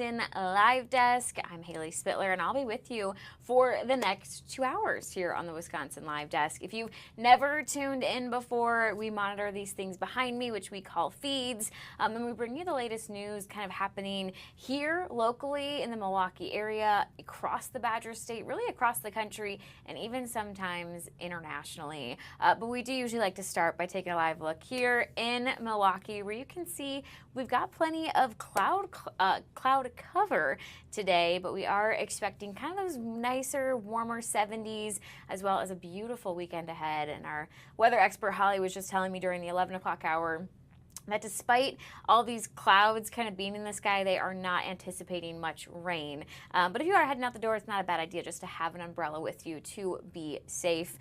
Live Desk. I'm Haley Spittler, and I'll be with you for the next 2 hours here on the Wisconsin Live Desk. If you've never tuned in before, we monitor these things behind me, which we call feeds, and we bring you the latest news kind of happening here locally in the Milwaukee area, across the Badger State, really across the country, and even sometimes internationally. But we do usually like to start by taking a live look here in Milwaukee, where you can see we've got plenty of cloud cover today, but we are expecting kind of those nicer, warmer 70s, as well as a beautiful weekend ahead. And our weather expert Holly was just telling me during the 11 o'clock hour that despite all these clouds kind of being in the sky, they are not anticipating much rain. But if you are heading out the door, it's not a bad idea just to have an umbrella with you to be safe.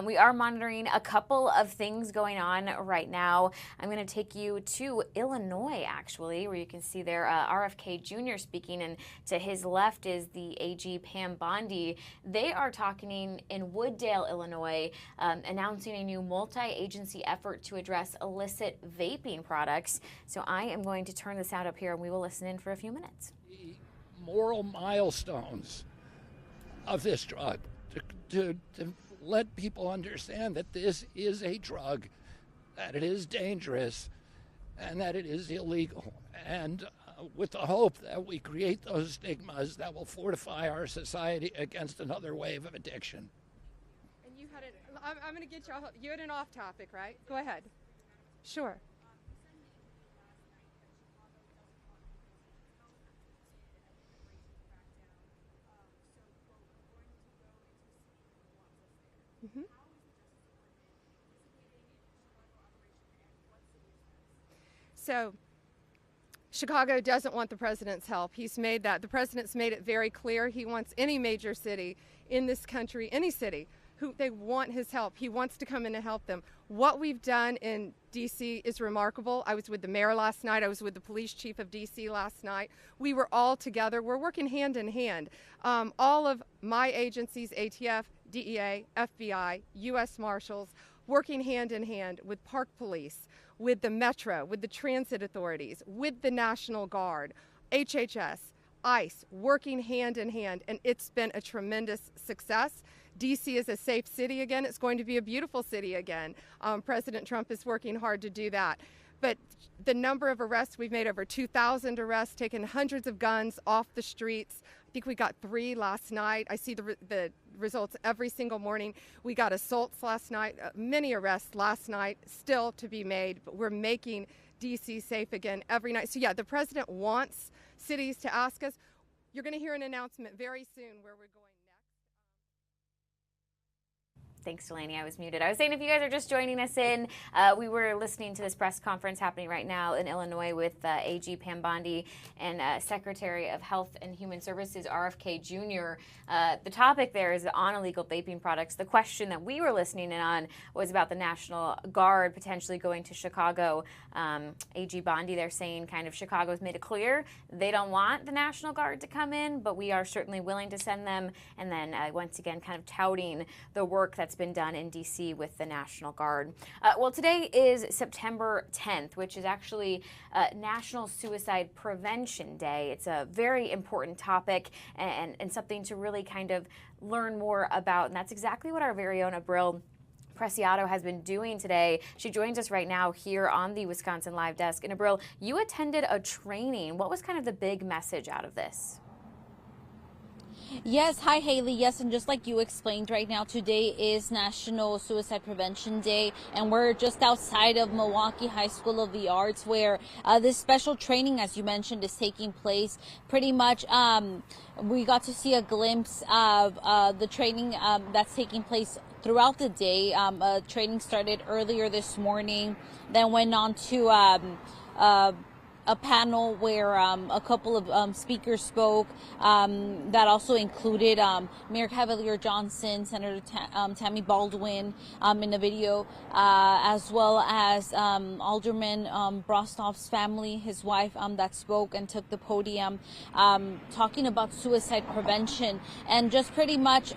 We are monitoring a couple of things going on right now. I'm going to take you to Illinois, actually, where you can see there RFK Jr. speaking, and to his left is the AG Pam Bondi. They are talking in Wooddale, Illinois, announcing a new multi-agency effort to address illicit vaping products. So I am going to turn the sound up here and we will listen in for a few minutes. The moral milestones of this drug to let people understand that this is a drug, that it is dangerous, and that it is illegal. And with the hope that we create those stigmas that will fortify our society against another wave of addiction. And you had I'm going to get you had an off topic, right? Go ahead. Sure. Mm-hmm. So Chicago doesn't want the president's help. The president's made it very clear. He wants any major city in this country, any city, they want his help. He wants to come in and help them. What we've done in D.C. is remarkable. I was with the mayor last night. I was with the police chief of D.C. last night. We were all together. We're working hand in hand. All of my agencies, ATF, DEA, FBI, U.S. Marshals, working hand in hand with Park Police, with the Metro, with the transit authorities, with the National Guard, HHS, ICE, working hand in hand, and it's been a tremendous success. D.C. is a safe city again. It's going to be a beautiful city again. President Trump is working hard to do that. But the number of arrests, we've made over 2,000 arrests, taken hundreds of guns off the streets. I think we got 3 last night. I see the results every single morning. We got assaults last night, many arrests last night, still to be made, but we're making D.C. safe again every night. So yeah, the president wants cities to ask us. You're going to hear an announcement very soon where we're going. Thanks, Delaney. I was muted. I was saying if you guys are just joining us in, we were listening to this press conference happening right now in Illinois with AG Pam Bondi and Secretary of Health and Human Services RFK Jr. The topic there is on illegal vaping products. The question that we were listening in on was about the National Guard potentially going to Chicago. AG Bondi, they're saying kind of Chicago's made it clear they don't want the National Guard to come in, but we are certainly willing to send them. And then once again, kind of touting the work that's been done in D.C. with the National Guard. Well, today is September 10th, which is actually National Suicide Prevention Day. It's a very important topic and something to really kind of learn more about, and that's exactly what our very own Abril Preciado has been doing today. She joins us right now here on the Wisconsin Live Desk. And Abril, you attended a training. What was kind of the big message out of this? Yes, hi Haley. Yes, and just like you explained right now, today is National Suicide Prevention Day, and we're just outside of Milwaukee High School of the Arts where this special training, as you mentioned, is taking place. Pretty much we got to see a glimpse of the training that's taking place throughout the day. Training started earlier this morning, then went on to a panel where a couple of speakers spoke that also included Mayor Cavalier Johnson, Senator Tammy Baldwin in the video, as well as Alderman Brostoff's family, his wife, that spoke and took the podium talking about suicide prevention and just pretty much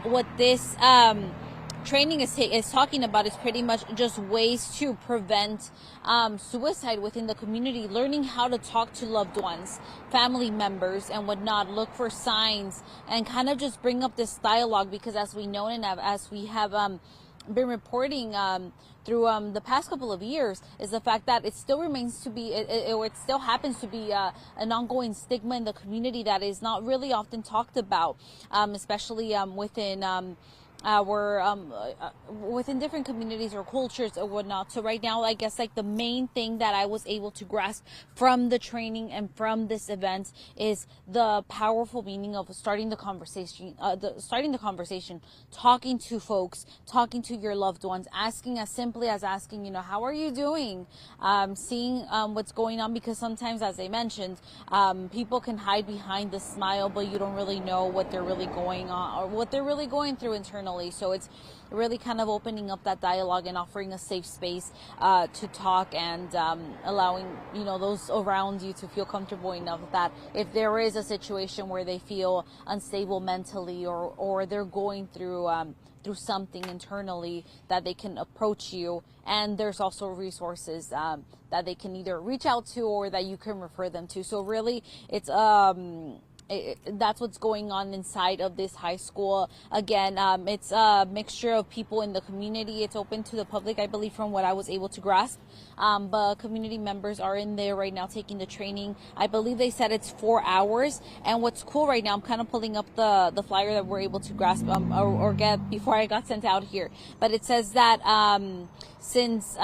what this training is talking about is pretty much just ways to prevent suicide within the community, learning how to talk to loved ones, family members, and whatnot, look for signs, and kind of just bring up this dialogue, because as we know and as we have been reporting through the past couple of years, is the fact that it still remains to be, or it still happens to be an ongoing stigma in the community that is not really often talked about, especially within within different communities or cultures or whatnot. So right now, I guess like the main thing that I was able to grasp from the training and from this event is the powerful meaning of starting the conversation, talking to folks, talking to your loved ones, asking as simply as asking, you know, how are you doing? Seeing what's going on, because sometimes, as I mentioned, people can hide behind the smile, but you don't really know what they're really going on or what they're really going through internally. So it's really kind of opening up that dialogue and offering a safe space to talk, and allowing, you know, those around you to feel comfortable enough that if there is a situation where they feel unstable mentally, or they're going through something internally, that they can approach you. And there's also resources that they can either reach out to or that you can refer them to. So really, it's that's what's going on inside of this high school. Again, it's a mixture of people in the community. It's open to the public, I believe, from what I was able to grasp. But community members are in there right now taking the training. I believe they said it's 4 hours. And what's cool right now, I'm kind of pulling up the flyer that we're able to grasp or get before I got sent out here. But it says that since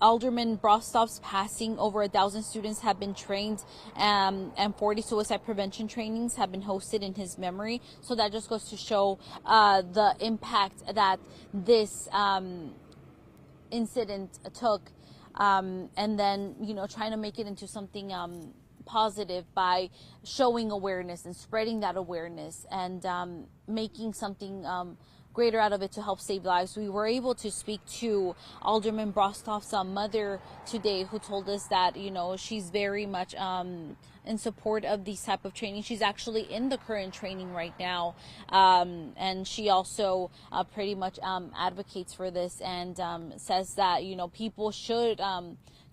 Alderman Brostov's passing, over 1,000 students have been trained, and 40 suicide prevention trainings have been hosted in his memory. So that just goes to show the impact that this incident took, and then, you know, trying to make it into something positive by showing awareness and spreading that awareness, and making something greater out of it to help save lives. We were able to speak to Alderman Brostov's mother today, who told us that, you know, she's very much in support of these type of training. She's actually in the current training right now, and she also pretty much advocates for this, and says that, you know, people should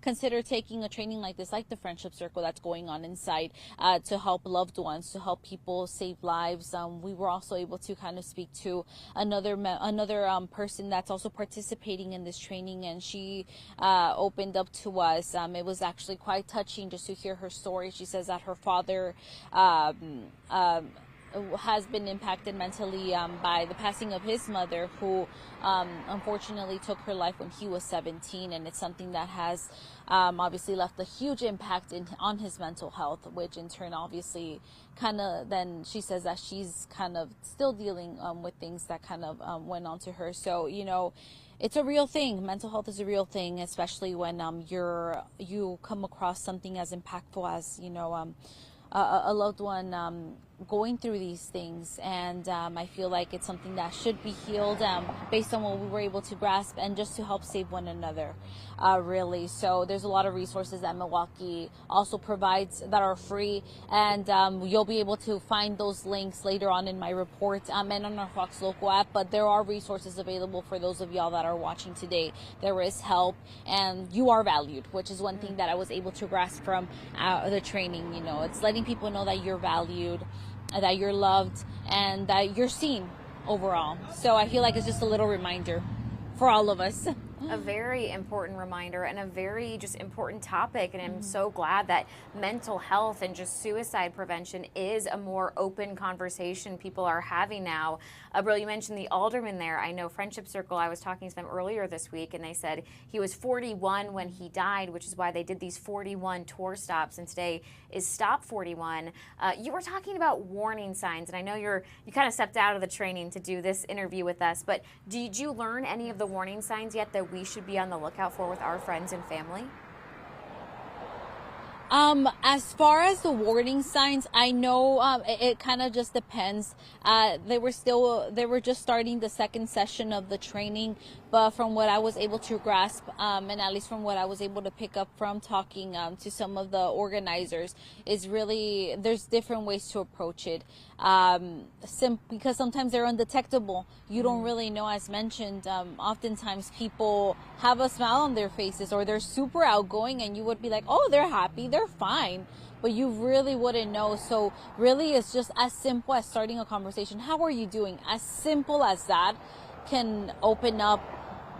consider taking a training like this, like the friendship circle that's going on inside, to help loved ones, to help people save lives. We were also able to kind of speak to another person that's also participating in this training, and she opened up to us. It was actually quite touching just to hear her story. She says that her father has been impacted mentally by the passing of his mother, who unfortunately took her life when he was 17, and it's something that has obviously left a huge impact on his mental health, which in turn obviously kind of, then she says that she's kind of still dealing with things that kind of went on to her. So, you know, it's a real thing. Mental health is a real thing, especially when you come across something as impactful as, you know, a loved one going through these things. And I feel like it's something that should be healed based on what we were able to grasp, and just to help save one another, really. So there's a lot of resources that Milwaukee also provides that are free, and you'll be able to find those links later on in my report and on our Fox Local app. But there are resources available for those of y'all that are watching today. There is help, and you are valued, which is one thing that I was able to grasp from the training. You know, it's letting people know that you're valued, that you're loved, and that you're seen overall. So I feel like it's just a little reminder for all of us. A very important reminder, and a very just important topic, and I'm so glad that mental health and just suicide prevention is a more open conversation people are having now. Brill, you mentioned the alderman there. I know Friendship Circle, I was talking to them earlier this week, and they said he was 41 when he died, which is why they did these 41 tour stops, and today is Stop 41. You were talking about warning signs, and I know you kind of stepped out of the training to do this interview with us, but did you learn any of the warning signs yet that we should be on the lookout for with our friends and family? As far as the warning signs, I know it kind of just depends. They were just starting the second session of the training, but from what I was able to grasp, and at least from what I was able to pick up from talking to some of the organizers, is really there's different ways to approach it. Because sometimes they're undetectable. You don't really know, as mentioned. Oftentimes people have a smile on their faces, or they're super outgoing, and you would be like, oh, they're happy, they're fine, but you really wouldn't know. So really it's just as simple as starting a conversation. How are you doing? As simple as that can open up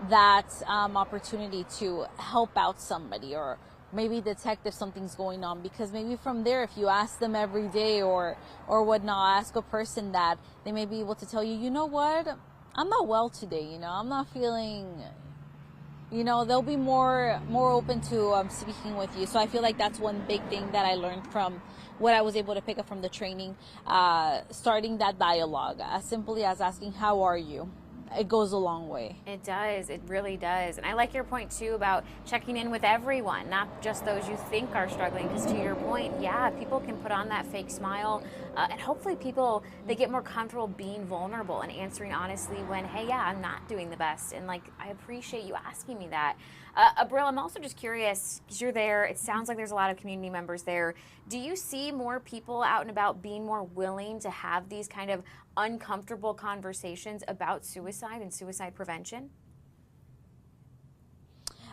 that opportunity to help out somebody, or maybe detect if something's going on, because maybe from there, if you ask them every day or whatnot, ask a person that, they may be able to tell you, you know what, I'm not well today, I'm not feeling, they'll be more open to speaking with you. So I feel like that's one big thing that I learned from what I was able to pick up from the training, starting that dialogue, as simply as asking, how are you? It goes a long way. It does. It really does. And I like your point, too, about checking in with everyone, not just those you think are struggling. Because to your point, yeah, people can put on that fake smile. And hopefully people, they get more comfortable being vulnerable and answering honestly when, hey, yeah, I'm not doing the best. And, I appreciate you asking me that. Abril, I'm also just curious, because you're there. It sounds like there's a lot of community members there. Do you see more people out and about being more willing to have these kind of uncomfortable conversations about suicide and suicide prevention?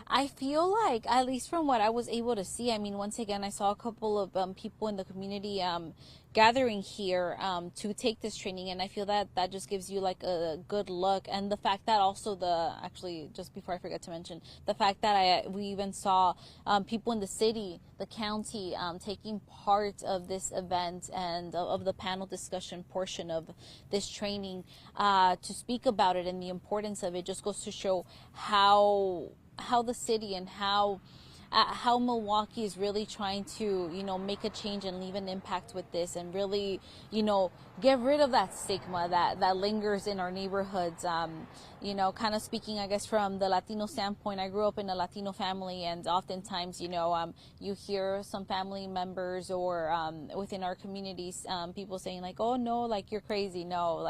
I feel like, at least from what I was able to see, once again, I saw a couple of people in the community gathering here to take this training, and I feel that just gives you a good look. And the fact that also actually, just before I forget to mention, the fact that we even saw people in the city, the county, taking part of this event and of the panel discussion portion of this training to speak about it and the importance of it, just goes to show how the city and how Milwaukee is really trying to, make a change and leave an impact with this, and really, get rid of that stigma that lingers in our neighborhoods. Kind of speaking, I guess, from the Latino standpoint, I grew up in a Latino family, and oftentimes, you hear some family members or within our communities, people saying oh no, you're crazy. No,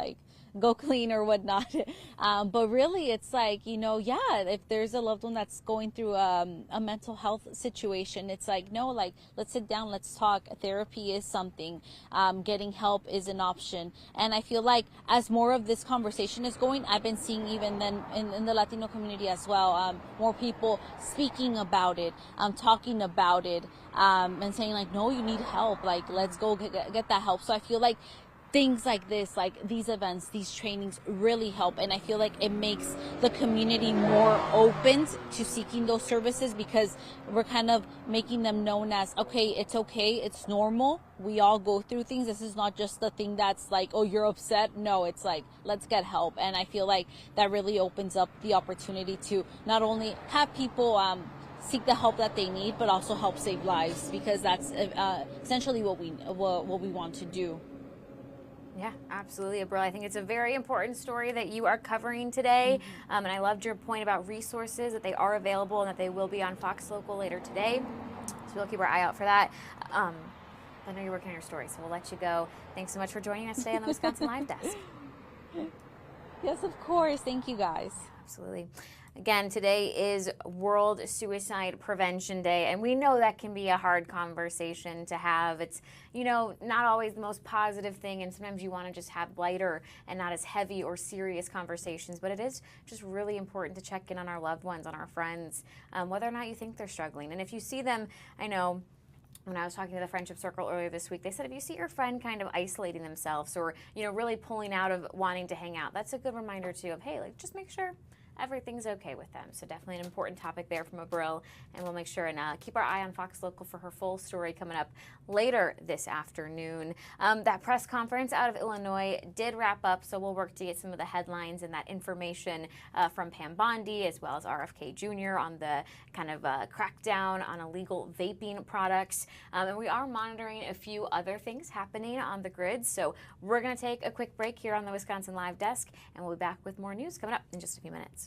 go clean or whatnot. But really it's if there's a loved one that's going through a mental health situation, it's no, let's sit down, let's talk. Therapy is something. Getting help is an option. And I feel like as more of this conversation is going, I've been seeing even then in the Latino community as well, more people speaking about it, talking about it, and saying no, you need help, let's go get that help. So I feel like things like this, these events, these trainings really help. And I feel like it makes the community more open to seeking those services, because we're kind of making them known as, okay, it's normal. We all go through things. This is not just the thing that's oh, you're upset. No, it's let's get help. And I feel like that really opens up the opportunity to not only have people seek the help that they need, but also help save lives, because that's essentially what we want to do. Yeah, absolutely, Abril. I think it's a very important story that you are covering today. And I loved your point about resources, that they are available and that they will be on Fox Local later today. So we'll keep our eye out for that. I know you're working on your story, so we'll let you go. Thanks so much for joining us today on the Wisconsin Live Desk. Yes, of course. Thank you, guys. Absolutely. Again, today is World Suicide Prevention Day, and we know that can be a hard conversation to have. It's, not always the most positive thing, and sometimes you want to just have lighter and not as heavy or serious conversations, but it is just really important to check in on our loved ones, on our friends, whether or not you think they're struggling. And if you see them, I know when I was talking to the friendship circle earlier this week, they said if you see your friend kind of isolating themselves or, really pulling out of wanting to hang out, that's a good reminder too of, hey, just make sure everything's okay with them. So definitely an important topic there from Abril, and we'll make sure and keep our eye on Fox Local for her full story coming up later this afternoon. That press conference out of Illinois did wrap up, so we'll work to get some of the headlines and that information from Pam Bondi as well as RFK Jr. on the kind of crackdown on illegal vaping products. And we are monitoring a few other things happening on the grid, so we're going to take a quick break here on the Wisconsin Live Desk, and we'll be back with more news coming up in just a few minutes.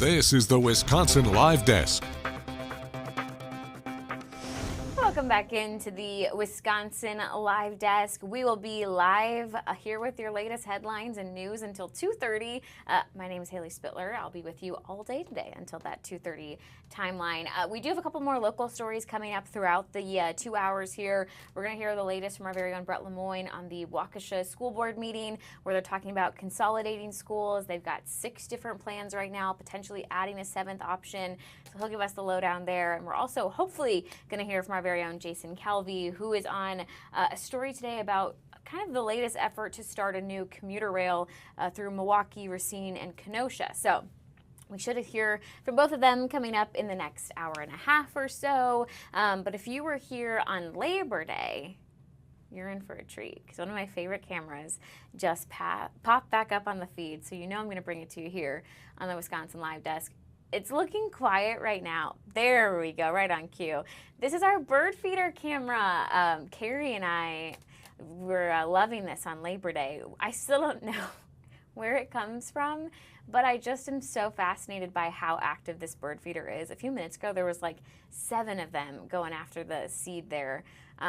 This is the Wisconsin Live Desk. Welcome back into the Wisconsin Live Desk. We will be live here with your latest headlines and news until 2:30. My name is Haley Spittler. I'll be with you all day today until that 2:30 timeline. We do have a couple more local stories coming up throughout the 2 hours here. We're going to hear the latest from our very own Brett Lemoyne on the Waukesha school board meeting where they're talking about consolidating schools. They've got 6 different plans right now, potentially adding a 7th option. So he'll give us the lowdown there. And we're also hopefully going to hear from our very own Jason Calvi, who is on a story today about kind of the latest effort to start a new commuter rail through Milwaukee, Racine, and Kenosha. So we should hear from both of them coming up in the next hour and a half or so. But if you were here on Labor Day, you're in for a treat because one of my favorite cameras just popped back up on the feed. So you know I'm going to bring it to you here on the Wisconsin Live Desk. It's looking quiet right now. There we go, right on cue. This is our bird feeder camera. Carrie and I were loving this on Labor Day. I still don't know where it comes from, but I just am so fascinated by how active this bird feeder is. A few minutes ago, there was like 7 of them going after the seed there.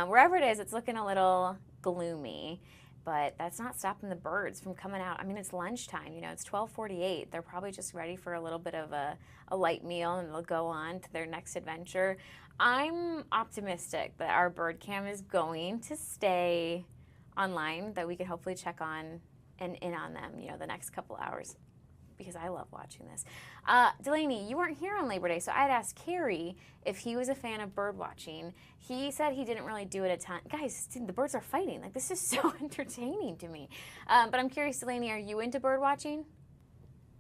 Wherever it is, it's looking a little gloomy. But that's not stopping the birds from coming out. I mean, it's lunchtime, it's 12:48. They're probably just ready for a little bit of a light meal and they'll go on to their next adventure. I'm optimistic that our bird cam is going to stay online, that we can hopefully check on and in on them, the next couple hours, because I love watching this. Delaney, you weren't here on Labor Day, so I had asked Carrie if he was a fan of bird watching. He said he didn't really do it a ton. Guys, the birds are fighting. Like, this is so entertaining to me. But I'm curious, Delaney, are you into bird watching?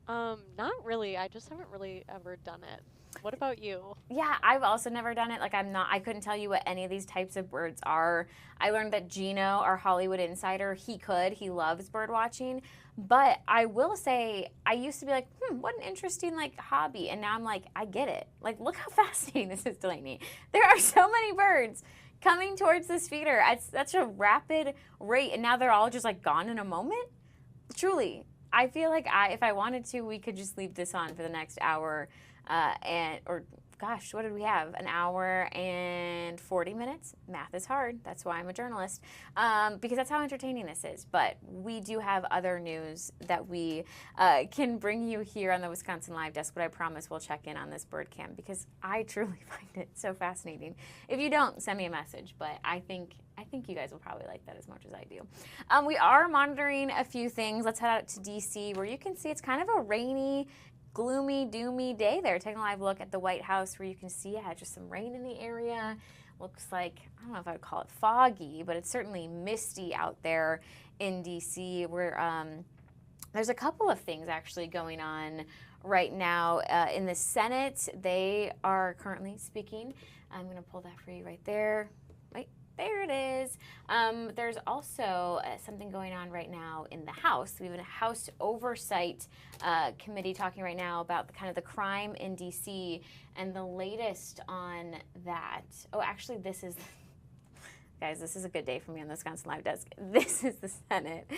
Not really. I just haven't really ever done it. What about you? Yeah, I've also never done it. Like, I couldn't tell you what any of these types of birds are. I learned that Gino, our Hollywood insider, he loves bird watching. But I will say, I used to be like, what an interesting, hobby. And now I'm like, I get it. Like, look how fascinating this is, Delaney. There are so many birds coming towards this feeder at such a rapid rate. And now they're all just, gone in a moment. Truly, I feel like if I wanted to, we could just leave this on for the next hour. What did we have? An hour and 40 minutes? Math is hard. That's why I'm a journalist. Because that's how entertaining this is. But we do have other news that we can bring you here on the Wisconsin Live Desk. But I promise we'll check in on this bird cam because I truly find it so fascinating. If you don't, send me a message. But I think you guys will probably like that as much as I do. We are monitoring a few things. Let's head out to D.C. where you can see it's kind of a rainy, gloomy, doomy day there. Taking a live look at the White House where you can see just some rain in the area. Looks like, I don't know if I would call it foggy, but it's certainly misty out there in D.C. where there's a couple of things actually going on right now. In the Senate, they are currently speaking. I'm going to pull that for you right there. There it is. There's also something going on right now in the House. We have a House Oversight committee talking right now about the crime in D.C. and the latest on that. Oh, actually, this is, guys, this is a good day for me on the Wisconsin Live Desk. This is the Senate.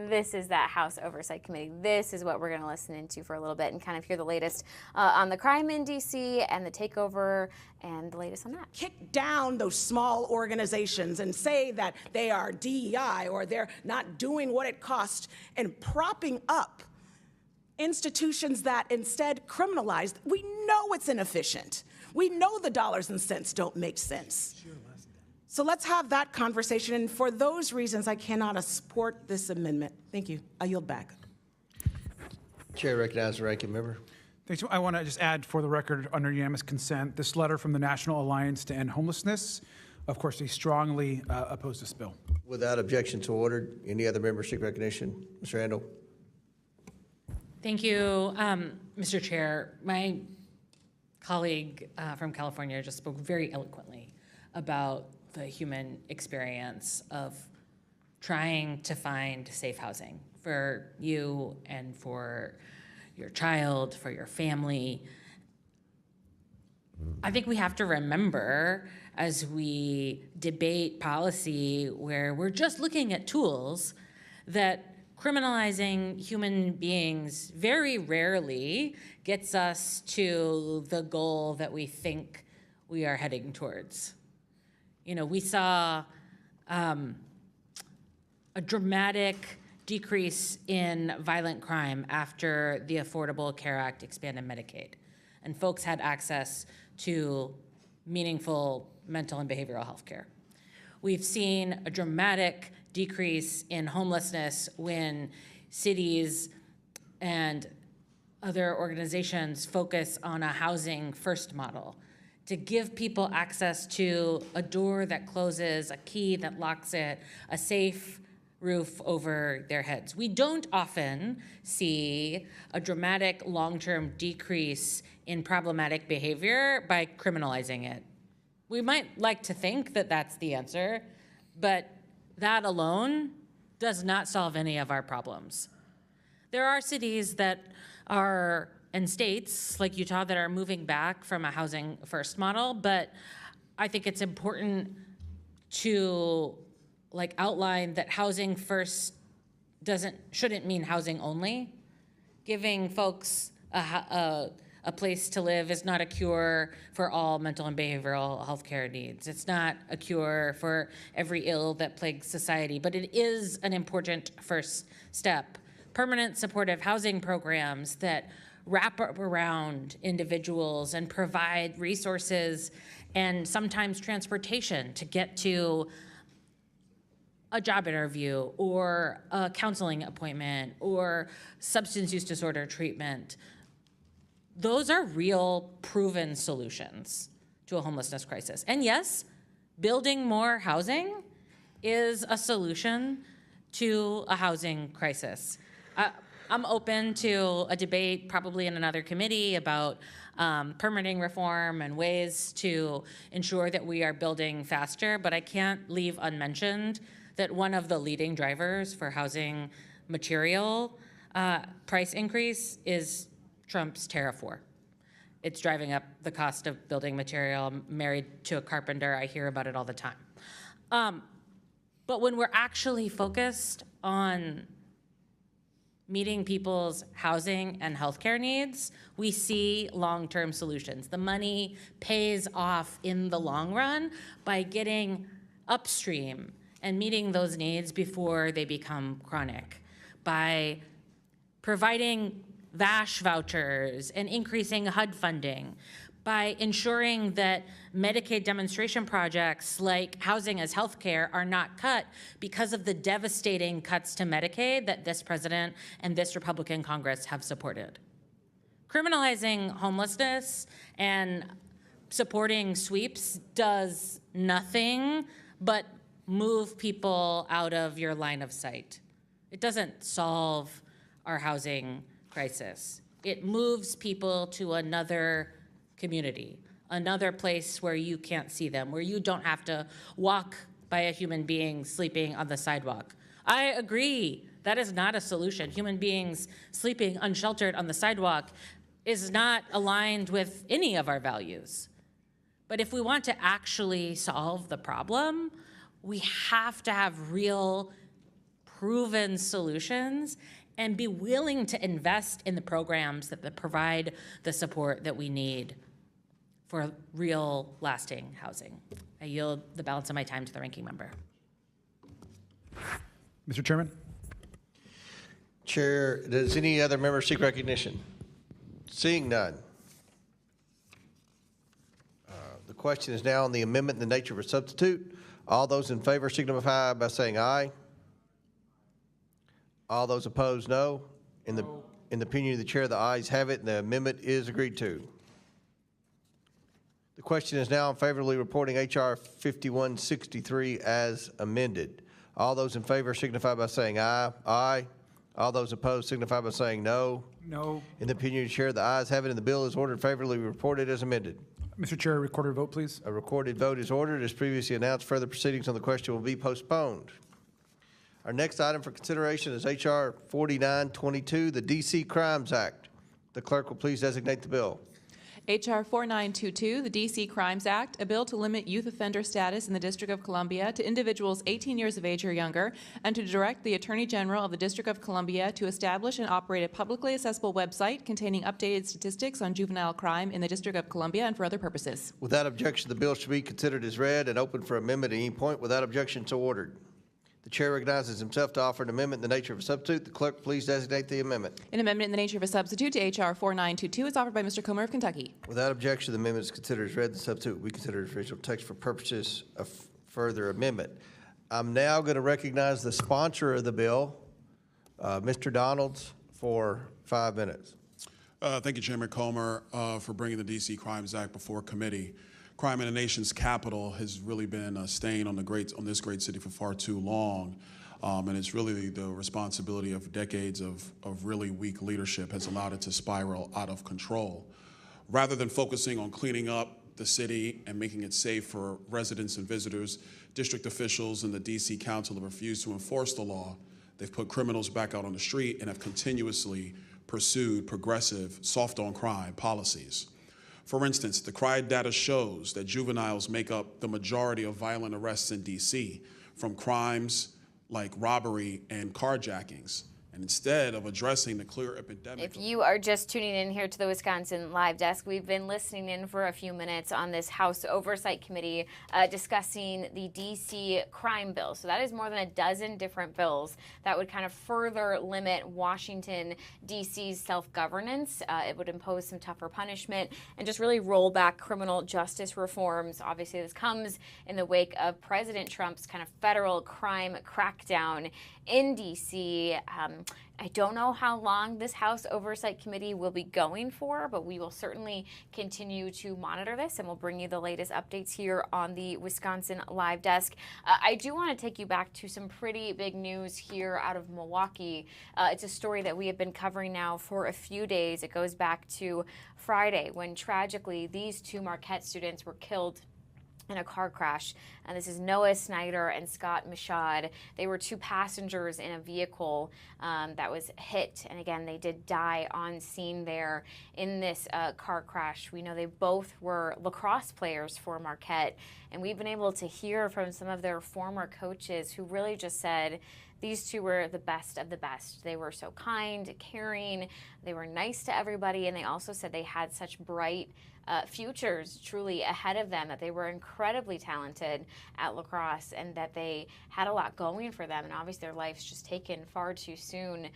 This is that House Oversight Committee. This is what we're going to listen into for a little bit and kind of hear the latest on the crime in D.C. and the takeover and the latest on that. Kick down those small organizations and say that they are DEI or they're not doing what it costs, and propping up institutions that instead criminalize. We know it's inefficient. We know the dollars and cents don't make sense. So let's have that conversation. And for those reasons, I cannot support this amendment. Thank you. I yield back. Chair recognizes the ranking member. Thanks. I want to just add for the record, under unanimous consent, this letter from the National Alliance to End Homelessness. Of course, they strongly oppose this bill. Without objection to ordered, any other members seek recognition? Mr. Randall. Thank you, Mr. Chair. My colleague from California just spoke very eloquently about the human experience of trying to find safe housing for you and for your child, for your family. I think we have to remember as we debate policy where we're just looking at tools that criminalizing human beings very rarely gets us to the goal that we think we are heading towards. You know, we saw a dramatic decrease in violent crime after the Affordable Care Act expanded Medicaid, and folks had access to meaningful mental and behavioral health care. We've seen a dramatic decrease in homelessness when cities and other organizations focus on a housing first model to give people access to a door that closes, a key that locks it, a safe roof over their heads. We don't often see a dramatic long-term decrease in problematic behavior by criminalizing it. We might like to think that that's the answer, but that alone does not solve any of our problems. There are cities that are, and states like Utah, that are moving back from a housing first model, but I think it's important to outline that housing first shouldn't mean housing only. Giving folks a place to live is not a cure for all mental and behavioral health care needs. It's not a cure for every ill that plagues society, but it is an important first step. Permanent supportive housing programs that wrap around individuals and provide resources and sometimes transportation to get to a job interview or a counseling appointment or substance use disorder treatment. Those are real proven solutions to a homelessness crisis. And yes, building more housing is a solution to a housing crisis. I'm open to a debate, probably in another committee, about permitting reform and ways to ensure that we are building faster, but I can't leave unmentioned that one of the leading drivers for housing material price increase is Trump's tariff war. It's driving up the cost of building material. I'm married to a carpenter. I hear about it all the time. But when we're actually focused on meeting people's housing and healthcare needs, we see long-term solutions. The money pays off in the long run by getting upstream and meeting those needs before they become chronic, by providing VASH vouchers and increasing HUD funding, by ensuring that Medicaid demonstration projects like housing as healthcare are not cut because of the devastating cuts to Medicaid that this president and this Republican Congress have supported. Criminalizing homelessness and supporting sweeps does nothing but move people out of your line of sight. It doesn't solve our housing crisis. It moves people to another community, another place where you can't see them, where you don't have to walk by a human being sleeping on the sidewalk. I agree, that is not a solution. Human beings sleeping unsheltered on the sidewalk is not aligned with any of our values. But if we want to actually solve the problem, we have to have real, proven solutions and be willing to invest in the programs that provide the support that we need for real, lasting housing. I yield the balance of my time to the ranking member. Mr. Chairman. Chair, does any other member seek recognition? Seeing none. The question is now on the amendment in the nature of a substitute. All those in favor signify by saying aye. All those opposed, no. In the opinion of the chair, the ayes have it, and the amendment is agreed to. The question is now on favorably reporting H.R. 5163 as amended. All those in favor signify by saying aye. Aye. All those opposed signify by saying no. No. In the opinion of the chair, the ayes have it, and the bill is ordered favorably reported as amended. Mr. Chair, a recorded vote, please. A recorded vote is ordered. As previously announced, further proceedings on the question will be postponed. Our next item for consideration is H.R. 4922, the D.C. Crimes Act. The clerk will please designate the bill. H.R. 4922, the D.C. Crimes Act, a bill to limit youth offender status in the District of Columbia to individuals 18 years of age or younger, and to direct the Attorney General of the District of Columbia to establish and operate a publicly accessible website containing updated statistics on juvenile crime in the District of Columbia and for other purposes. Without objection, the bill should be considered as read and open for amendment at any point. Without objection, so ordered. The chair recognizes himself to offer an amendment in the nature of a substitute. The clerk, please designate the amendment. An amendment in the nature of a substitute to H.R. 4922 is offered by Mr. Comer of Kentucky. Without objection, the amendment is considered as read. The substitute will be considered as original text for purposes of further amendment. I'm now going to recognize the sponsor of the bill, Mr. Donalds, for 5 minutes. Thank you, Chairman Comer, for bringing the D.C. Crimes Act before committee. Crime in the nation's capital has really been a stain on this great city for far too long, and it's really the responsibility of decades of really weak leadership has allowed it to spiral out of control. Rather than focusing on cleaning up the city and making it safe for residents and visitors, district officials and the D.C. Council have refused to enforce the law. They've put criminals back out on the street and have continuously pursued progressive, soft-on-crime policies. For instance, the crime data shows that juveniles make up the majority of violent arrests in D.C. from crimes like robbery and carjackings. And instead of addressing the clear epidemic. If you are just tuning in here to the Wisconsin Live Desk, we've been listening in for a few minutes on this House Oversight Committee discussing the D.C. crime bill. So that is more than a dozen different bills that would kind of further limit Washington, D.C.'s self-governance. It would impose some tougher punishment and just really roll back criminal justice reforms. Obviously, this comes in the wake of President Trump's kind of federal crime crackdown in D.C. I don't know how long this House Oversight Committee will be going for, but we will certainly continue to monitor this, and we'll bring you the latest updates here on the Wisconsin Live Desk. I do want to take you back to some pretty big news here out of Milwaukee. It's a story that we have been covering now for a few days. It goes back to Friday when tragically these two Marquette students were killed in a car crash. And this is Noah Snyder and Scott Mashad. They were two passengers in a vehicle that was hit. And again, they did die on scene there in this car crash. We know they both were lacrosse players for Marquette. And we've been able to hear from some of their former coaches who really just said, these two were the best of the best. They were so kind, caring, they were nice to everybody, and they also said they had such bright futures truly ahead of them, that they were incredibly talented at lacrosse and that they had a lot going for them. And obviously their life's just taken far too soon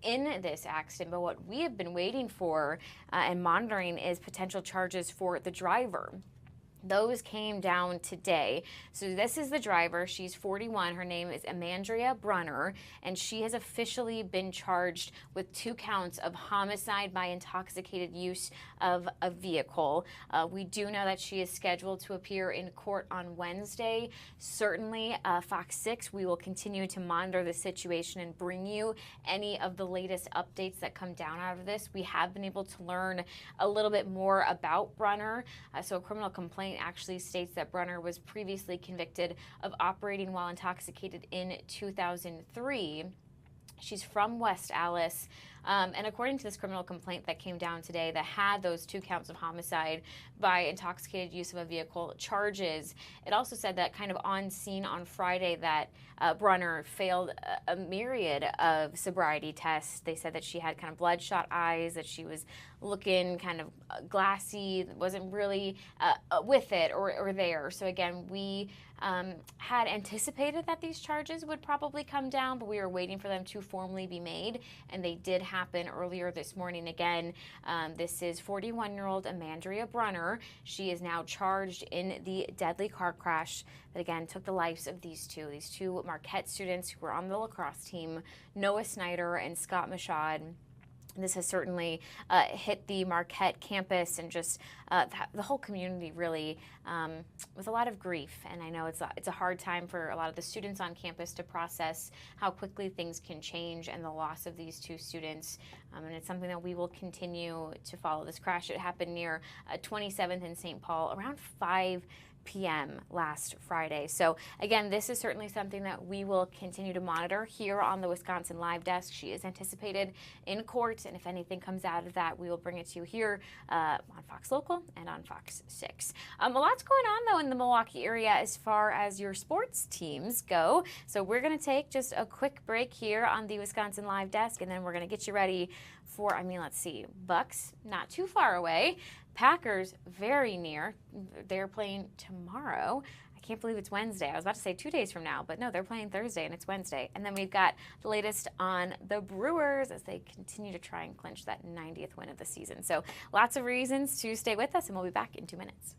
in this accident. But what we have been waiting for and monitoring is potential charges for the driver. Those came down today. So this is the driver. She's 41. Her name is Amandria Brunner, and she has officially been charged with 2 counts of homicide by intoxicated use of a vehicle. We do know that she is scheduled to appear in court on Wednesday. Certainly, Fox 6, we will continue to monitor the situation and bring you any of the latest updates that come down out of this. We have been able to learn a little bit more about Brunner. So a criminal complaint actually states that Brunner was previously convicted of operating while intoxicated in 2003. She's from West Allis. And according to this criminal complaint that came down today that had those 2 counts of homicide by intoxicated use of a vehicle charges, it also said that kind of on scene on Friday that Brunner failed a myriad of sobriety tests. They said that she had kind of bloodshot eyes, that she was looking kind of glassy, wasn't really with it or there. So again, we had anticipated that these charges would probably come down, but we were waiting for them to formally be made, and they did happen earlier this morning. Again, this is 41-year-old Amandria Brunner. She is now charged in the deadly car crash that again took the lives of these two Marquette students who were on the lacrosse team, Noah Snyder and Scott Mashad. This has certainly hit the Marquette campus and just the whole community really with a lot of grief. And I know it's a hard time for a lot of the students on campus to process how quickly things can change and the loss of these 2 students. And it's something that we will continue to follow. This crash, it happened near 27th and St. Paul around 5 p.m. last Friday. So again, this is certainly something that we will continue to monitor here on the Wisconsin Live Desk. She is anticipated in court, and if anything comes out of that, we will bring it to you here on Fox Local and on Fox 6. A lot's going on, though, in the Milwaukee area as far as your sports teams go. So we're going to take just a quick break here on the Wisconsin Live Desk, and then we're going to get you ready for, let's see, Bucks not too far away. Packers very near. They're playing tomorrow. I can't believe it's Wednesday. I was about to say 2 days from now, but no, they're playing Thursday and it's Wednesday. And then we've got the latest on the Brewers as they continue to try and clinch that 90th win of the season. So lots of reasons to stay with us, and we'll be back in 2 minutes.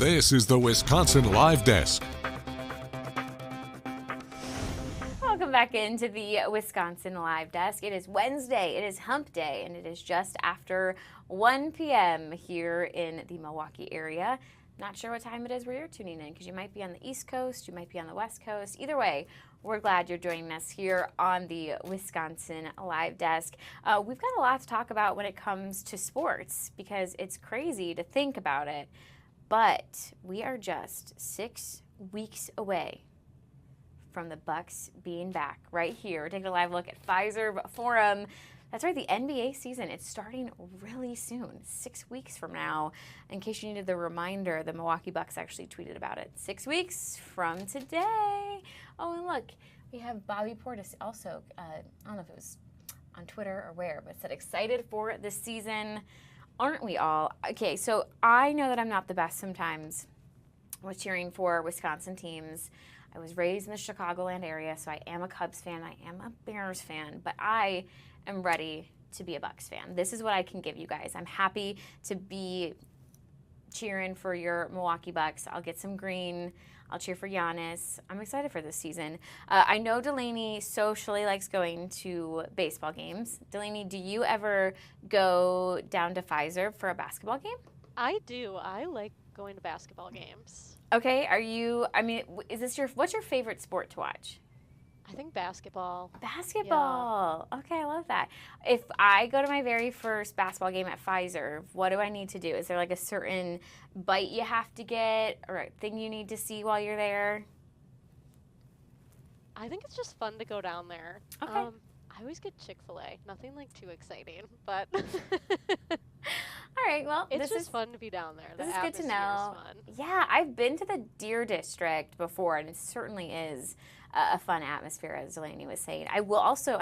This is the Wisconsin Live Desk. Welcome back into the Wisconsin Live Desk. It is Wednesday, it is hump day, and it is just after 1 p.m. here in the Milwaukee area. Not sure what time it is where you're tuning in, because you might be on the East Coast, you might be on the West Coast. Either way, we're glad you're joining us here on the Wisconsin Live Desk. We've got a lot to talk about when it comes to sports, because it's crazy to think about it, but we are just 6 weeks away from the Bucks being back right here. We're taking a live look at Pfizer Forum. That's right, the NBA season, it's starting really soon, 6 weeks from now. In case you needed the reminder, the Milwaukee Bucks actually tweeted about it. 6 weeks from today. Oh, and look, we have Bobby Portis also, I don't know if it was on Twitter or where, but said excited for the season. Aren't we all? Okay, so I know that I'm not the best sometimes with cheering for Wisconsin teams. I was raised in the Chicagoland area, so I am a Cubs fan, I am a Bears fan, but I am ready to be a Bucks fan. This is what I can give you guys. I'm happy to be cheering for your Milwaukee Bucks. I'll get some green. I'll cheer for Giannis. I'm excited for this season. I know Delaney socially likes going to baseball games. Delaney, do you ever go down to Pfizer for a basketball game? I do. I like going to basketball games. Okay, what's your favorite sport to watch? I think basketball. Basketball. Yeah. Okay, I love that. If I go to my very first basketball game at Pfizer, what do I need to do? Is there like a certain bite you have to get or a thing you need to see while you're there? I think it's just fun to go down there. Okay. I always get Chick-fil-A. Nothing like too exciting, but All right, well, It's this just is fun to be down there. This The is good to atmosphere know. is fun. Yeah, I've been to the Deer District before, and it certainly is a fun atmosphere, as Delaney was saying. I will also,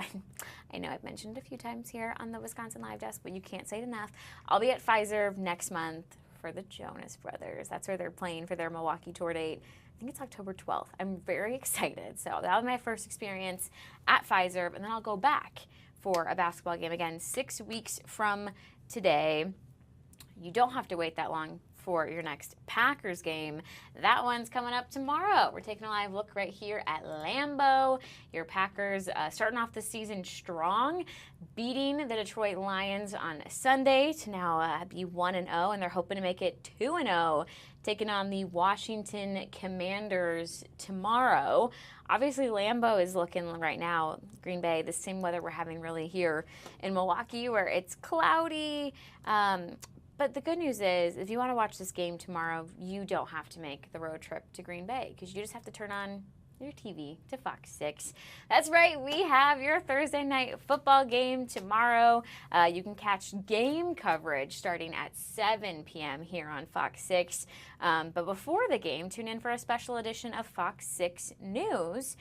I know I've mentioned it a few times here on the Wisconsin Live Desk, but you can't say it enough. I'll be at Pfizer next month for the Jonas Brothers. That's where they're playing for their Milwaukee tour date. I think it's October 12th. I'm very excited. So that'll be my first experience at Pfizer, and then I'll go back for a basketball game again 6 weeks from today. You don't have to wait that long for your next Packers game. That one's coming up tomorrow. We're taking a live look right here at Lambeau. Your Packers starting off the season strong, beating the Detroit Lions on Sunday to now be 1-0, and they're hoping to make it 2-0, taking on the Washington Commanders tomorrow. Obviously, Lambeau is looking right now, Green Bay, the same weather we're having really here in Milwaukee, where it's cloudy. But the good news is, if you want to watch this game tomorrow, you don't have to make the road trip to Green Bay, because you just have to turn on your TV to Fox 6. That's right, we have your Thursday night football game tomorrow. You can catch game coverage starting at 7 p.m. here on Fox 6. But before the game, tune in for a special edition of FOX6 News.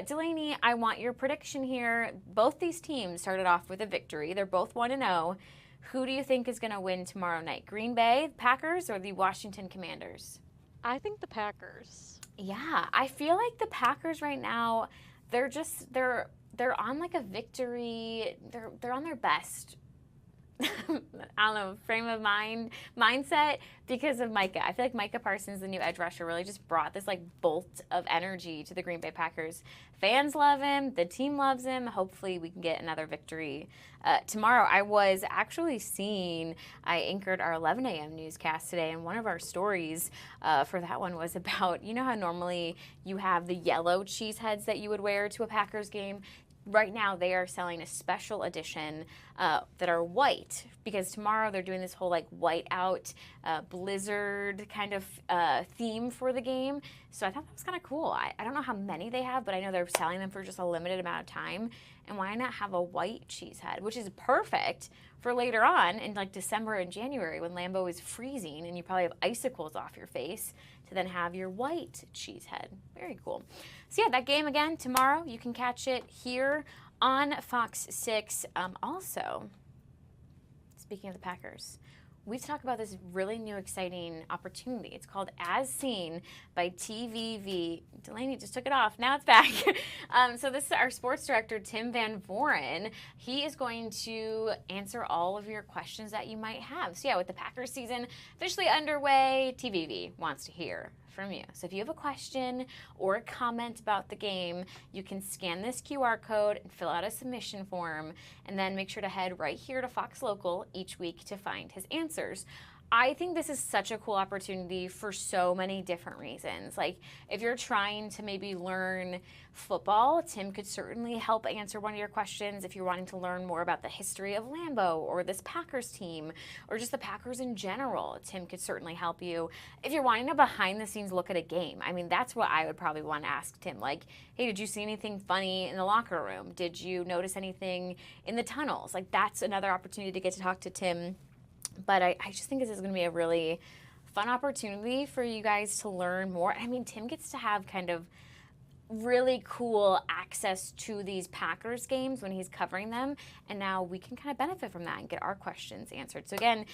Delaney, I want your prediction here. Both these teams started off with a victory. They're both 1-0. Who do you think is going to win tomorrow night? Green Bay Packers or the Washington Commanders? I think the Packers. Yeah, I feel like the Packers right now, they're on like a victory. They're on their best. I don't know, frame of mindset because of Micah. I feel like Micah Parsons, the new edge rusher, really just brought this like bolt of energy to the Green Bay Packers. Fans love him. The team loves him. Hopefully we can get another victory tomorrow. I was actually I anchored our 11 a.m. newscast today, and one of our stories for that one was about, you know how normally you have the yellow cheese heads that you would wear to a Packers game? Right now, they are selling a special edition that are white, because tomorrow they're doing this whole like white out blizzard kind of theme for the game. So I thought that was kind of cool. I don't know how many they have, but I know they're selling them for just a limited amount of time. And why not have a white cheese head, which is perfect for later on in like December and January when Lambeau is freezing and you probably have icicles off your face, to then have your white cheese head. Very cool. So yeah, that game again tomorrow. You can catch it here on Fox 6. Also, speaking of the Packers, we talk about this really new exciting opportunity. It's called As Seen by TVV. Delaney just took it off. Now it's back. So this is our sports director, Tim Van Voren. He is going to answer all of your questions that you might have. So yeah, with the Packers season officially underway, TVV wants to hear from you. So if you have a question or a comment about the game, you can scan this QR code and fill out a submission form, and then make sure to head right here to Fox Local each week to find his answers. I think this is such a cool opportunity for so many different reasons. Like, if you're trying to maybe learn football, Tim could certainly help answer one of your questions. If you're wanting to learn more about the history of Lambeau or this Packers team or just the Packers in general, Tim could certainly help you. If you're wanting a behind-the-scenes look at a game, I mean, that's what I would probably want to ask Tim. Like, hey, did you see anything funny in the locker room? Did you notice anything in the tunnels? Like, that's another opportunity to get to talk to Tim. But I just think this is going to be a really fun opportunity for you guys to learn more. I mean, Tim gets to have kind of really cool access to these Packers games when he's covering them, and now we can kind of benefit from that and get our questions answered. So again,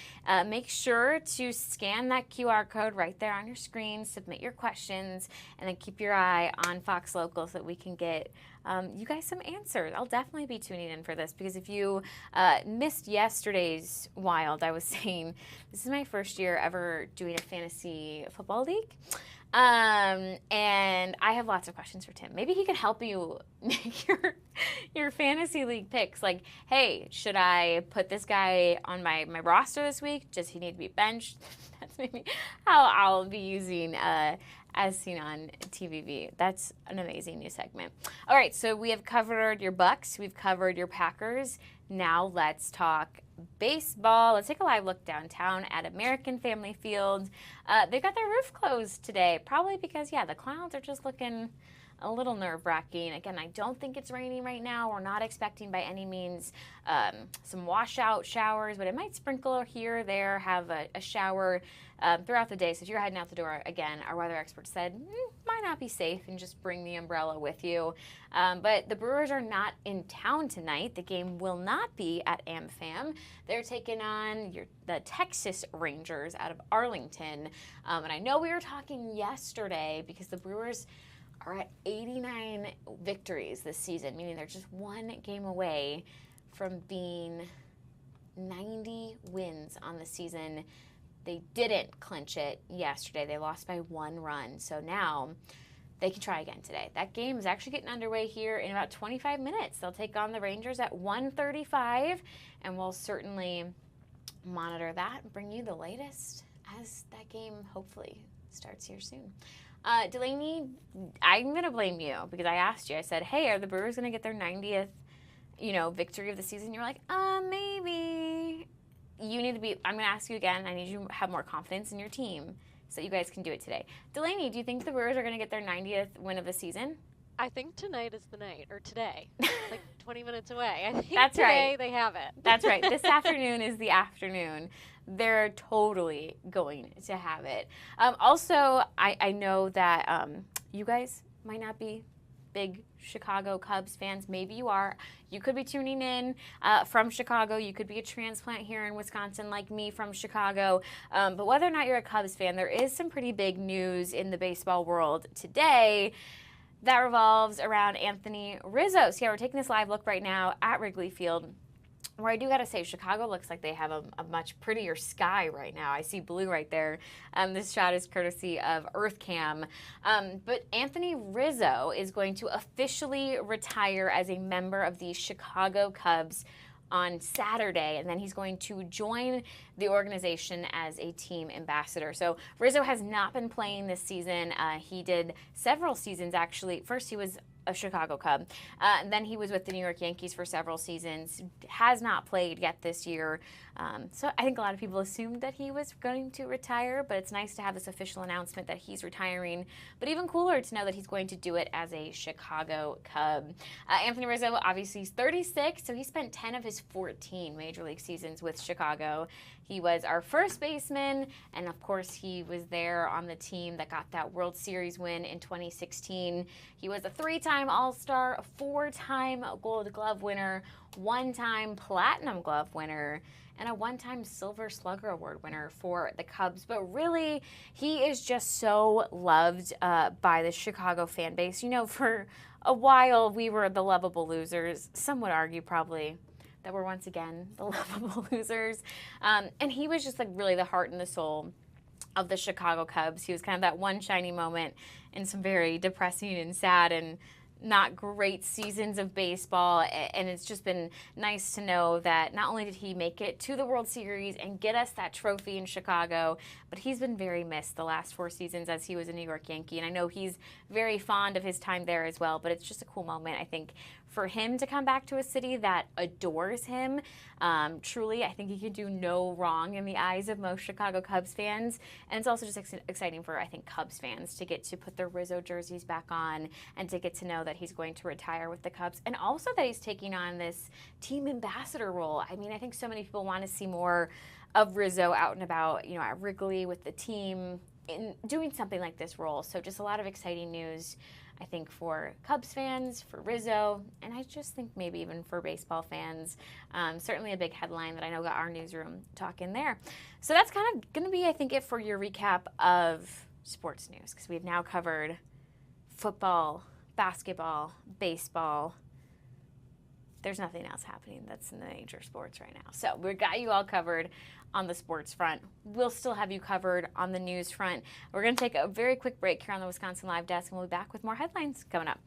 make sure to scan that QR code right there on your screen, submit your questions, and then keep your eye on Fox Local so that we can get you guys some answers. I'll definitely be tuning in for this, because if you missed yesterday's Wild, I was saying this is my first year ever doing a fantasy football league. And I have lots of questions for Tim. Maybe he could help you make your fantasy league picks. Like, hey, should I put this guy on my roster this week? Does he need to be benched? That's maybe how I'll be using As Seen on TVV. That's an amazing new segment. All right, so we have covered your Bucks. We've covered your Packers. Now let's talk baseball. Let's take a live look downtown at American Family Field. They got their roof closed today, probably because, yeah, the clouds are just looking a little nerve-wracking. Again, I don't think it's raining right now. We're not expecting by any means some washout showers, but it might sprinkle here or there, have a shower throughout the day. So if you're heading out the door, again, our weather expert said might not be safe, and just bring the umbrella with you. But the Brewers are not in town tonight. The game will not be at AmFam. They're taking on the Texas Rangers out of Arlington. And I know we were talking yesterday because the Brewers are at 89 victories this season, meaning they're just one game away from being 90 wins on the season. They didn't clinch it yesterday. They lost by 1 run. So now they can try again today. That game is actually getting underway here in about 25 minutes. They'll take on the Rangers at 1:35, and we'll certainly monitor that and bring you the latest as that game hopefully starts here soon. Delaney, I'm going to blame you because I asked you. I said, hey, are the Brewers going to get their 90th, victory of the season? You're like, maybe. You need to be, I'm going to ask you again. I need you to have more confidence in your team so that you guys can do it today. Delaney, do you think the Brewers are going to get their 90th win of the season? I think tonight is the night, or today, like 20 minutes away. I think That's today right. they have it. That's right. This afternoon is the afternoon. They're totally going to have it. Also, I know that you guys might not be big Chicago Cubs fans. Maybe you are. You could be tuning in from Chicago. You could be a transplant here in Wisconsin like me from Chicago. But whether or not you're a Cubs fan, there is some pretty big news in the baseball world today that revolves around Anthony Rizzo. So yeah, we're taking this live look right now at Wrigley Field, where I do got to say, Chicago looks like they have a much prettier sky right now. I see blue right there. This shot is courtesy of EarthCam. But Anthony Rizzo is going to officially retire as a member of the Chicago Cubs on Saturday, and then he's going to join the organization as a team ambassador. So Rizzo has not been playing this season. He did several seasons, actually. First, he was a Chicago Cub. And then he was with the New York Yankees for several seasons. Has not played yet this year. So I think a lot of people assumed that he was going to retire, but it's nice to have this official announcement that he's retiring. But even cooler to know that he's going to do it as a Chicago Cub. Anthony Rizzo, obviously, he's 36, so he spent 10 of his 14 Major League seasons with Chicago. He was our first baseman, and of course, he was there on the team that got that World Series win in 2016. He was a 3-time All-Star, a 4-time Gold Glove winner, 1-time Platinum Glove winner, and a 1-time Silver Slugger Award winner for the Cubs. But really, he is just so loved by the Chicago fan base. For a while, we were the lovable losers. Some would argue probably that we're once again the lovable losers. And he was just like really the heart and the soul of the Chicago Cubs. He was kind of that one shiny moment in some very depressing and sad and not great seasons of baseball, and it's just been nice to know that not only did he make it to the World Series and get us that trophy in Chicago, but he's been very missed the last 4 seasons as he was a New York Yankee, and I know he's very fond of his time there as well, but it's just a cool moment, I think, for him to come back to a city that adores him. Truly, I think he could do no wrong in the eyes of most Chicago Cubs fans. And it's also just exciting for, I think, Cubs fans to get to put their Rizzo jerseys back on and to get to know that he's going to retire with the Cubs. And also that he's taking on this team ambassador role. I mean, I think so many people want to see more of Rizzo out and about, at Wrigley with the team in doing something like this role. So just a lot of exciting news, I think, for Cubs fans, for Rizzo, and I just think maybe even for baseball fans. Certainly a big headline that I know got our newsroom talking there. So that's kind of going to be, I think, it for your recap of sports news, because we've now covered football, basketball, baseball. There's nothing else happening that's in the major sports right now. So we've got you all covered on the sports front. We'll still have you covered on the news front. We're going to take a very quick break here on the Wisconsin Live Desk, and we'll be back with more headlines coming up.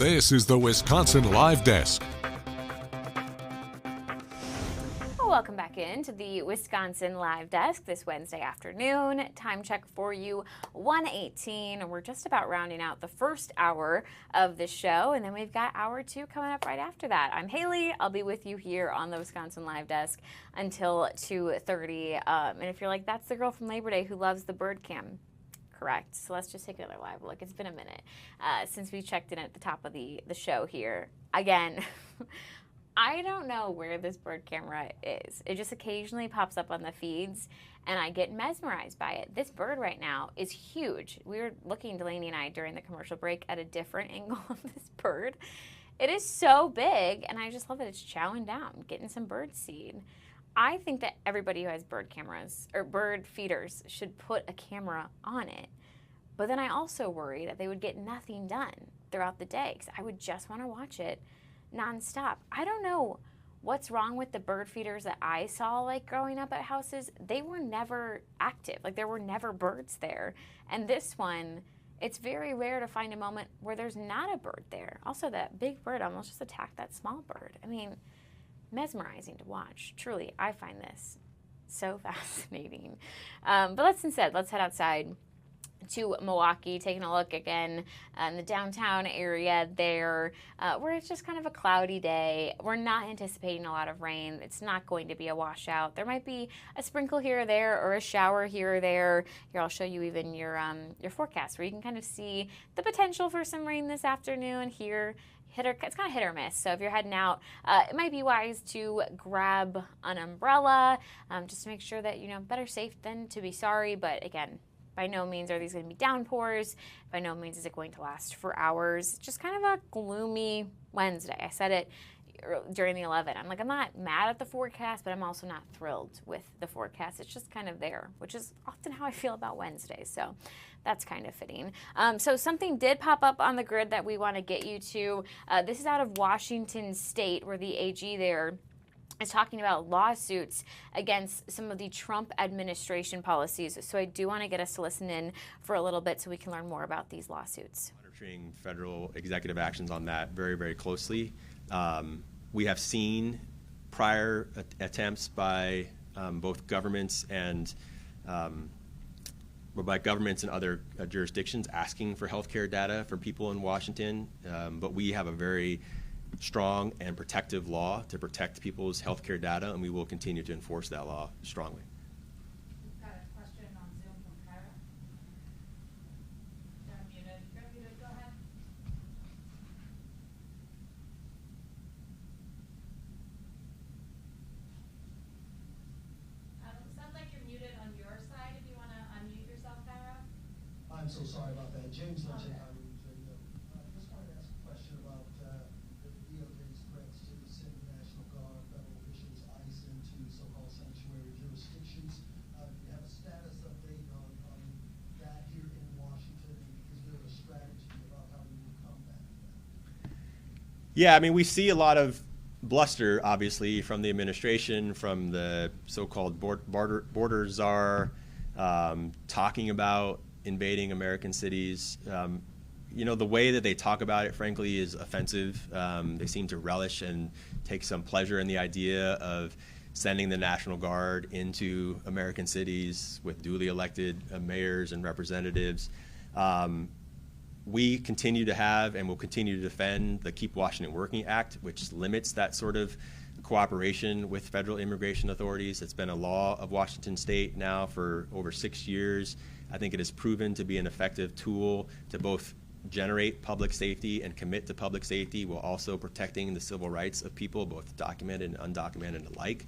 This is the Wisconsin Live Desk. Welcome back into the Wisconsin Live Desk this Wednesday afternoon. Time check for you, 1:18. We're just about rounding out the first hour of the show, and then we've got hour 2 coming up right after that. I'm Haley. I'll be with you here on the Wisconsin Live Desk until 2:30. And if you're like, that's the girl from Labor Day who loves the bird cam, correct. So let's just take another live look. It's been a minute since we checked in at the top of the show here. Again, I don't know where this bird camera is. It just occasionally pops up on the feeds, and I get mesmerized by it. This bird right now is huge. We were looking, Delaney and I, during the commercial break at a different angle of this bird. It is so big, and I just love that it's chowing down, getting some bird seed. I think that everybody who has bird cameras or bird feeders should put a camera on it. But then I also worry that they would get nothing done throughout the day because I would just want to watch it nonstop. I don't know what's wrong with the bird feeders that I saw like growing up at houses. They were never active. Like there were never birds there. And this one, it's very rare to find a moment where there's not a bird there. Also, that big bird almost just attacked that small bird. I mean, mesmerizing to watch. Truly, I find this so fascinating. But let's head outside to Milwaukee, taking a look again in the downtown area there, where it's just kind of a cloudy day. We're not anticipating a lot of rain. It's not going to be a washout. There might be a sprinkle here or there, or a shower here or there. Here, I'll show you even your forecast, where you can kind of see the potential for some rain this afternoon here. It's kind of hit or miss. So if you're heading out, it might be wise to grab an umbrella, just to make sure that, better safe than to be sorry. But again, by no means are these going to be downpours. By no means is it going to last for hours. It's just kind of a gloomy Wednesday. I said it during the 11. I'm not mad at the forecast, but I'm also not thrilled with the forecast. It's just kind of there, which is often how I feel about Wednesdays. So that's kind of fitting. So something did pop up on the grid that we want to get you to. This is out of Washington State, where the AG there is talking about lawsuits against some of the Trump administration policies. So I do want to get us to listen in for a little bit so we can learn more about these lawsuits. Monitoring federal executive actions on that very, very closely. We have seen prior attempts by both governments and other jurisdictions asking for healthcare data from people in Washington, but we have a very strong and protective law to protect people's healthcare data, and we will continue to enforce that law strongly. We've got a question on Zoom from Kyra. You're muted. Go ahead. Sounds like you're muted on your side. If you want to unmute yourself, Kyra. I'm so sorry about that. James Lynch. I just wanted to ask a question about DOJ's threats to send the National Guard, federal officials, ICE into so-called sanctuary jurisdictions. Do you have a status update on that here in Washington? Is there a strategy about how we will combat that? Yeah, we see a lot of bluster, obviously, from the administration, from the so-called border czar, talking about invading American cities. The way that they talk about it, frankly, is offensive. They seem to relish and take some pleasure in the idea of sending the National Guard into American cities with duly elected mayors and representatives. We continue to have and will continue to defend the Keep Washington Working Act, which limits that sort of cooperation with federal immigration authorities. It's been a law of Washington State now for over 6 years. I think it has proven to be an effective tool to both generate public safety and commit to public safety while also protecting the civil rights of people, both documented and undocumented alike.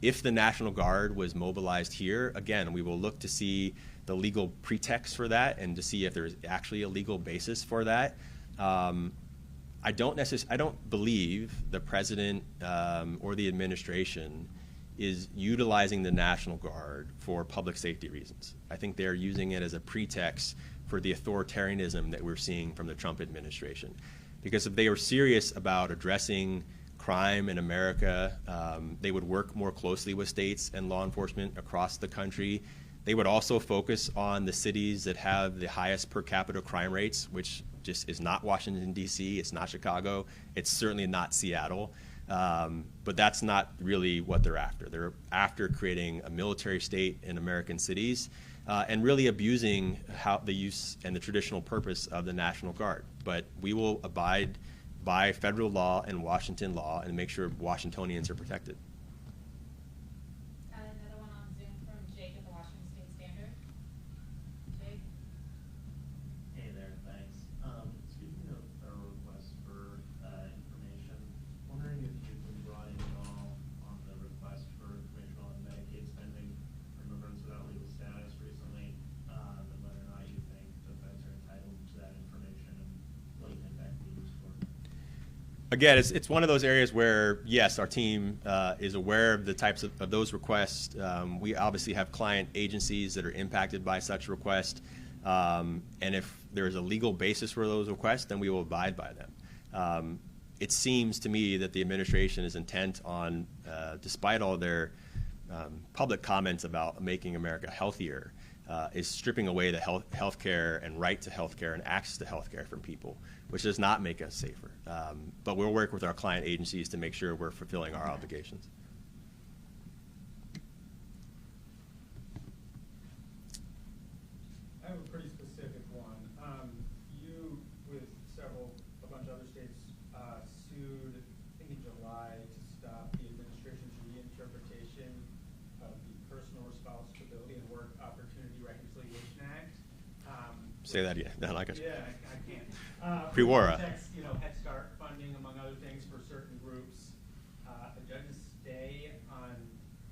If the National Guard was mobilized here, again, we will look to see the legal pretext for that and to see if there's actually a legal basis for that. I don't believe the president or the administration is utilizing the National Guard for public safety reasons. I think they're using it as a pretext for the authoritarianism that we're seeing from the Trump administration. Because if they were serious about addressing crime in America, they would work more closely with states and law enforcement across the country. They would also focus on the cities that have the highest per capita crime rates, which just is not Washington, D.C., it's not Chicago, it's certainly not Seattle. But that's not really what they're after. They're after creating a military state in American cities and really abusing the use and the traditional purpose of the National Guard. But we will abide by federal law and Washington law and make sure Washingtonians are protected. Another one on Zoom from Jake at the Washington State Standard. Jake? Hey there, thanks. Speaking of federal requests for information, wondering if you've been brought in at all on the request for information on Medicaid spending for immigrants without legal status recently, and whether or not you think the feds are entitled to that information and what you think that could be used for. Again, it's one of those areas where, yes, our team is aware of the types of those requests. We obviously have client agencies that are impacted by such requests. And if there is a legal basis for those requests, then we will abide by them. It seems to me that the administration is intent on, despite all their public comments about making America healthier, is stripping away the health care and right to health care and access to health care from people, which does not make us safer. But we'll work with our client agencies to make sure we're fulfilling our obligations. I have a pretty specific one. You, with a bunch of other states, sued, I think in July, to stop the administration's reinterpretation of the Personal Responsibility and Work Opportunity Reconciliation Act. Say that again. No, I got you. Yeah, I can't. Pre-war. Protects, Head Start funding, among other things, for certain groups. A judge's stay on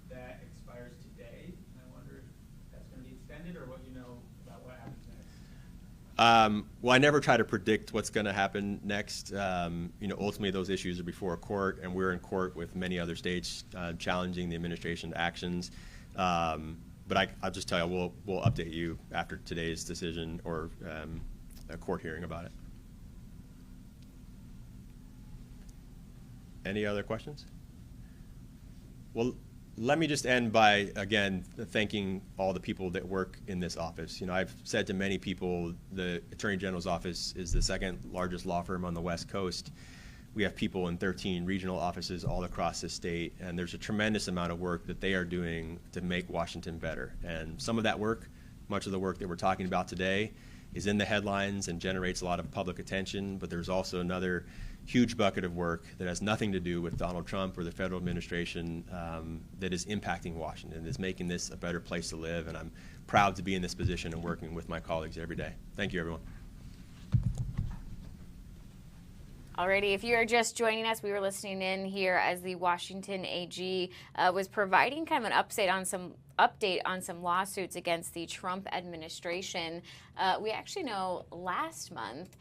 that expires today. I wonder if that's going to be extended or what you know about what happens next. Well, I never try to predict what's going to happen next. Ultimately, those issues are before a court, and we're in court with many other states challenging the administration's actions. But I'll just tell you, we'll update you after today's decision or a court hearing about it. Any other questions? Well, let me just end by, again, thanking all the people that work in this office. I've said to many people, the Attorney General's office is the second largest law firm on the West Coast. We have people in 13 regional offices all across the state, and there's a tremendous amount of work that they are doing to make Washington better. And some of that work, much of the work that we're talking about today, is in the headlines and generates a lot of public attention, but there's also another huge bucket of work that has nothing to do with Donald Trump or the federal administration that is impacting Washington, is making this a better place to live, and I'm proud to be in this position and working with my colleagues every day. Thank you, everyone. Alrighty, if you're just joining us, we were listening in here as the Washington AG was providing kind of an update on some lawsuits against the Trump administration. We actually know last month,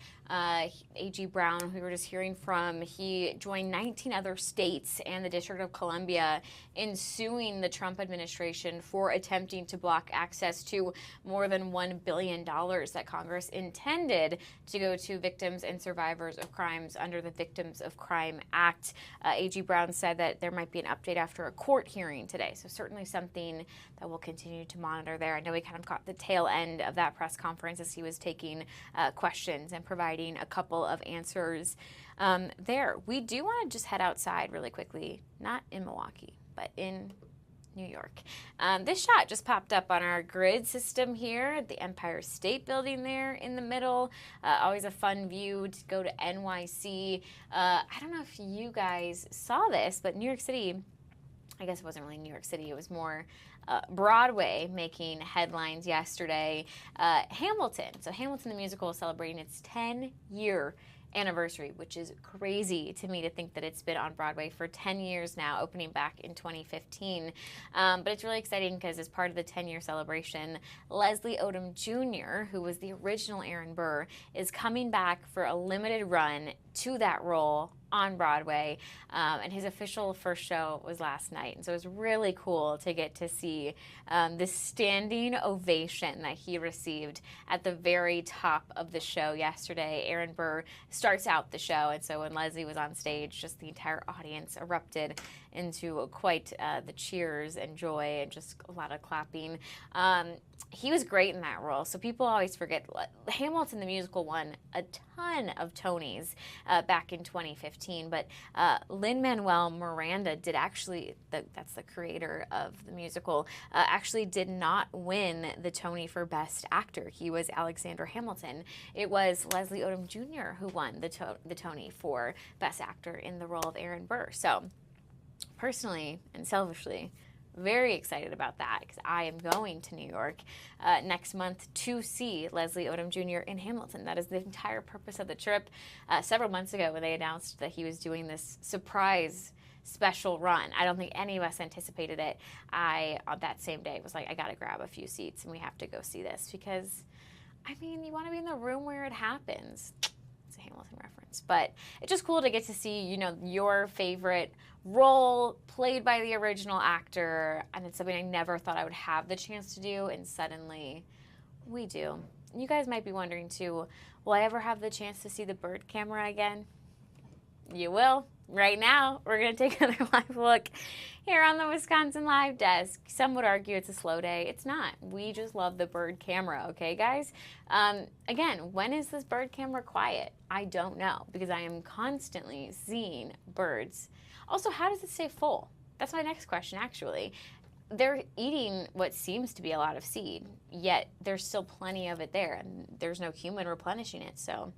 AG Brown, who we were just hearing from, he joined 19 other states and the District of Columbia in suing the Trump administration for attempting to block access to more than $1 billion that Congress intended to go to victims and survivors of crimes under the Victims of Crime Act. AG Brown said that there might be an update after a court hearing today, so certainly something that we'll continue to monitor there. I know we kind of caught the tail end of that press conference as he was taking questions and providing a couple of answers there. We do want to just head outside really quickly, not in Milwaukee, but in New York. This shot just popped up on our grid system here at the Empire State Building there in the middle. Always a fun view to go to NYC. I don't know if you guys saw this, but New York City, I guess it wasn't really New York City, it was more Broadway making headlines yesterday. Hamilton, so Hamilton the musical is celebrating its 10-year anniversary, which is crazy to me to think that it's been on Broadway for 10 years now, opening back in 2015. But it's really exciting because as part of the 10-year celebration, Leslie Odom Jr., who was the original Aaron Burr, is coming back for a limited run to that role on Broadway, and his official first show was last night. And so it was really cool to get to see this standing ovation that he received at the very top of the show yesterday. Aaron Burr starts out the show, and so when Leslie was on stage, just the entire audience erupted into quite the cheers and joy and just a lot of clapping. He was great in that role, so people always forget. Hamilton the musical won a ton of Tonys back in 2015, but Lin-Manuel Miranda did actually, that's the creator of the musical, actually did not win the Tony for Best Actor. He was Alexander Hamilton. It was Leslie Odom Jr. who won the Tony for Best Actor in the role of Aaron Burr. So personally and selfishly, very excited about that because I am going to New York next month to see Leslie Odom Jr. in Hamilton. That is the entire purpose of the trip. Several months ago when they announced that he was doing this surprise special run, I don't think any of us anticipated it. I, on that same day, was like, I got to grab a few seats and we have to go see this because, I mean, you want to be in the room where it happens. It's a Hamilton reference. But it's just cool to get to see, you know, your favorite role played by the original actor, and it's something I never thought I would have the chance to do, and suddenly we do. You guys might be wondering too, will I ever have the chance to see the bird camera again? You will. Right now, we're going to take another live look here on the Wisconsin Live Desk. Some would argue it's a slow day. It's not. We just love the bird camera, okay, guys? Again, when is this bird camera quiet? I don't know, because I am constantly seeing birds. Also, how does it stay full? That's my next question, actually. They're eating what seems to be a lot of seed, yet there's still plenty of it there, and there's no human replenishing it, so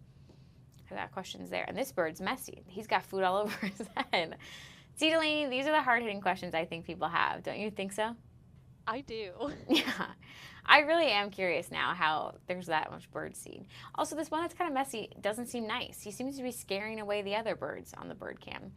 I got questions there. And this bird's messy. He's got food all over his head. See, Delaney, these are the hard-hitting questions I think people have. Don't you think so? I do. Yeah. I really am curious now how there's that much bird seed. Also, this one that's kind of messy doesn't seem nice. He seems to be scaring away the other birds on the bird cam.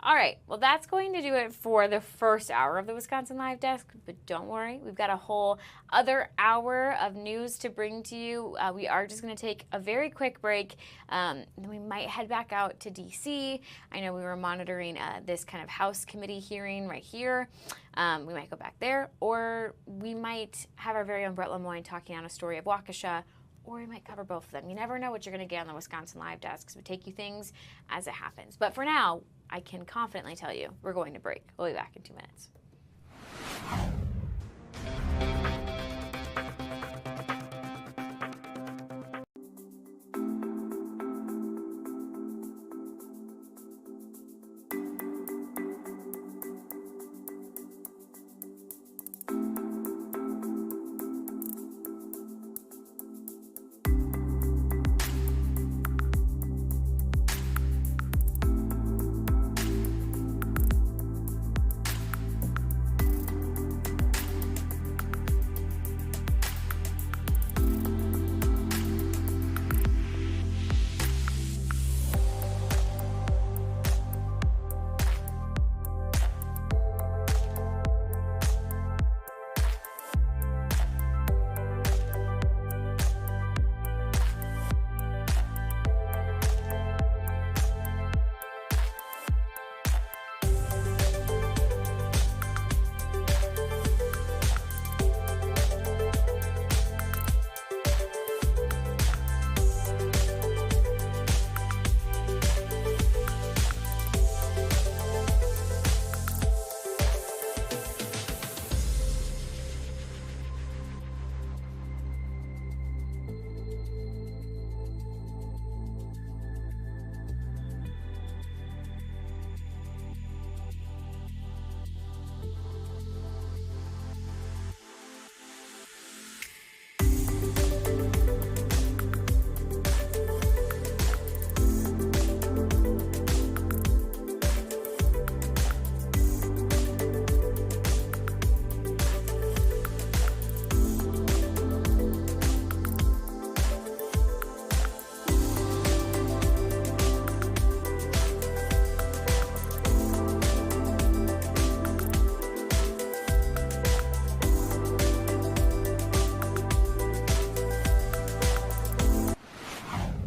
All right, well, that's going to do it for the first hour of the Wisconsin Live Desk, but don't worry, we've got a whole other hour of news to bring to you. We are just going to take a very quick break, then we might head back out to D.C. I know we were monitoring this kind of House committee hearing right here. We might go back there, or we might have our very own Brett Lemoyne talking on a story of Waukesha, or we might cover both of them. You never know what you're going to get on the Wisconsin Live Desk, because we take you things as it happens. But for now, I can confidently tell you we're going to break. We'll be back in 2 minutes.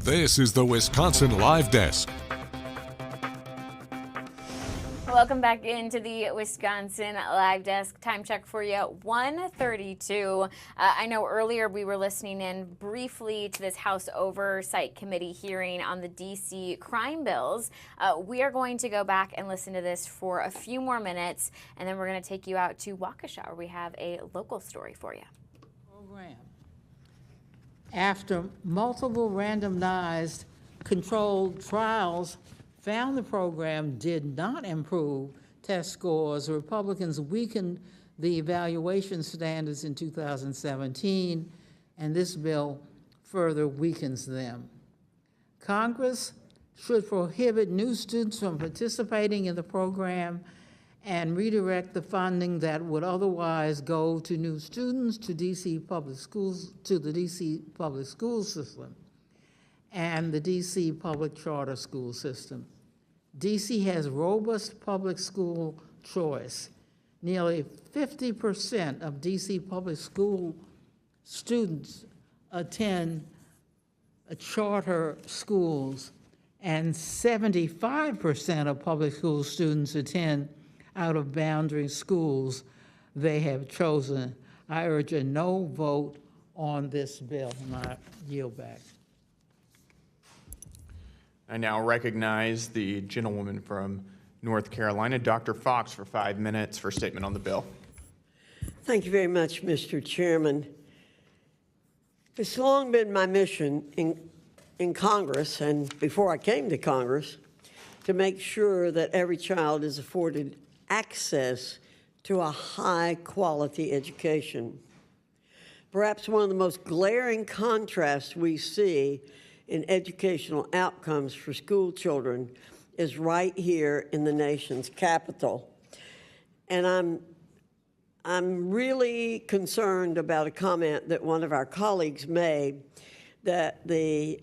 This is the Wisconsin Live Desk. Welcome back into the Wisconsin Live Desk. Time check for you, 1:32. I know earlier we were listening in briefly to this House Oversight Committee hearing on the D.C. crime bills. We are going to go back and listen to this for a few more minutes, and then we're going to take you out to Waukesha, where we have a local story for you. Program. After multiple randomized controlled trials found the program did not improve test scores, Republicans weakened the evaluation standards in 2017, and this bill further weakens them. Congress should prohibit new students from participating in the program and redirect the funding that would otherwise go to new students, to DC public schools, to the DC public school system and the DC public charter school system. DC has robust public school choice. Nearly 50% of DC public school students attend charter schools, and 75% of public school students attend out-of-boundary schools they have chosen. I urge a no vote on this bill, and I yield back. I now recognize the gentlewoman from North Carolina, Dr. Fox, for 5 minutes for a statement on the bill. Thank you very much, Mr. Chairman. It's long been my mission in Congress, and before I came to Congress, to make sure that every child is afforded access to a high-quality education. Perhaps one of the most glaring contrasts we see in educational outcomes for school children is right here in the nation's capital. And I'm really concerned about a comment that one of our colleagues made, that the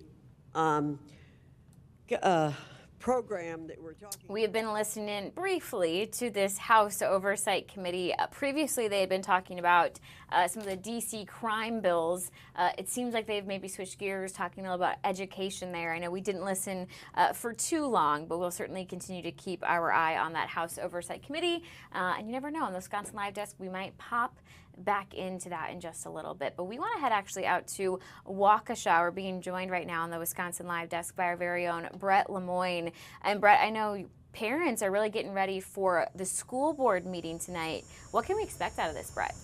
program that we're talking about. We have been listening briefly to this House Oversight Committee. Previously, they had been talking about some of the D.C. crime bills. It seems like they've maybe switched gears, talking a little about education there. I know we didn't listen for too long, but we'll certainly continue to keep our eye on that House Oversight Committee. And you never know, on the Wisconsin Live Desk, we might pop back into that in just a little bit. But we want to head actually out to Waukesha. We're being joined right now on the Wisconsin Live Desk by our very own Brett Lemoyne. And Brett, I know parents are really getting ready for the school board meeting tonight. What can we expect out of this, Brett?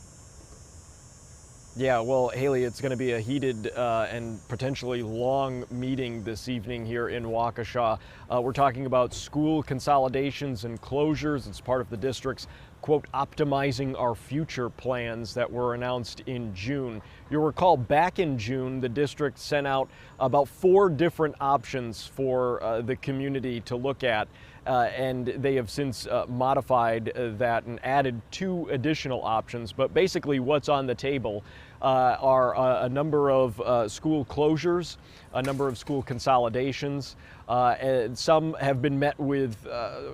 Yeah, well, Haley, it's going to be a heated and potentially long meeting this evening here in Waukesha. We're talking about school consolidations and closures. It's part of the district's, quote, optimizing our future plans that were announced in June. You'll recall back in June, the district sent out about 4 different options for the community to look at. And they have since modified that and added 2 additional options. But basically what's on the table are a number of school closures, a number of school consolidations, and some have been met with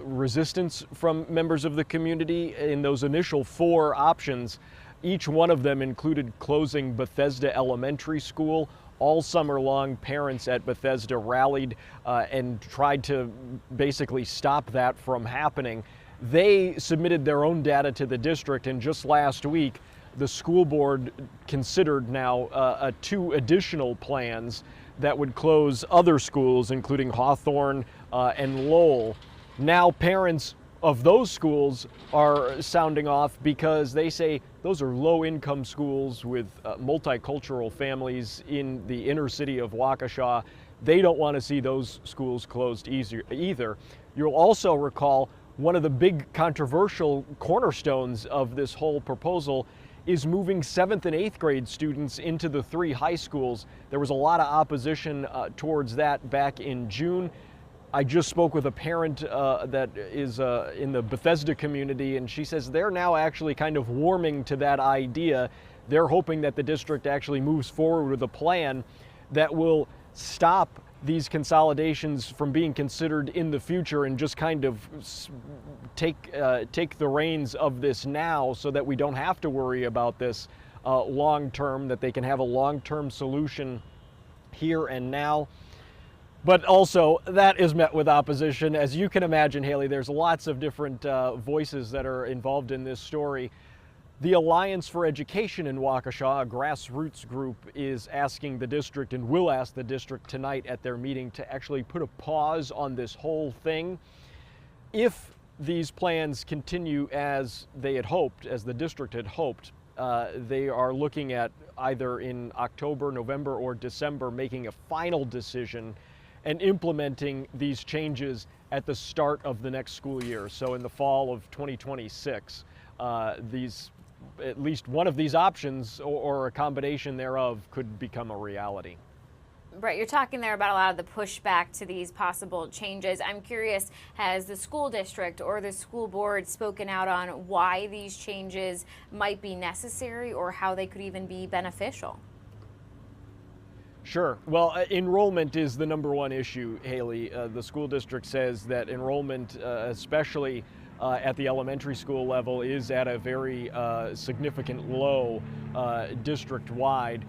resistance from members of the community. In those initial 4 options, each one of them included closing Bethesda Elementary School. All summer long, parents at Bethesda rallied and tried to basically stop that from happening. They submitted their own data to the district, and just last week, the school board considered now 2 additional plans that would close other schools, including Hawthorne and Lowell. Now parents of those schools are sounding off because they say those are low-income schools with multicultural families in the inner city of Waukesha. They don't want to see those schools closed either. You'll also recall one of the big controversial cornerstones of this whole proposal is moving 7th and 8th grade students into the 3 high schools. There was a lot of opposition towards that back in June. I just spoke with a parent that is in the Bethesda community, and she says they're now actually kind of warming to that idea. They're hoping that the district actually moves forward with a plan that will stop these consolidations from being considered in the future and just kind of take the reins of this now, so that we don't have to worry about this long term, that they can have a long-term solution here and now. But also, that is met with opposition. As you can imagine, Haley, there's lots of different voices that are involved in this story. The Alliance for Education in Waukesha, a grassroots group, is asking the district and will ask the district tonight at their meeting to actually put a pause on this whole thing. If these plans continue as they had hoped, as the district had hoped, they are looking at either in October, November, or December making a final decision and implementing these changes at the start of the next school year. So in the fall of 2026, at least one of these options or a combination thereof could become a reality. Brett, you're talking there about a lot of the pushback to these possible changes. I'm curious, has the school district or the school board spoken out on why these changes might be necessary or how they could even be beneficial? Sure. Well, enrollment is the number one issue, Haley. The school district says that enrollment, especially at the elementary school level, is at a very significant low district-wide.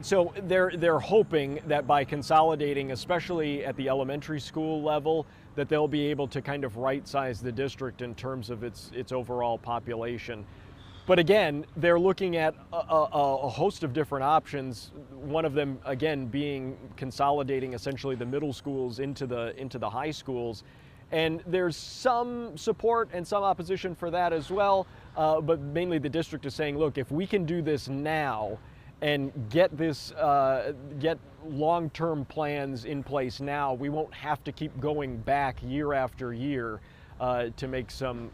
So they're hoping that by consolidating, especially at the elementary school level, that they'll be able to kind of right-size the district in terms of its overall population. But again, they're looking at a host of different options. One of them, again, being consolidating essentially the middle schools into the high schools. And there's some support and some opposition for that as well. But mainly the district is saying, look, if we can do this now and get long-term plans in place now, we won't have to keep going back year after year to make some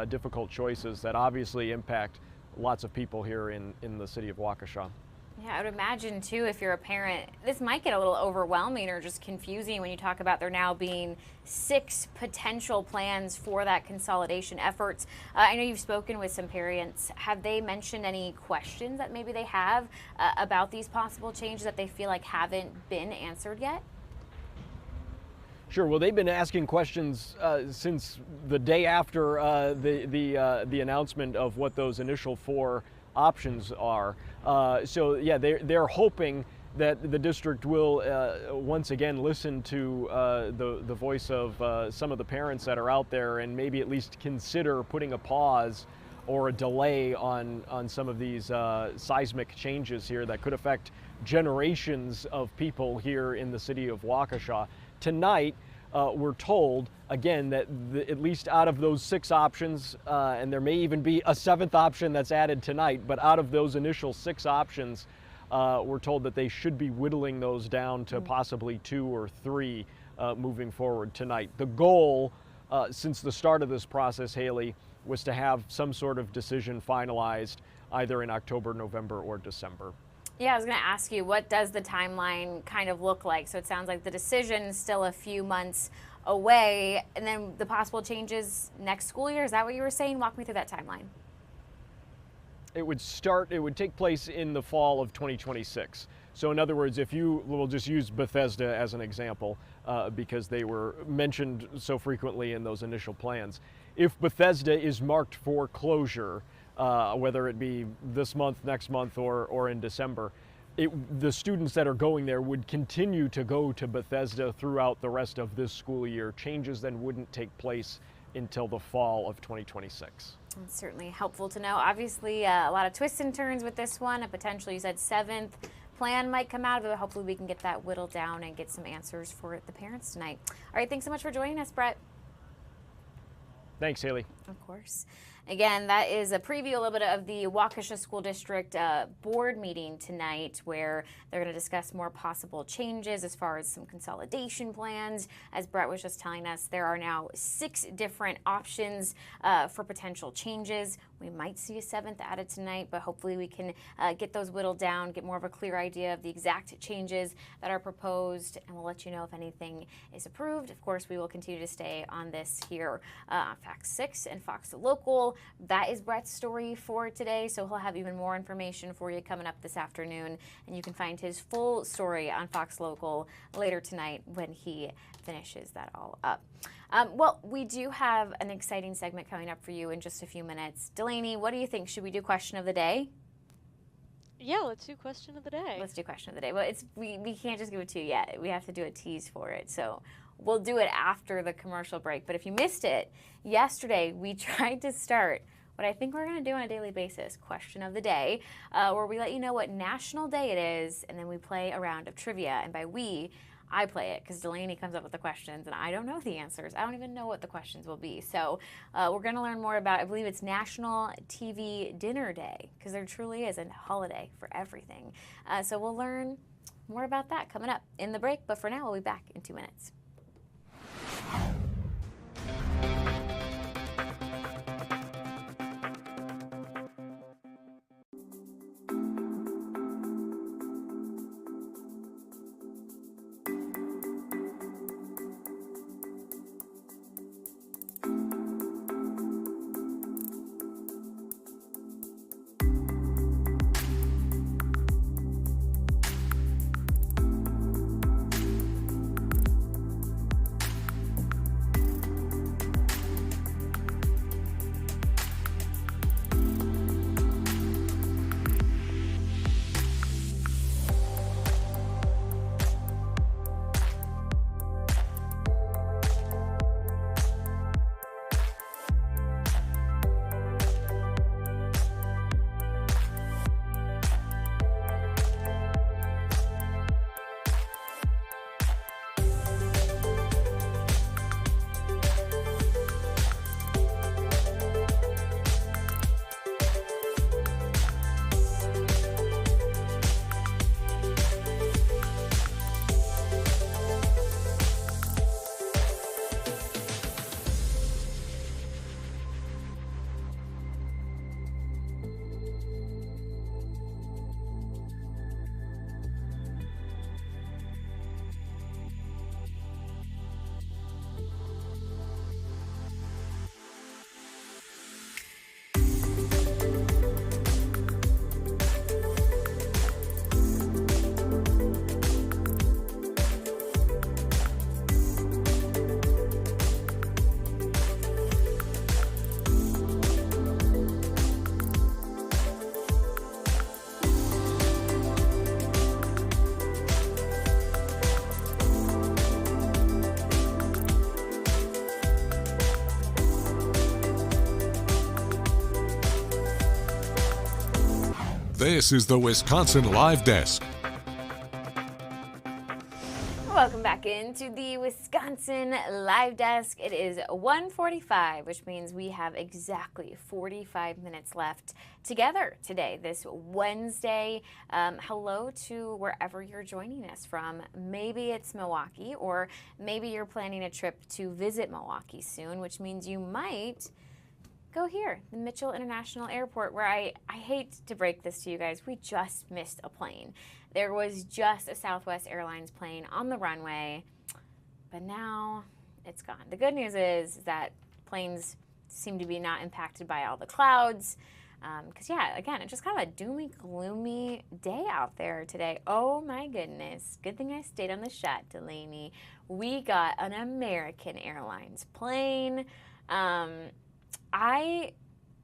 difficult choices that obviously impact lots of people here in the city of Waukesha. Yeah, I would imagine too, if you're a parent, this might get a little overwhelming or just confusing when you talk about there now being 6 potential plans for that consolidation efforts. I know you've spoken with some parents. Have they mentioned any questions that maybe they have about these possible changes that they feel like haven't been answered yet? Sure. Well, they've been asking questions since the day after the announcement of what those initial 4 options are. So yeah, they're hoping that the district will once again listen to the voice of some of the parents that are out there and maybe at least consider putting a pause or a delay on some of these seismic changes here that could affect generations of people here in the city of Waukesha. Tonight, we're told, again, that at least out of those 6 options, and there may even be a 7th option that's added tonight, but out of those initial 6 options, we're told that they should be whittling those down to possibly 2 or 3 moving forward tonight. The goal, since the start of this process, Haley, was to have some sort of decision finalized either in October, November, or December. Yeah, I was going to ask you, what does the timeline kind of look like? So it sounds like the decision is still a few months away, and then the possible changes next school year. Is that what you were saying? Walk me through that timeline. It would take place in the fall of 2026. So in other words, we'll just use Bethesda as an example because they were mentioned so frequently in those initial plans. If Bethesda is marked for closure, whether it be this month, next month, or in December, the students that are going there would continue to go to Bethesda throughout the rest of this school year. Changes then wouldn't take place until the fall of 2026. It's certainly helpful to know. Obviously, a lot of twists and turns with this one. A potential, you said, 7th plan might come out of it. Hopefully we can get that whittled down and get some answers for the parents tonight. All right, thanks so much for joining us, Brett. Thanks, Haley. Of course. Again, that is a preview a little bit of the Waukesha School District board meeting tonight, where they're going to discuss more possible changes as far as some consolidation plans. As Brett was just telling us, there are now 6 different options for potential changes. We might see a 7th added tonight, but hopefully we can get those whittled down, get more of a clear idea of the exact changes that are proposed, and we'll let you know if anything is approved. Of course, we will continue to stay on this here on FOX6 and Fox Local. That is Brett's story for today, so he'll have even more information for you coming up this afternoon, and you can find his full story on Fox Local later tonight when he finishes that all up. Well, we do have an exciting segment coming up for you in just a few minutes. Delaney, what do you think? Should we do question of the day? Yeah, let's do question of the day. Let's do question of the day. Well, we can't just give it to you yet. We have to do a tease for it. So we'll do it after the commercial break. But if you missed it, yesterday we tried to start what I think we're going to do on a daily basis, question of the day, where we let you know what national day it is, and then we play a round of trivia. And by we, I play it because Delaney comes up with the questions, and I don't know the answers. I don't even know what the questions will be. So we're going to learn more about, I believe it's National TV Dinner Day, because there truly is a holiday for everything. So we'll learn more about that coming up in the break. But for now, we'll be back in 2 minutes. This is the Wisconsin Live Desk. Welcome back into the Wisconsin Live Desk. It is 1:45, which means we have exactly 45 minutes left together today, this Wednesday. Hello to wherever you're joining us from. Maybe it's Milwaukee, or maybe you're planning a trip to visit Milwaukee soon, which means you might go here, the Mitchell International Airport, where I hate to break this to you guys, we just missed a plane. There was just a Southwest Airlines plane on the runway, but now it's gone. The good news is that planes seem to be not impacted by all the clouds, because yeah, again, it's just kind of a doomy, gloomy day out there today. Oh my goodness, good thing I stayed on the shot, Delaney. We got an American Airlines plane. I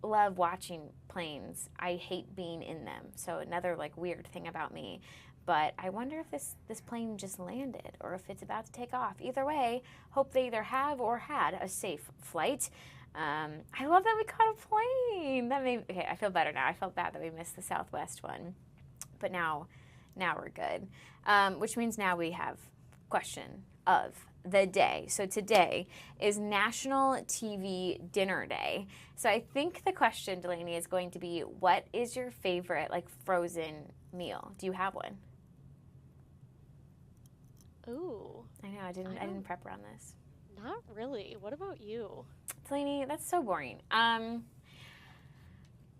love watching planes. I hate being in them. So another like weird thing about me. But I wonder if this plane just landed or if it's about to take off. Either way, hope they either have or had a safe flight. I love that we caught a plane. Okay, I feel better now. I felt bad that we missed the Southwest one. But now we're good. Which means now we have question of the day. So today is National TV Dinner Day. So I think the question, Delaney, is going to be, what is your favorite like frozen meal? Do you have one? Ooh. I know, I didn't prep around this. Not really. What about you? Delaney, that's so boring.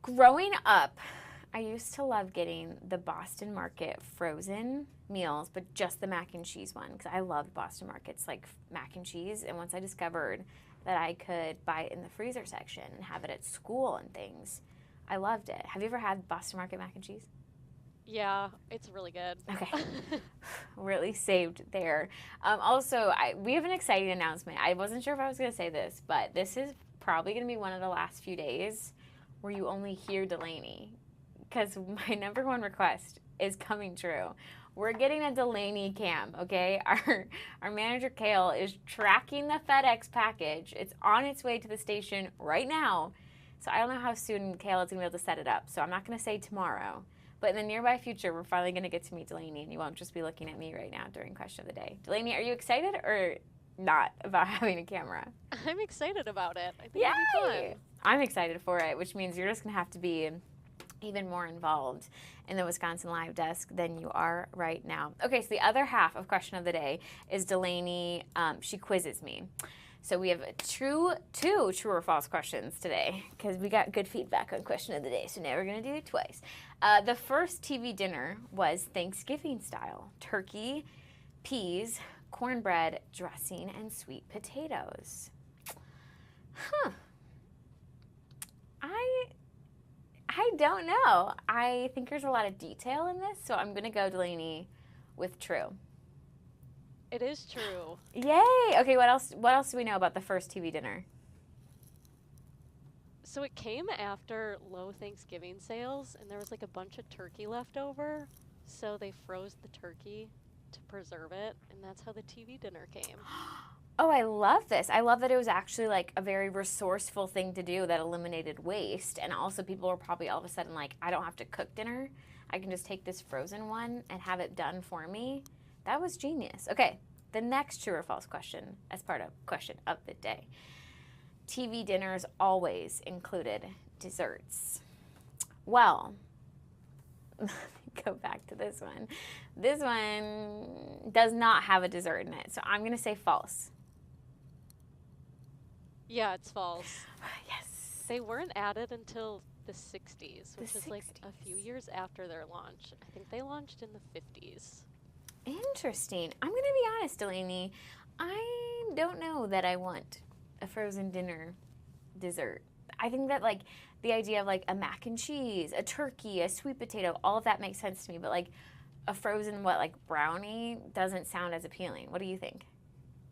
Growing up, I used to love getting the Boston Market frozen meals, but just the mac and cheese one, because I loved Boston Market's like mac and cheese. And once I discovered that I could buy it in the freezer section and have it at school and things, I loved it. Have you ever had Boston Market mac and cheese? Yeah, it's really good. Okay. Really saved there. Also, we have an exciting announcement. I wasn't sure if I was going to say this, but this is probably going to be one of the last few days where you only hear Delaney, because my number one request is coming true. We're getting a Delaney cam, okay? Our manager, Kale, is tracking the FedEx package. It's on its way to the station right now. So I don't know how soon Kale is going to be able to set it up. So I'm not going to say tomorrow. But in the nearby future, we're finally going to get to meet Delaney, and you won't just be looking at me right now during Question of the Day. Delaney, are you excited or not about having a camera? I'm excited about it. I think it'll be fun. I'm excited for it, which means you're just going to have to be even more involved in the Wisconsin Live Desk than you are right now. Okay, so the other half of Question of the Day is Delaney. She quizzes me. So we have two true or false questions today because we got good feedback on Question of the Day, so now we're going to do it twice. The first TV dinner was Thanksgiving style. Turkey, peas, cornbread, dressing, and sweet potatoes. I don't know. I think there's a lot of detail in this, so I'm going to go, Delaney, with true. It is true. Yay! Okay, what else do we know about the first TV dinner? So it came after low Thanksgiving sales, and there was like a bunch of turkey left over, so they froze the turkey to preserve it, and that's how the TV dinner came. Oh, I love this. I love that it was actually like a very resourceful thing to do that eliminated waste. And also people were probably all of a sudden like, I don't have to cook dinner. I can just take this frozen one and have it done for me. That was genius. Okay, the next true or false question as part of Question of the Day. TV dinners always included desserts. Well, let me go back to this one. This one does not have a dessert in it, so I'm going to say false. Yeah, it's false. Yes. They weren't added until the 60s, which is like a few years after their launch. I think they launched in the 50s. Interesting. I'm going to be honest, Delaney. I don't know that I want a frozen dinner dessert. I think that like the idea of like a mac and cheese, a turkey, a sweet potato, all of that makes sense to me. But like a frozen like brownie doesn't sound as appealing. What do you think?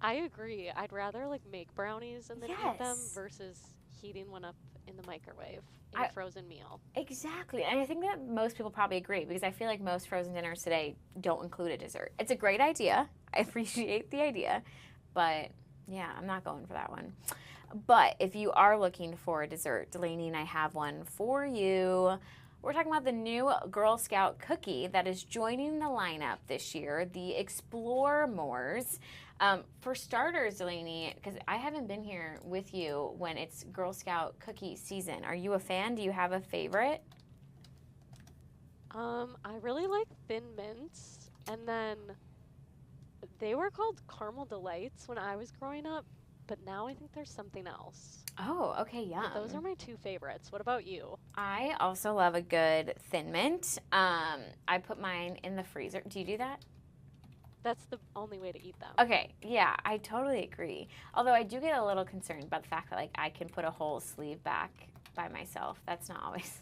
I agree. I'd rather like make brownies and then eat them versus heating one up in the microwave in a frozen meal. Exactly. And I think that most people probably agree because I feel like most frozen dinners today don't include a dessert. It's a great idea. I appreciate the idea. But yeah, I'm not going for that one. But if you are looking for a dessert, Delaney and I have one for you. We're talking about the new Girl Scout cookie that is joining the lineup this year, the Explore Mores. For starters, Delaney, because I haven't been here with you when it's Girl Scout cookie season. Are you a fan? Do you have a favorite? I really like Thin Mints, and then they were called Caramel Delights when I was growing up, but now I think there's something else. Oh, okay, yeah. Those are my two favorites. What about you? I also love a good Thin Mint. I put mine in the freezer. Do you do that? That's the only way to eat them. Okay, yeah, I totally agree. Although I do get a little concerned about the fact that like I can put a whole sleeve back by myself. That's not always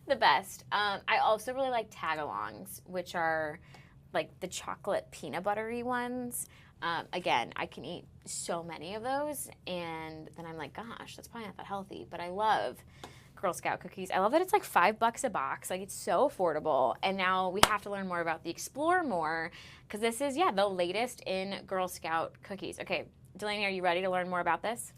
the best. I also really like tagalongs, which are like the chocolate peanut buttery ones. Again, I can eat so many of those, and then I'm like, gosh, that's probably not that healthy. But I love Girl Scout cookies. I love that it's like $5 a box. Like, it's so affordable. And now we have to learn more about the Explore More, because this is, the latest in Girl Scout cookies. Okay, Delaney, are you ready to learn more about this?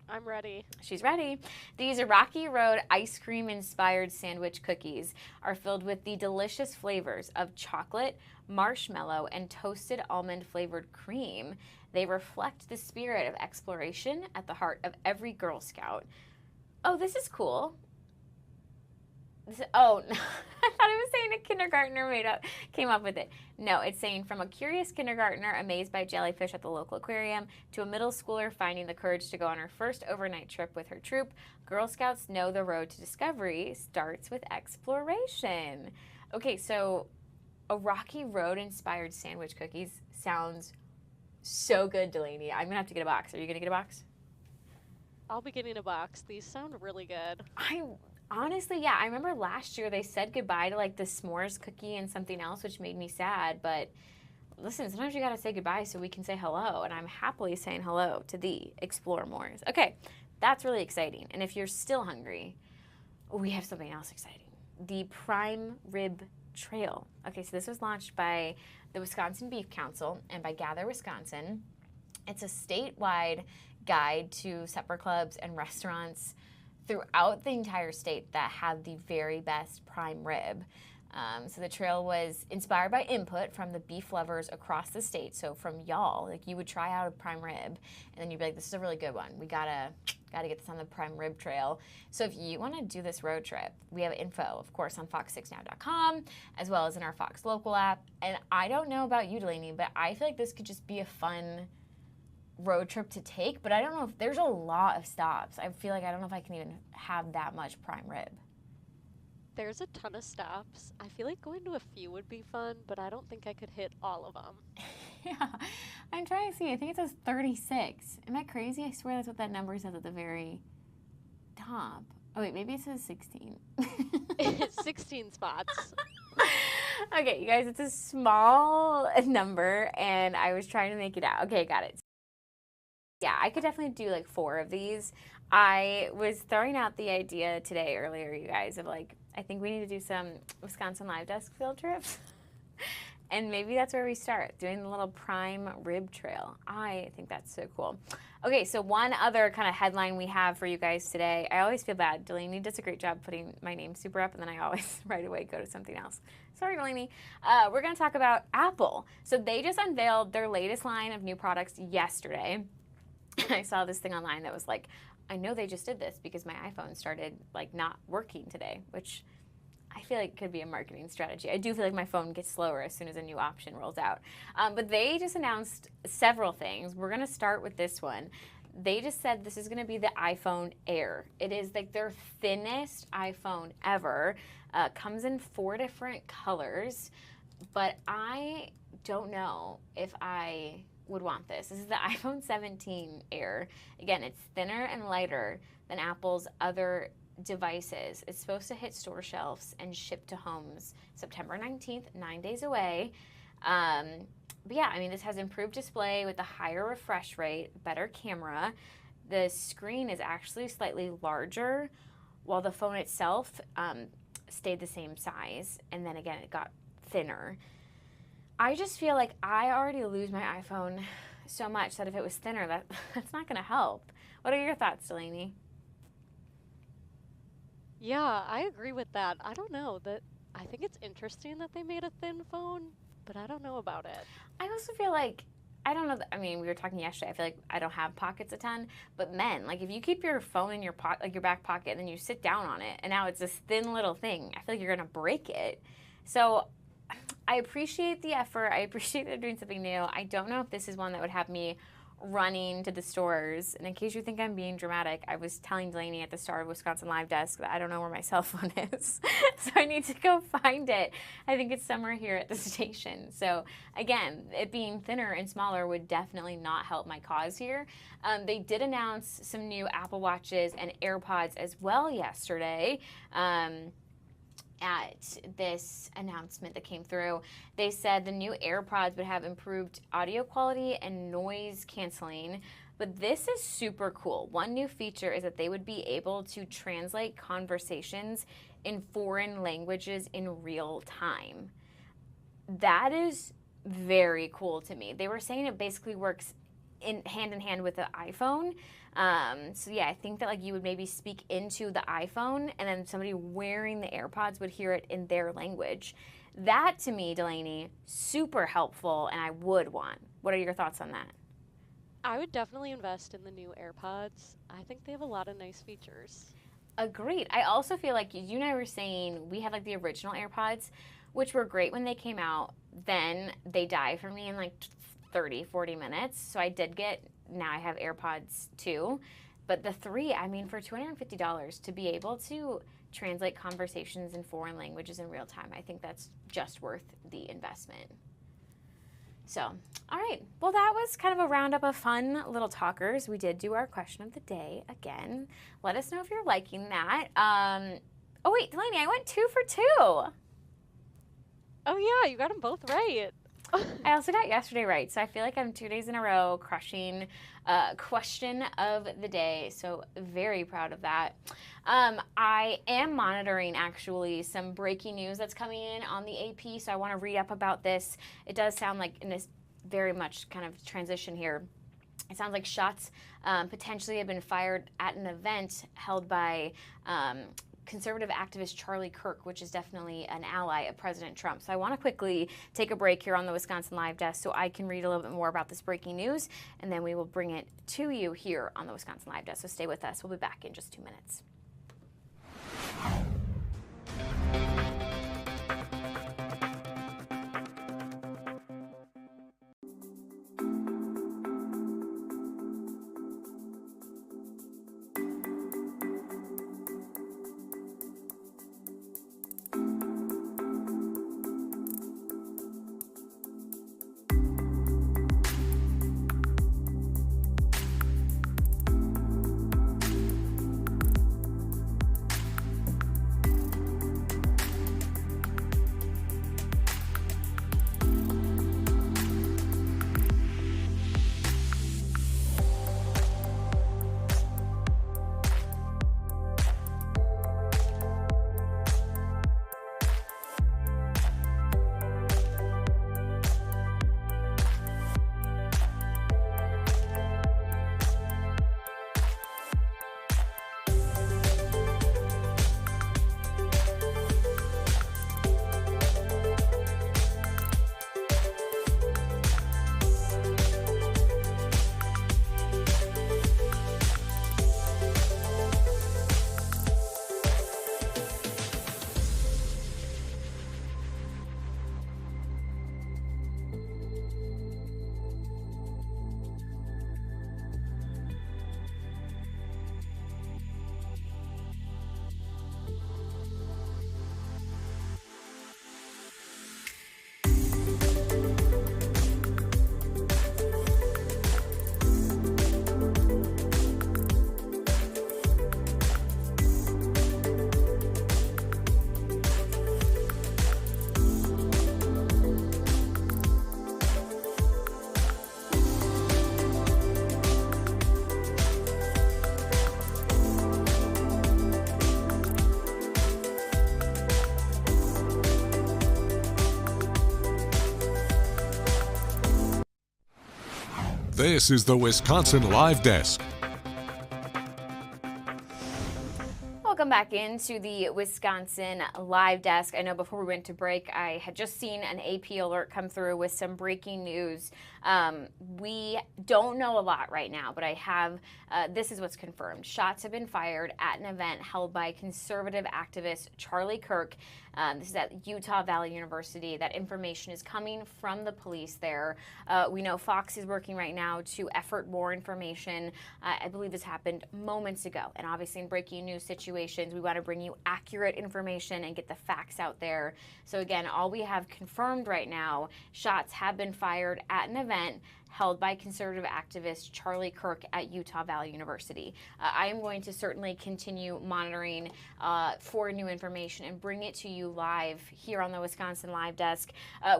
I'm ready. She's ready. These Rocky Road ice cream inspired sandwich cookies are filled with the delicious flavors of chocolate, marshmallow, and toasted almond flavored cream. They reflect the spirit of exploration at the heart of every Girl Scout. Oh, this is cool. I thought it was saying a kindergartner came up with it. No, it's saying from a curious kindergartner amazed by jellyfish at the local aquarium to a middle schooler finding the courage to go on her first overnight trip with her troop, Girl Scouts know the road to discovery starts with exploration. Okay, so a Rocky Road inspired sandwich cookies sounds so good, Delaney. I'm gonna have to get a box. Are you gonna get a box? I'll be getting a box. These sound really good. Honestly, yeah. I remember last year they said goodbye to like the s'mores cookie and something else, which made me sad. But listen, sometimes you gotta say goodbye so we can say hello, and I'm happily saying hello to the Explore Mores. Okay, that's really exciting. And if you're still hungry, we have something else exciting. the Prime Rib Trail. Okay, so this was launched by the Wisconsin Beef Council and by Gather Wisconsin. It's a statewide guide to supper clubs and restaurants throughout the entire state that have the very best prime rib. So the trail was inspired by input from the beef lovers across the state. So from y'all, like you would try out a prime rib, and then you'd be like, "This is a really good one. We gotta get this on the prime rib trail." So if you want to do this road trip, we have info, of course, on fox6now.com, as well as in our Fox Local app. And I don't know about you, Delaney, but I feel like this could just be a fun road trip to take. But I don't know if there's a lot of stops. I feel like I don't know if I can even have that much prime rib. There's a ton of stops. I feel like going to a few would be fun, but I don't think I could hit all of them. Yeah, I'm trying to see. I think it says 36. Am I crazy? I swear that's what that number says at the very top. Oh, wait, maybe it says 16. It's 16 spots. Okay, you guys, it's a small number, and I was trying to make it out. Okay, got it. Yeah, I could definitely do like 4 of these. I was throwing out the idea today earlier, you guys, of like, I think we need to do some Wisconsin Live Desk field trips. And maybe that's where we start, doing the little prime rib trail. I think that's so cool. Okay, so one other kind of headline we have for you guys today. I always feel bad. Delaney does a great job putting my name super up, and then I always right away go to something else. Sorry, Delaney. We're going to talk about Apple. So they just unveiled their latest line of new products yesterday. I saw this thing online that was like, I know they just did this because my iPhone started like not working today, which I feel like could be a marketing strategy. I do feel like my phone gets slower as soon as a new option rolls out. But they just announced several things. We're going to start with this one. They just said this is going to be the iPhone Air. It is like their thinnest iPhone ever. Comes in 4 different colors, but I don't know if I would want this. This is the iPhone 17 Air. Again, it's thinner and lighter than Apple's other devices. It's supposed to hit store shelves and ship to homes September 19th, 9 days away. But yeah, I mean, this has improved display with a higher refresh rate, better camera. The screen is actually slightly larger, while the phone itself stayed the same size. And then again, it got thinner. I just feel like I already lose my iPhone so much that if it was thinner, that's not going to help. What are your thoughts, Delaney? Yeah, I agree with that. I don't know. I think it's interesting that they made a thin phone, but I don't know about it. I also feel like, I don't know, I mean, we were talking yesterday, I feel like I don't have pockets a ton, but men, like if you keep your phone in your like your back pocket and then you sit down on it and now it's this thin little thing, I feel like you're going to break it. So I appreciate the effort. I appreciate they're doing something new. I don't know if this is one that would have me running to the stores. And in case you think I'm being dramatic, I was telling Delaney at the start of Wisconsin Live Desk that I don't know where my cell phone is. So I need to go find it. I think it's somewhere here at the station. So again, it being thinner and smaller would definitely not help my cause here. They did announce some new Apple Watches and AirPods as well yesterday. At this announcement that came through, they said the new AirPods would have improved audio quality and noise canceling, but this is super cool. One new feature is that they would be able to translate conversations in foreign languages in real time. That is very cool to me. They were saying it basically works in hand with the iPhone. So yeah, I think that like you would maybe speak into the iPhone and then somebody wearing the AirPods would hear it in their language. That to me, Delaney, super helpful and I would want. What are your thoughts on that? I would definitely invest in the new AirPods. I think they have a lot of nice features. Agreed. I also feel like you and I were saying we had like the original AirPods, which were great when they came out. Then they died for me in like 30, 40 minutes. So I did get, now I have AirPods 2. But the 3, I mean, for $250 to be able to translate conversations in foreign languages in real time, I think that's just worth the investment. So, all right. Well, that was kind of a roundup of fun little talkers. We did do our question of the day again. Let us know if you're liking that. Oh, wait, Delaney, I went 2 for 2. Oh, yeah, you got them both right. I also got yesterday right, so I feel like I'm 2 days in a row crushing question of the day, so very proud of that. I am monitoring actually some breaking news that's coming in on the AP, so I want to read up about this. It does sound like in this very much kind of transition here. It sounds like shots potentially have been fired at an event held by conservative activist Charlie Kirk, which is definitely an ally of President Trump. So I want to quickly take a break here on the Wisconsin Live Desk so I can read a little bit more about this breaking news, and then we will bring it to you here on the Wisconsin Live Desk. So stay with us. We'll be back in just 2 minutes. This is the Wisconsin Live Desk. Welcome back into the Wisconsin Live Desk. I know before we went to break, I had just seen an AP alert come through with some breaking news. We don't know a lot right now, but I have, this is what's confirmed. Shots have been fired at an event held by conservative activist Charlie Kirk. This is at Utah Valley University. That information is coming from the police there. We know Fox is working right now to effort more information. I believe this happened moments ago. And obviously in breaking news situations, we want to bring you accurate information and get the facts out there. So again, all we have confirmed right now, shots have been fired at an event held by conservative activist Charlie Kirk at Utah Valley University. I am going to certainly continue monitoring for new information and bring it to you live here on the Wisconsin Live Desk.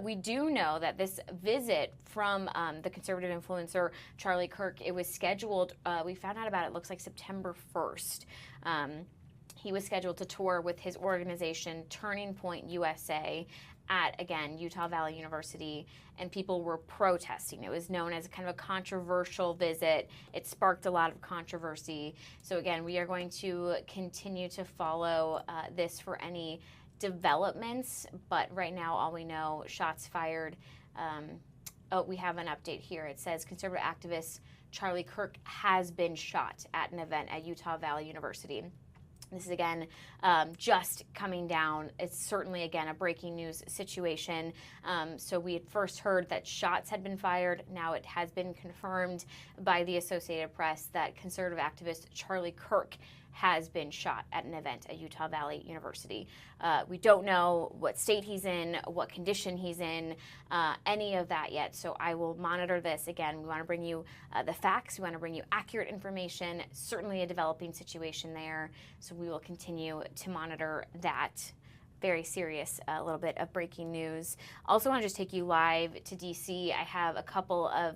We do know that this visit from the conservative influencer Charlie Kirk, it was scheduled, we found out about it, looks like September 1st. He was scheduled to tour with his organization Turning Point USA at, again, Utah Valley University, and people were protesting. It was known as kind of a controversial visit. It sparked a lot of controversy. So again, we are going to continue to follow this for any developments, but right now all we know, shots fired. Oh, we have an update here. It says conservative activist Charlie Kirk has been shot at an event at Utah Valley University. This is, again, just coming down. It's certainly, again, a breaking news situation. So we had first heard that shots had been fired. Now it has been confirmed by the Associated Press that conservative activist Charlie Kirk has been shot at an event at Utah Valley University. We don't know what state he's in, what condition he's in, any of that yet. So I will monitor this. Again, we want to bring you the facts. We want to bring you accurate information, certainly a developing situation there. So we will continue to monitor that very serious little bit of breaking news. Also want to just take you live to DC. I have a couple of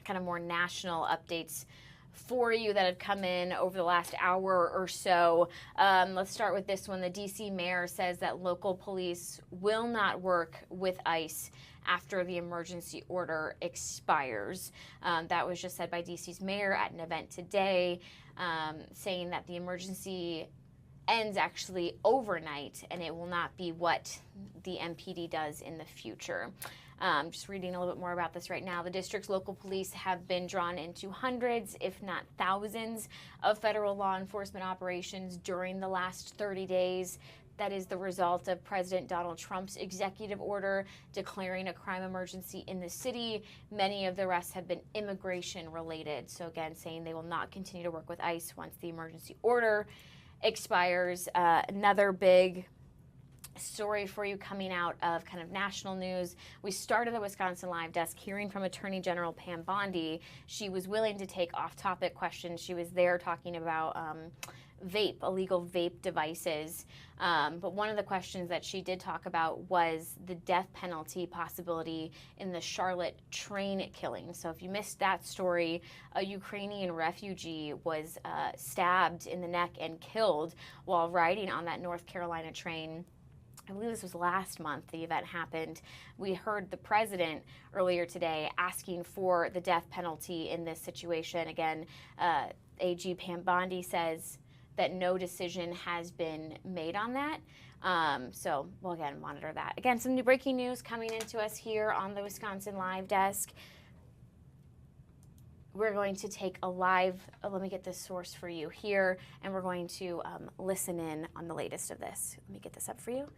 kind of more national updates for you that have come in over the last hour or so. Let's start with this one. The DC mayor says that local police will not work with ICE after the emergency order expires. That was just said by DC's mayor at an event today, saying that the emergency ends actually overnight and it will not be what the MPD does in the future. Just reading a little bit more about this right now. The district's local police have been drawn into hundreds, if not thousands, of federal law enforcement operations during the last 30 days. That is the result of President Donald Trump's executive order declaring a crime emergency in the city. Many of the arrests have been immigration related. So again, saying they will not continue to work with ICE once the emergency order expires. Another big story for you coming out of kind of national news. We started the Wisconsin Live Desk hearing from Attorney General Pam Bondi. She was willing to take off-topic questions. She was there talking about illegal vape devices. But one of the questions that she did talk about was the death penalty possibility in the Charlotte train killing. So if you missed that story, a Ukrainian refugee was stabbed in the neck and killed while riding on that North Carolina train. I believe this was last month the event happened. We heard the president earlier today asking for the death penalty in this situation. Again, AG Pam Bondi says that no decision has been made on that. So we'll again monitor that. Again, some new breaking news coming into us here on the Wisconsin Live Desk. We're going to take a live, let me get this source for you here, and we're going to listen in on the latest of this. Let me get this up for you.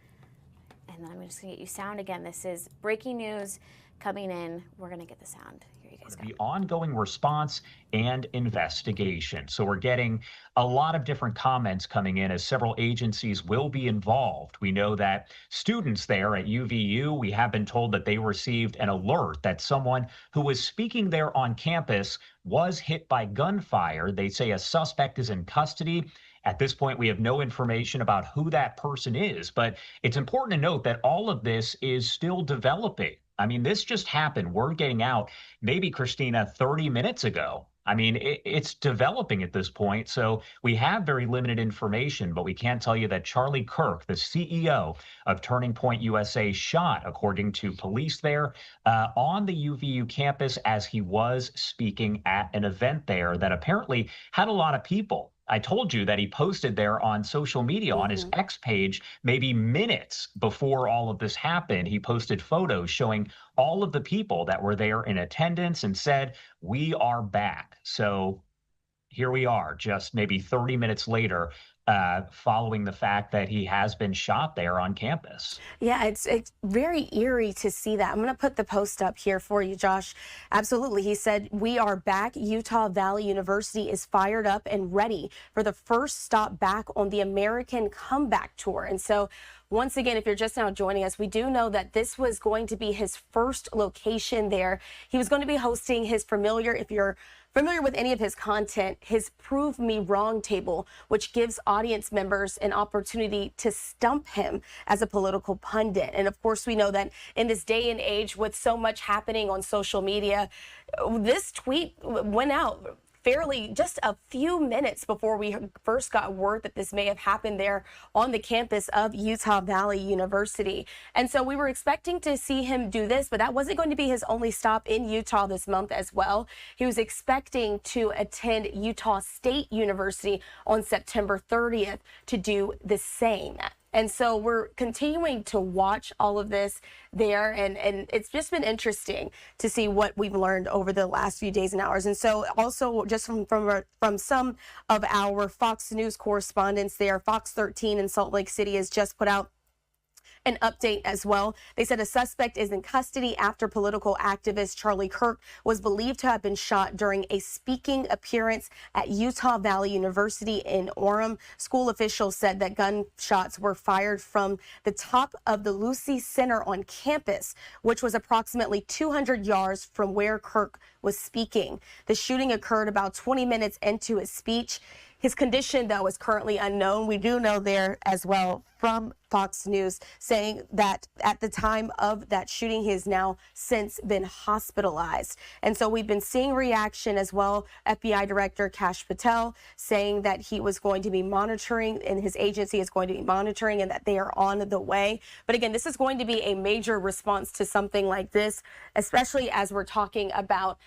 And then I'm just going to get you sound again. This is breaking news coming in. We're going to get the sound. Here you guys go. The ongoing response and investigation. So we're getting a lot of different comments coming in as several agencies will be involved. We know that students there at UVU, we have been told that they received an alert that someone who was speaking there on campus was hit by gunfire. They say a suspect is in custody. At this point, we have no information about who that person is, but it's important to note that all of this is still developing. I mean, this just happened. Word getting out, maybe, Christina, 30 minutes ago. I mean, it's developing at this point. So we have very limited information, but we can't tell you that Charlie Kirk, the CEO of Turning Point USA, shot, according to police there, on the UVU campus as he was speaking at an event there that apparently had a lot of people. I told you that he posted there on social media on his X page, maybe minutes before all of this happened. He posted photos showing all of the people that were there in attendance and said, "We are back." So here we are, just maybe 30 minutes later, following the fact that he has been shot there on campus. Yeah, it's very eerie to see that. I'm going to put the post up here for you, Josh. Absolutely. He said, "We are back. Utah Valley University is fired up and ready for the first stop back on the American Comeback Tour." And so once again, if you're just now joining us, we do know that this was going to be his first location there. He was going to be hosting his if you're familiar with any of his content, his Prove Me Wrong table, which gives audience members an opportunity to stump him as a political pundit. And of course, we know that in this day and age with so much happening on social media, this tweet went out fairly just a few minutes before we first got word that this may have happened there on the campus of Utah Valley University. And so we were expecting to see him do this, but that wasn't going to be his only stop in Utah this month as well. He was expecting to attend Utah State University on September 30th to do the same. And so we're continuing to watch all of this there, and it's just been interesting to see what we've learned over the last few days and hours. And so also just from some of our Fox News correspondents there, Fox 13 in Salt Lake City has just put out an update as well. They said a suspect is in custody after political activist Charlie Kirk was believed to have been shot during a speaking appearance at Utah Valley University in Orem. School officials said that gunshots were fired from the top of the Lucy Center on campus, which was approximately 200 yards from where Kirk was speaking. The shooting occurred about 20 minutes into his speech. His condition, though, is currently unknown. We do know there as well from Fox News saying that at the time of that shooting, he has now since been hospitalized. And so we've been seeing reaction as well. FBI Director Kash Patel saying that he was going to be monitoring and his agency is going to be monitoring and that they are on the way. But again, this is going to be a major response to something like this, especially as we're talking about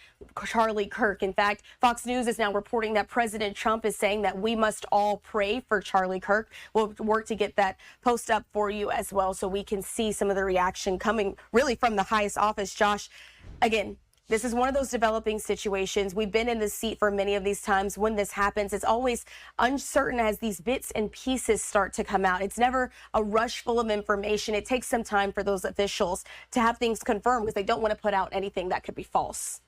Charlie Kirk. In fact, Fox News is now reporting that President Trump is saying that we must all pray for Charlie Kirk. We'll work to get that post up for you as well so we can see some of the reaction coming really from the highest office. Josh, again, this is one of those developing situations. We've been in this seat for many of these times. When this happens, it's always uncertain as these bits and pieces start to come out. It's never a rush full of information. It takes some time for those officials to have things confirmed because they don't want to put out anything that could be false.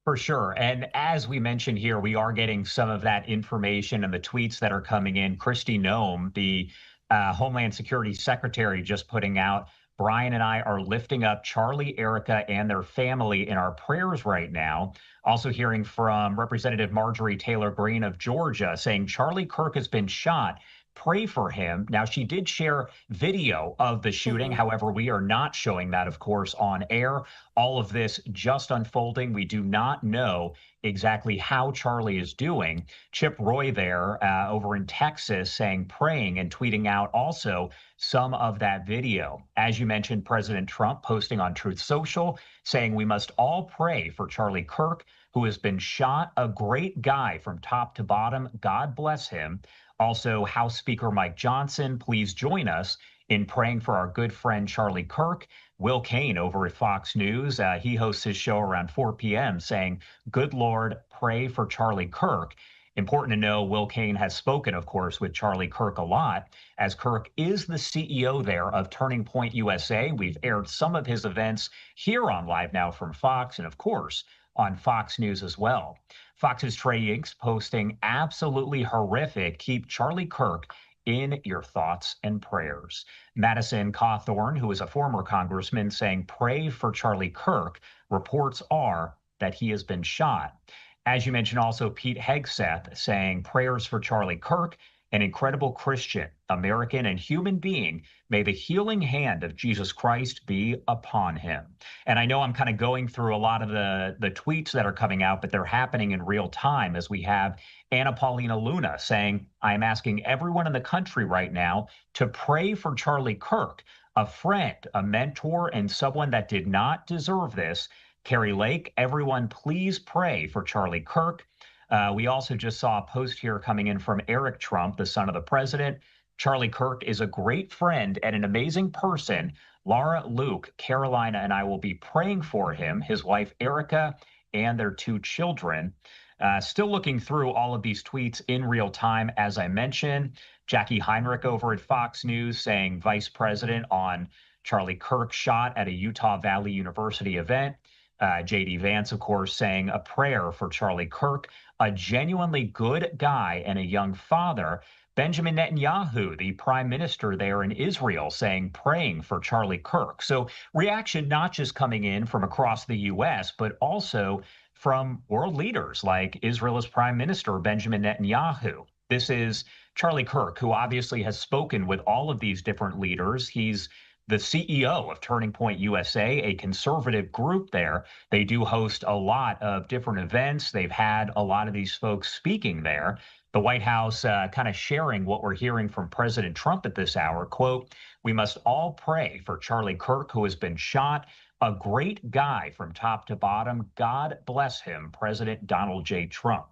For sure. And as we mentioned here, we are getting some of that information and the tweets that are coming in. Kristi Noem, the Homeland Security Secretary, just putting out, Brian and I are lifting up Charlie, Erica, and their family in our prayers right now. Also hearing from Representative Marjorie Taylor Greene of Georgia saying Charlie Kirk has been shot. Pray for him. Now, she did share video of the shooting. However, we are not showing that, of course, on air. All of this just unfolding. We do not know exactly how Charlie is doing. Chip Roy there over in Texas saying praying and tweeting out also some of that video. As you mentioned, President Trump posting on Truth Social saying we must all pray for Charlie Kirk, who has been shot. A great guy from top to bottom. God bless him. Also, House Speaker Mike Johnson, please join us in praying for our good friend Charlie Kirk. Will Cain over at Fox News, he hosts his show around 4 p.m. saying, good Lord, pray for Charlie Kirk. Important to know, Will Cain has spoken, of course, with Charlie Kirk a lot, as Kirk is the CEO there of Turning Point USA. We've aired some of his events here on Live Now from Fox and, of course, on Fox News as well. Fox's Trey Yinks posting absolutely horrific. Keep Charlie Kirk in your thoughts and prayers. Madison Cawthorn, who is a former congressman, saying pray for Charlie Kirk. Reports are that he has been shot. As you mentioned, also Pete Hegseth saying prayers for Charlie Kirk, an incredible Christian, American, and human being. May the healing hand of Jesus Christ be upon him. And I know I'm kind of going through a lot of the tweets that are coming out, but they're happening in real time as we have Anna Paulina Luna saying, I am asking everyone in the country right now to pray for Charlie Kirk, a friend, a mentor, and someone that did not deserve this. Carrie Lake, everyone, please pray for Charlie Kirk. We also just saw a post here coming in from Eric Trump, the son of the president. Charlie Kirk is a great friend and an amazing person. Laura, Luke, Carolina, and I will be praying for him, his wife, Erica, and their 2 children. Still looking through all of these tweets in real time, as I mentioned. Jackie Heinrich over at Fox News saying vice president on Charlie Kirk shot at a Utah Valley University event. J.D. Vance, of course, saying a prayer for Charlie Kirk, a genuinely good guy and a young father. Benjamin Netanyahu, the prime minister there in Israel, saying praying for Charlie Kirk. So reaction not just coming in from across the U.S., but also from world leaders like Israel's prime minister, Benjamin Netanyahu. This is Charlie Kirk, who obviously has spoken with all of these different leaders. He's the CEO of Turning Point USA, a conservative group there. They do host a lot of different events. They've had a lot of these folks speaking there. The White House kind of sharing what we're hearing from President Trump at this hour. Quote, we must all pray for Charlie Kirk, who has been shot. A great guy from top to bottom. God bless him, President Donald J. Trump.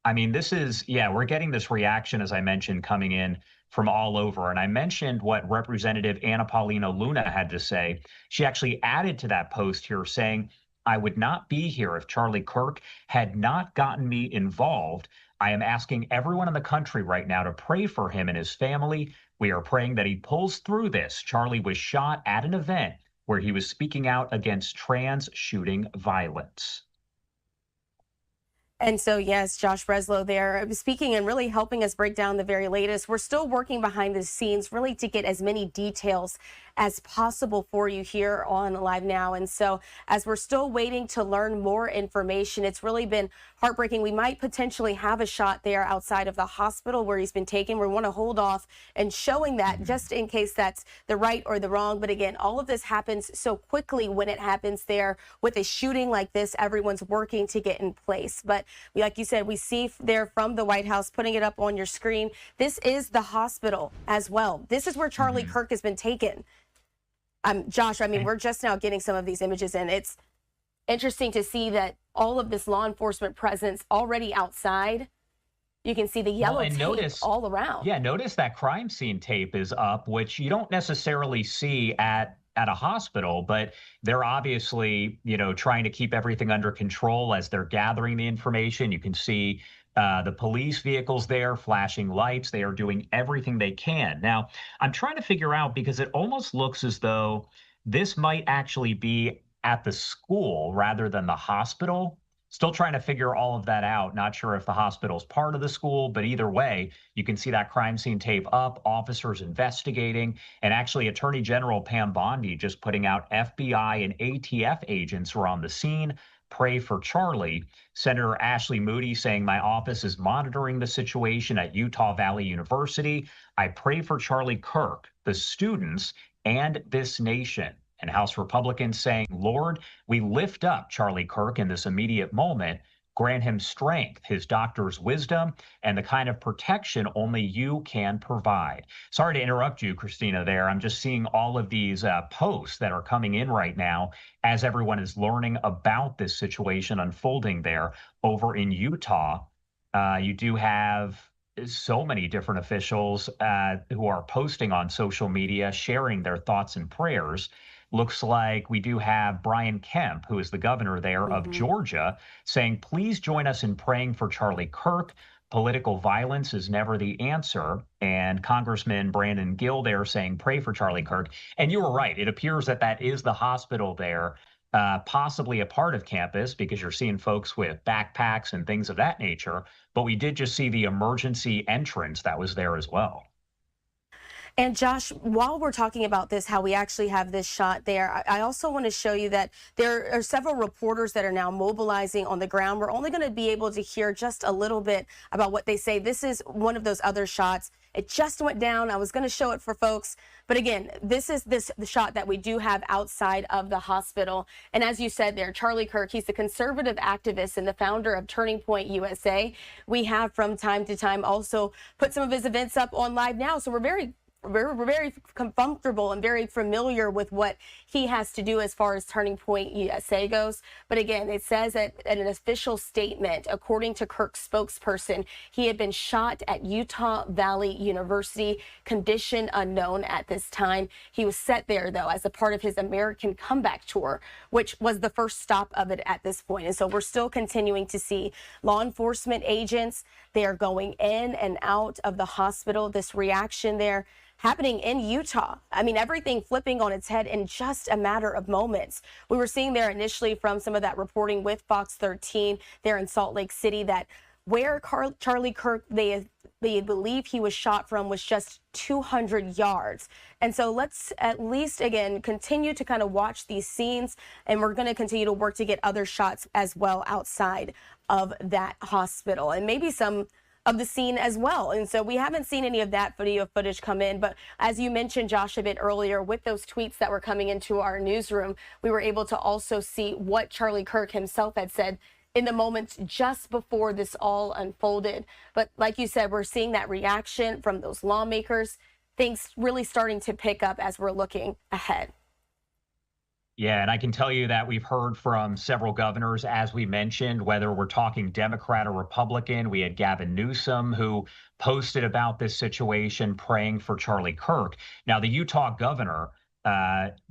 I mean, this is, we're getting this reaction, as I mentioned, coming in from all over. And I mentioned what Representative Anna Paulina Luna had to say. She actually added to that post here saying, I would not be here if Charlie Kirk had not gotten me involved. I am asking everyone in the country right now to pray for him and his family. We are praying that he pulls through this. Charlie was shot at an event where he was speaking out against trans shooting violence. And so, yes, Josh Breslow there speaking and really helping us break down the very latest. We're still working behind the scenes really to get as many details as possible for you here on Live Now. And so as we're still waiting to learn more information, it's really been heartbreaking. We might potentially have a shot there outside of the hospital where he's been taken. We want to hold off and showing that just in case that's the right or the wrong. But again, all of this happens so quickly when it happens there with a shooting like this. Everyone's working to get in place. But like you said, we see there from the White House, putting it up on your screen. This is the hospital as well. This is where Charlie Kirk has been taken. Josh, I mean, we're just now getting some of these images, and it's interesting to see that all of this law enforcement presence already outside. You can see the yellow tape all around. Yeah, notice that crime scene tape is up, which you don't necessarily see at a hospital, but they're obviously, trying to keep everything under control as they're gathering the information. You can see the police vehicles there, flashing lights. They are doing everything they can. Now, I'm trying to figure out, because it almost looks as though this might actually be at the school rather than the hospital. Still trying to figure all of that out. Not sure if the hospital is part of the school, but either way, you can see that crime scene tape up, officers investigating, and actually Attorney General Pam Bondi just putting out FBI and ATF agents were on the scene. Pray for Charlie. Senator Ashley Moody saying, my office is monitoring the situation at Utah Valley University. I pray for Charlie Kirk, the students, and this nation. And House Republicans saying, Lord, we lift up Charlie Kirk in this immediate moment. Grant him strength, his doctor's wisdom, and the kind of protection only you can provide. Sorry to interrupt you, Christina, there. I'm just seeing all of these posts that are coming in right now as everyone is learning about this situation unfolding there over in Utah. You do have so many different officials who are posting on social media, sharing their thoughts and prayers. Looks like we do have Brian Kemp, who is the governor there of Georgia, saying, please join us in praying for Charlie Kirk. Political violence is never the answer. And Congressman Brandon Gill there saying, pray for Charlie Kirk. And you were right. It appears that that is the hospital there, possibly a part of campus, because you're seeing folks with backpacks and things of that nature. But we did just see the emergency entrance that was there as well. And Josh, while we're talking about this, how we actually have this shot there, I also want to show you that there are several reporters that are now mobilizing on the ground. We're only going to be able to hear just a little bit about what they say. This is one of those other shots. It just went down. I was going to show it for folks. But again, this is the shot that we do have outside of the hospital. And as you said there, Charlie Kirk, he's the conservative activist and the founder of Turning Point USA. We have from time to time also put some of his events up on Live Now. So we're very comfortable and very familiar with what he has to do as far as Turning Point USA goes. But again, it says that in an official statement, according to Kirk's spokesperson, he had been shot at Utah Valley University, condition unknown at this time. He was set there, though, as a part of his American Comeback Tour, which was the first stop of it at this point. And so we're still continuing to see law enforcement agents. They are going in and out of the hospital. This reaction there happening in Utah. I mean, everything flipping on its head in just a matter of moments. We were seeing there initially from some of that reporting with Fox 13 there in Salt Lake City that where Charlie Kirk, they believe he was shot from was just 200 yards. And so let's at least, again, continue to kind of watch these scenes, and we're going to continue to work to get other shots as well outside of that hospital and maybe some of the scene as well. And so we haven't seen any of that video footage come in, but as you mentioned, Josh, a bit earlier, with those tweets that were coming into our newsroom, we were able to also see what Charlie Kirk himself had said in the moments just before this all unfolded. But like you said, we're seeing that reaction from those lawmakers, things really starting to pick up as we're looking ahead. Yeah, and I can tell you that we've heard from several governors, as we mentioned, whether we're talking Democrat or Republican. We had Gavin Newsom, who posted about this situation, praying for Charlie Kirk. Now, the Utah governor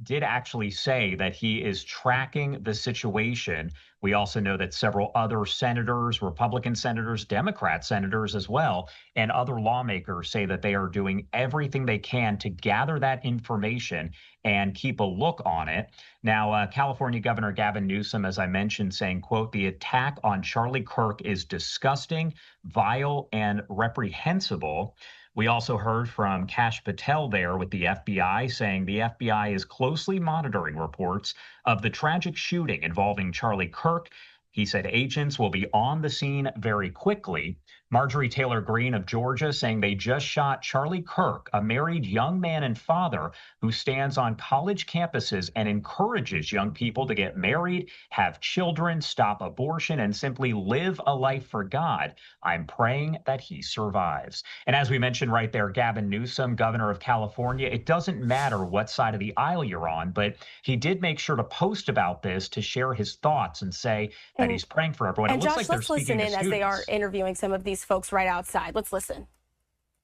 did actually say that he is tracking the situation. We also know that several other senators, Republican senators, Democrat senators as well, and other lawmakers say that they are doing everything they can to gather that information and keep a look on it. Now, California Governor Gavin Newsom, as I mentioned, saying, quote, the attack on Charlie Kirk is disgusting, vile, and reprehensible. We also heard from Kash Patel there with the FBI, saying the FBI is closely monitoring reports of the tragic shooting involving Charlie Kirk. He said agents will be on the scene very quickly. Marjorie Taylor Greene of Georgia saying they just shot Charlie Kirk, a married young man and father who stands on college campuses and encourages young people to get married, have children, stop abortion, and simply live a life for God. I'm praying that he survives. And as we mentioned right there, Gavin Newsom, governor of California, it doesn't matter what side of the aisle you're on, but he did make sure to post about this to share his thoughts and say that he's praying for everyone. And it looks Josh, like they're let's listen speaking in to as they are students. interviewing some of these folks right outside. Let's listen.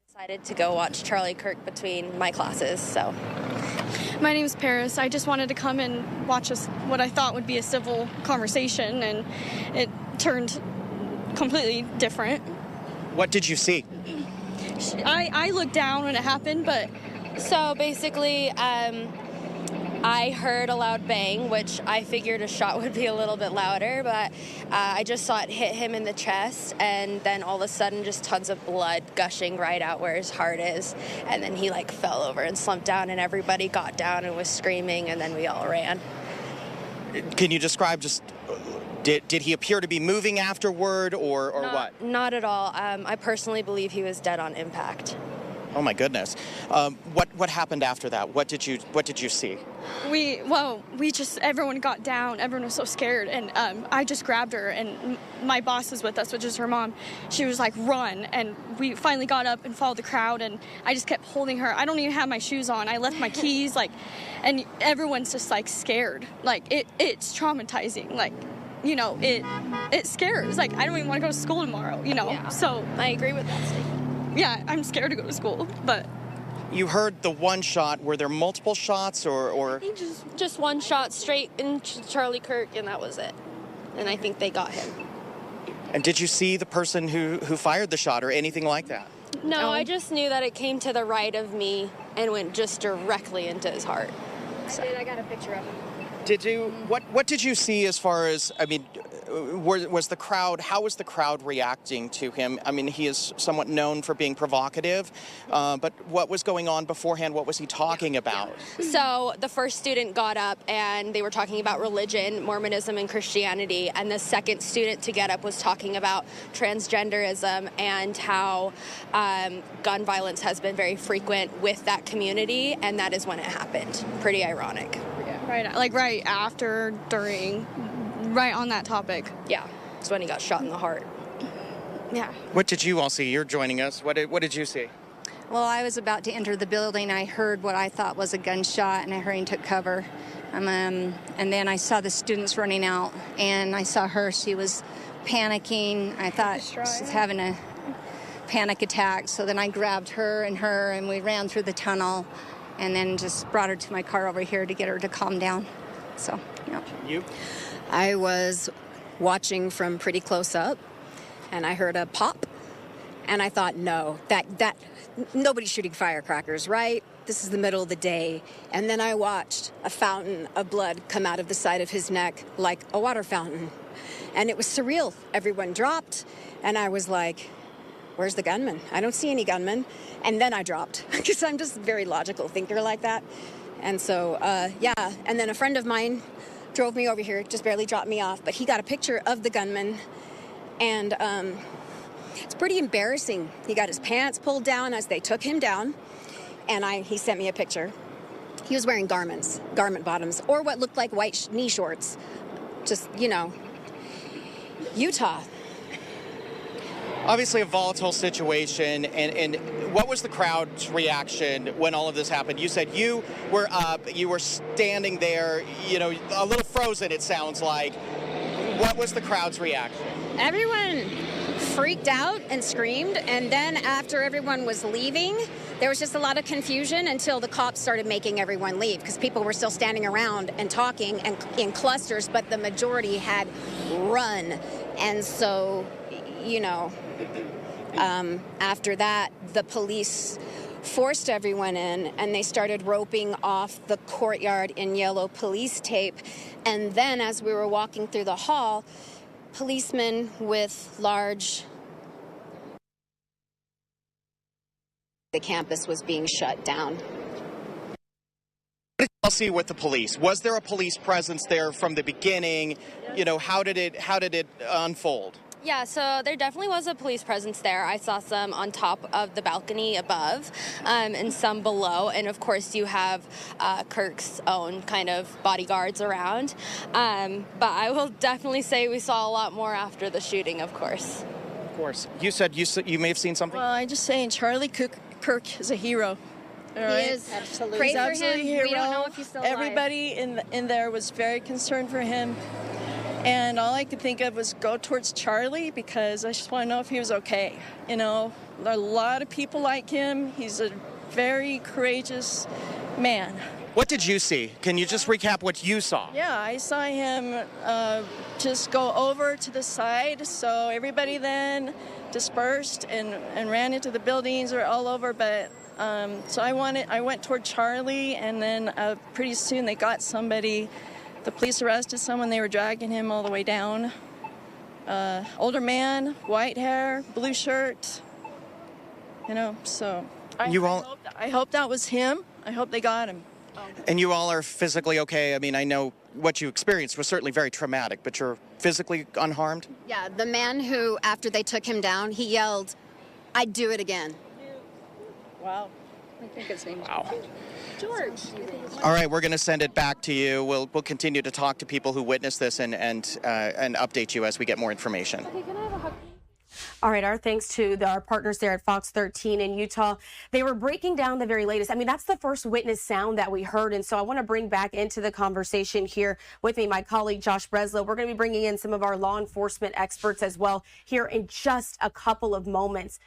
Decided to go watch Charlie Kirk between my classes, so. My name is Paris. I just wanted to come and watch what I thought would be a civil conversation, and it turned completely different. What did you see? I looked down when it happened, but... So basically, I heard a loud bang, which I figured a shot would be a little bit louder, but I just saw it hit him in the chest, and then all of a sudden just tons of blood gushing right out where his heart is, and then he like fell over and slumped down, and everybody got down and was screaming, and then we all ran. Can you describe just, did he appear to be moving afterward or what? Not at all. I personally believe he was dead on impact. Oh my goodness. What happened after that? What did you see? Everyone got down. Everyone was so scared, and I just grabbed her, and my boss was with us, which is her mom. She was like, run, and we finally got up and followed the crowd, and I just kept holding her. I don't even have my shoes on. I left my keys, and everyone's just like scared. Like it's traumatizing. Like, you know, it scares. Like, I don't even want to go to school tomorrow, you know? Yeah. So I agree with that statement. Yeah, I'm scared to go to school, but... You heard the one shot. Were there multiple shots or... Just one shot straight into Charlie Kirk, and that was it. And I think they got him. And did you see the person who fired the shot or anything like that? No, I just knew that it came to the right of me and went just directly into his heart. So. I got a picture of him. Did you... What did you see as far as... I mean... Was the crowd, how was the crowd reacting to him? I mean, he is somewhat known for being provocative, but what was going on beforehand? What was he talking about? So the first student got up and they were talking about religion, Mormonism, and Christianity, and the second student to get up was talking about transgenderism and how gun violence has been very frequent with that community, and that is when it happened. Pretty ironic. Yeah, right after, during... Right on that topic. Yeah, it's when he got shot in the heart. Yeah. What did you all see? You're joining us. What did you see? Well, I was about to enter the building. I heard what I thought was a gunshot, and I hurried and took cover. And then I saw the students running out, and I saw her. She was panicking. I thought she was having a panic attack. So then I grabbed her, and we ran through the tunnel, and then just brought her to my car over here to get her to calm down. So, yeah. You? I was watching from pretty close up, and I heard a pop, and I thought, no, that nobody's shooting firecrackers, right? This is the middle of the day. And then I watched a fountain of blood come out of the side of his neck like a water fountain, and it was surreal. Everyone dropped, and I was like, where's the gunman? I don't see any gunman. And then I dropped, because I'm just a very logical thinker like that. And so, yeah, and then a friend of mine drove me over here, just barely dropped me off, but he got a picture of the gunman, and it's pretty embarrassing. He got his pants pulled down as they took him down, and he sent me a picture. He was wearing garment bottoms, or what looked like white knee shorts. Just, you know, Utah. Obviously a volatile situation, and what was the crowd's reaction when all of this happened? You said you were up, you were standing there, you know, a little frozen, it sounds like. What was the crowd's reaction? Everyone freaked out and screamed, and then after everyone was leaving, there was just a lot of confusion until the cops started making everyone leave, because people were still standing around and talking and in clusters, but the majority had run. And so, you know, after that, the police forced everyone in, and they started roping off the courtyard in yellow police tape. And then as we were walking through the hall, policemen with large the campus was being shut down. What did y'all see with the police? Was there a police presence there from the beginning? You know, how did it unfold? Yeah, so there definitely was a police presence there. I saw some on top of the balcony above and some below. And of course, you have Kirk's own kind of bodyguards around. But I will definitely say we saw a lot more after the shooting, of course. Of course. You said you may have seen something? Well, I'm just saying Charlie Kirk is a hero. All right? He is. Absolutely. He's Pray for absolutely him. a hero. We don't know if he's still alive. Everybody in there was very concerned for him. And all I could think of was go towards Charlie because I just want to know if he was okay. You know, a lot of people like him. He's a very courageous man. What did you see? Can you just recap what you saw? Yeah, I saw him just go over to the side. So everybody then dispersed and ran into the buildings or all over. But so I went toward Charlie, and then pretty soon they got somebody. The police arrested someone. They were dragging him all the way down. Older white hair, blue shirt. You know, so I hope that was him. I hope they got him. And you all are physically okay? I mean, I know what you experienced was certainly very traumatic, but you're physically unharmed? Yeah, the man who, after they took him down, he yelled, "I'd do it again." Wow. I think his name was George. All right, we're going to send it back to you. We'll continue to talk to people who witnessed this and update you as we get more information. Okay, can I have a hug? All right, our thanks to our partners there at Fox 13 in Utah. They were breaking down the very latest. I mean, that's the first witness sound that we heard. And so I want to bring back into the conversation here with me my colleague, Josh Breslow. We're going to be bringing in some of our law enforcement experts as well here in just a couple of moments.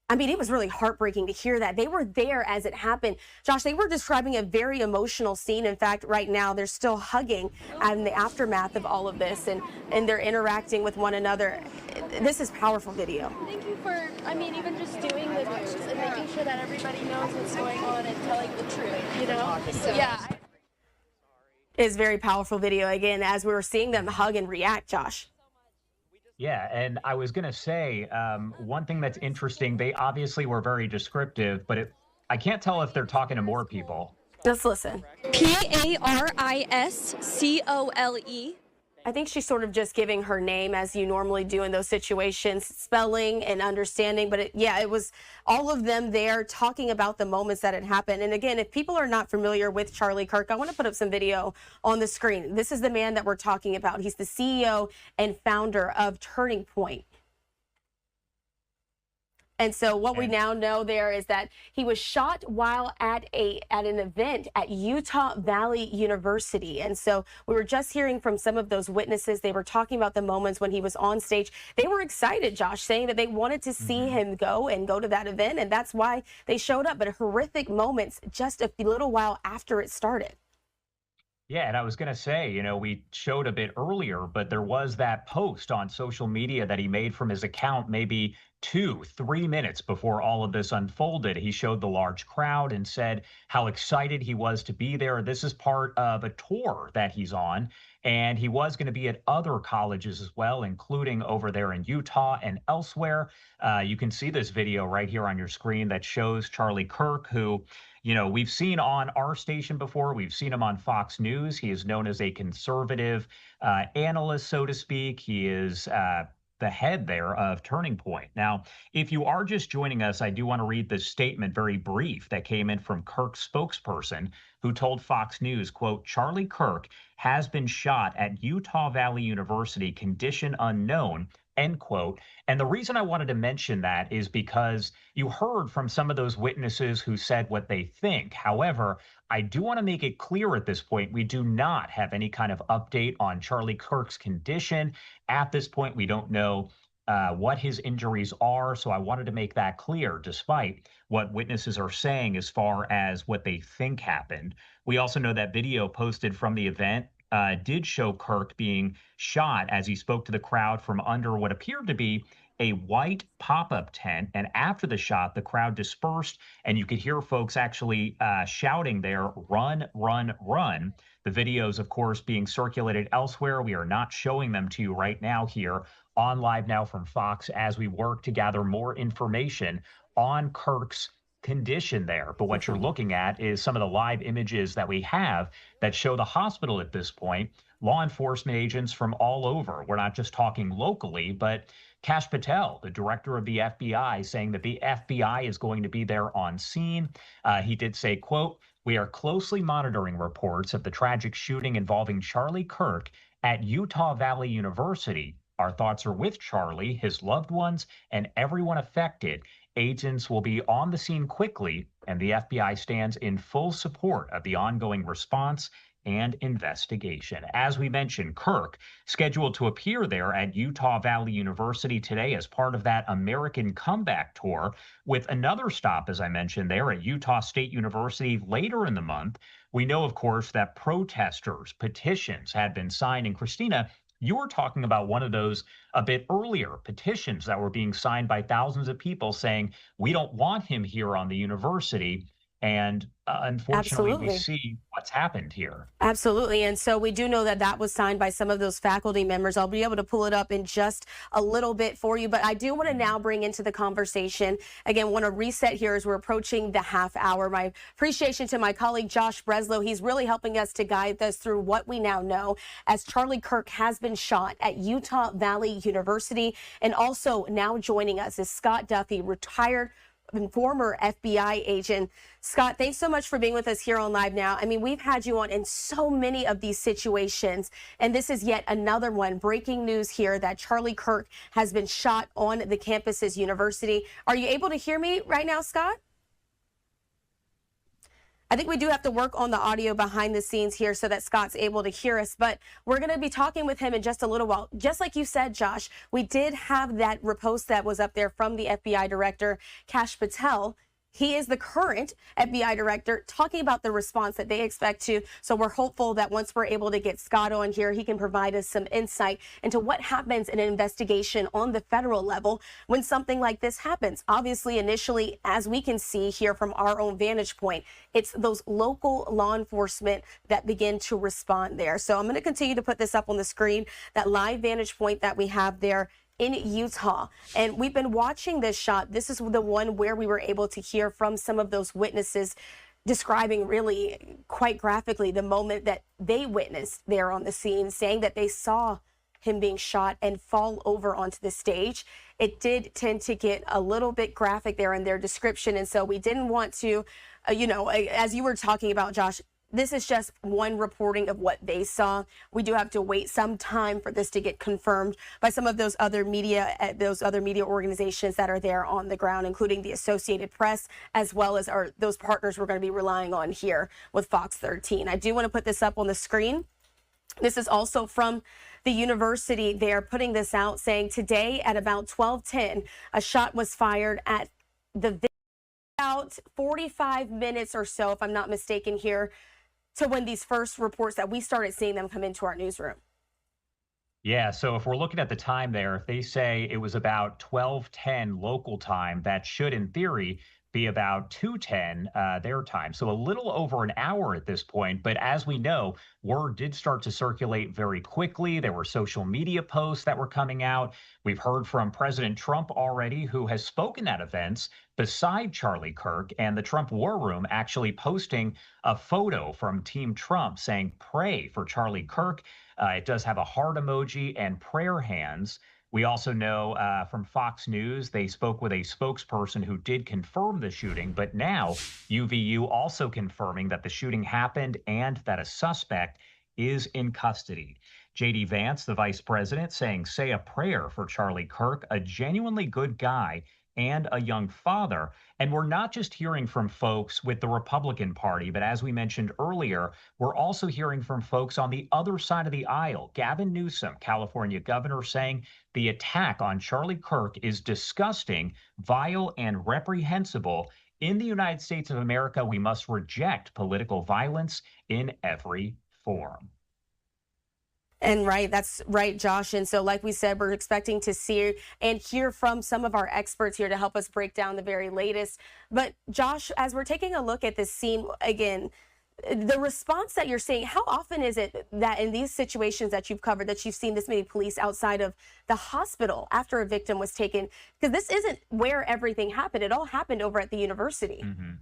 I mean, it was really heartbreaking to hear that. They were there as it happened. Josh, they were describing a very emotional scene. In fact, right now, they're still hugging in the aftermath of all of this, and they're interacting with one another. This is powerful video. Thank you for, even just doing the news and making sure that everybody knows what's going on and telling the truth, you know? So, yeah. It's very powerful video, again, as we were seeing them hug and react, Josh. Yeah, and I was going to say, one thing that's interesting, they obviously were very descriptive, but I can't tell if they're talking to more people. Let's listen. Pariscole. I think she's sort of just giving her name as you normally do in those situations, spelling and understanding. But it was all of them there talking about the moments that had happened. And again, if people are not familiar with Charlie Kirk, I want to put up some video on the screen. This is the man that we're talking about. He's the CEO and founder of Turning Point. And so what we now know there is that he was shot while at an event at Utah Valley University. And so we were just hearing from some of those witnesses. They were talking about the moments when he was on stage. They were excited, Josh, saying that they wanted to see him go to that event. And that's why they showed up. But horrific moments just a little while after it started. Yeah, and I was going to say, we showed a bit earlier, but there was that post on social media that he made from his account maybe 2-3 minutes before all of this unfolded. He showed the large crowd and said how excited he was to be there. This is part of a tour that he's on, and he was going to be at other colleges as well, including over there in Utah and elsewhere. You can see this video right here on your screen that shows Charlie Kirk, who we've seen on our station before. We've seen him on Fox News. He is known as a conservative analyst, so to speak. He is the head there of Turning Point. Now, if you are just joining us, I do want to read this statement, very brief, that came in from Kirk's spokesperson, who told Fox News, quote, "Charlie Kirk has been shot at Utah Valley University, condition unknown," end quote. And the reason I wanted to mention that is because you heard from some of those witnesses who said what they think. However, I do want to make it clear at this point, we do not have any kind of update on Charlie Kirk's condition. At this point, we don't know what his injuries are. So I wanted to make that clear, despite what witnesses are saying as far as what they think happened. We also know that video posted from the event did show Kirk being shot as he spoke to the crowd from under what appeared to be a white pop-up tent. And after the shot, the crowd dispersed, and you could hear folks actually shouting there, "Run, run, run." The videos, of course, being circulated elsewhere. We are not showing them to you right now here on Live Now from Fox as we work to gather more information on Kirk's condition there. But what you're looking at is some of the live images that we have that show the hospital at this point. Law enforcement agents from all over. We're not just talking locally, but Kash Patel, the director of the FBI, saying that the FBI is going to be there on scene. He did say, quote, "We are closely monitoring reports of the tragic shooting involving Charlie Kirk at Utah Valley University. Our thoughts are with Charlie, his loved ones, and everyone affected. Agents will be on the scene quickly, and the FBI stands in full support of the ongoing response and investigation." As we mentioned, Kirk scheduled to appear there at Utah Valley University today as part of that American Comeback Tour, with another stop, as I mentioned, there at Utah State University later in the month. We know, of course, that protesters' petitions had been signed. And Christina, you were talking about one of those a bit earlier, petitions that were being signed by thousands of people saying, we don't want him here on the university. And unfortunately, we see what's happened here. Absolutely. And so we do know that that was signed by some of those faculty members. I'll be able to pull it up in just a little bit for you. But I do want to now bring into the conversation, again, want to reset here as we're approaching the half hour. My appreciation to my colleague, Josh Breslow. He's really helping us to guide us through what we now know as Charlie Kirk has been shot at Utah Valley University. And also now joining us is Scott Duffy, retired and former FBI agent. Scott, thanks so much for being with us here on Live Now. I mean, we've had you on in so many of these situations, and this is yet another one. Breaking news here that Charlie Kirk has been shot on the campus's university. Are you able to hear me right now, Scott? I think we do have to work on the audio behind the scenes here so that Scott's able to hear us, but we're going to be talking with him in just a little while. Just like you said, Josh, we did have that repost that was up there from the FBI director, Kash Patel. He is the current FBI director, talking about the response that they expect to. So we're hopeful that once we're able to get Scott on here, he can provide us some insight into what happens in an investigation on the federal level when something like this happens. Obviously, initially, as we can see here from our own vantage point, it's those local law enforcement that begin to respond there. So I'm going to continue to put this up on the screen, that live vantage point that we have there in Utah. And we've been watching this shot. This is the one where we were able to hear from some of those witnesses describing really quite graphically the moment that they witnessed there on the scene, saying that they saw him being shot and fall over onto the stage. It did tend to get a little bit graphic there in their description. And so we didn't want to, as you were talking about, Josh, this is just one reporting of what they saw. We do have to wait some time for this to get confirmed by some of those other media organizations that are there on the ground, including the Associated Press, as well as those partners we're going to be relying on here with Fox 13. I do want to put this up on the screen. This is also from the university. They are putting this out, saying today at about 12:10, a shot was fired at the about 45 minutes or so, if I'm not mistaken here, to when these first reports that we started seeing them come into our newsroom. Yeah, so if we're looking at the time there, if they say it was about 12:10 local time, that should, in theory, be about 2:10 their time. So a little over an hour at this point. But as we know, word did start to circulate very quickly. There were social media posts that were coming out. We've heard from President Trump already, who has spoken at events beside Charlie Kirk, and the Trump War Room actually posting a photo from Team Trump saying, "Pray for Charlie Kirk." It does have a heart emoji and prayer hands. We also know from Fox News, they spoke with a spokesperson who did confirm the shooting, but now UVU also confirming that the shooting happened and that a suspect is in custody. J.D. Vance, the vice president, saying, "Say a prayer for Charlie Kirk, a genuinely good guy and a young father." And we're not just hearing from folks with the Republican Party, but as we mentioned earlier, we're also hearing from folks on the other side of the aisle. Gavin Newsom, California governor, saying the attack on Charlie Kirk is disgusting, vile, and reprehensible. In the United States of America, we must reject political violence in every form. And right, that's right, Josh. And so like we said, we're expecting to see and hear from some of our experts here to help us break down the very latest. But Josh, as we're taking a look at this scene again, the response that you're seeing, how often is it that in these situations that you've covered that you've seen this many police outside of the hospital after a victim was taken? Because this isn't where everything happened. It all happened over at the university. Mm-hmm.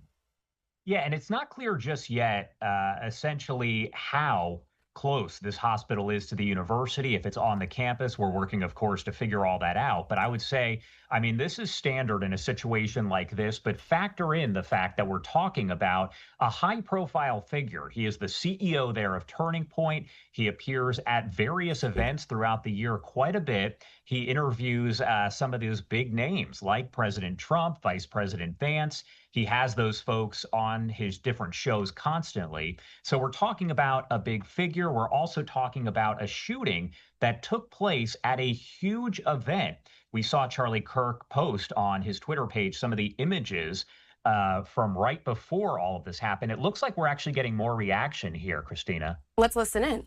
Yeah, and it's not clear just yet, essentially, how close this hospital is to the university. If it's on the campus, we're working, of course, to figure all that out. But I would say, I mean, this is standard in a situation like this, but factor in the fact that we're talking about a high-profile figure. He is the CEO there of Turning Point. He appears at various events throughout the year quite a bit. He interviews some of those big names like President Trump, Vice President Vance. He has those folks on his different shows constantly. So we're talking about a big figure. We're also talking about a shooting that took place at a huge event. We saw Charlie Kirk post on his Twitter page some of the images from right before all of this happened. It looks like we're actually getting more reaction here, Christina. Let's listen in.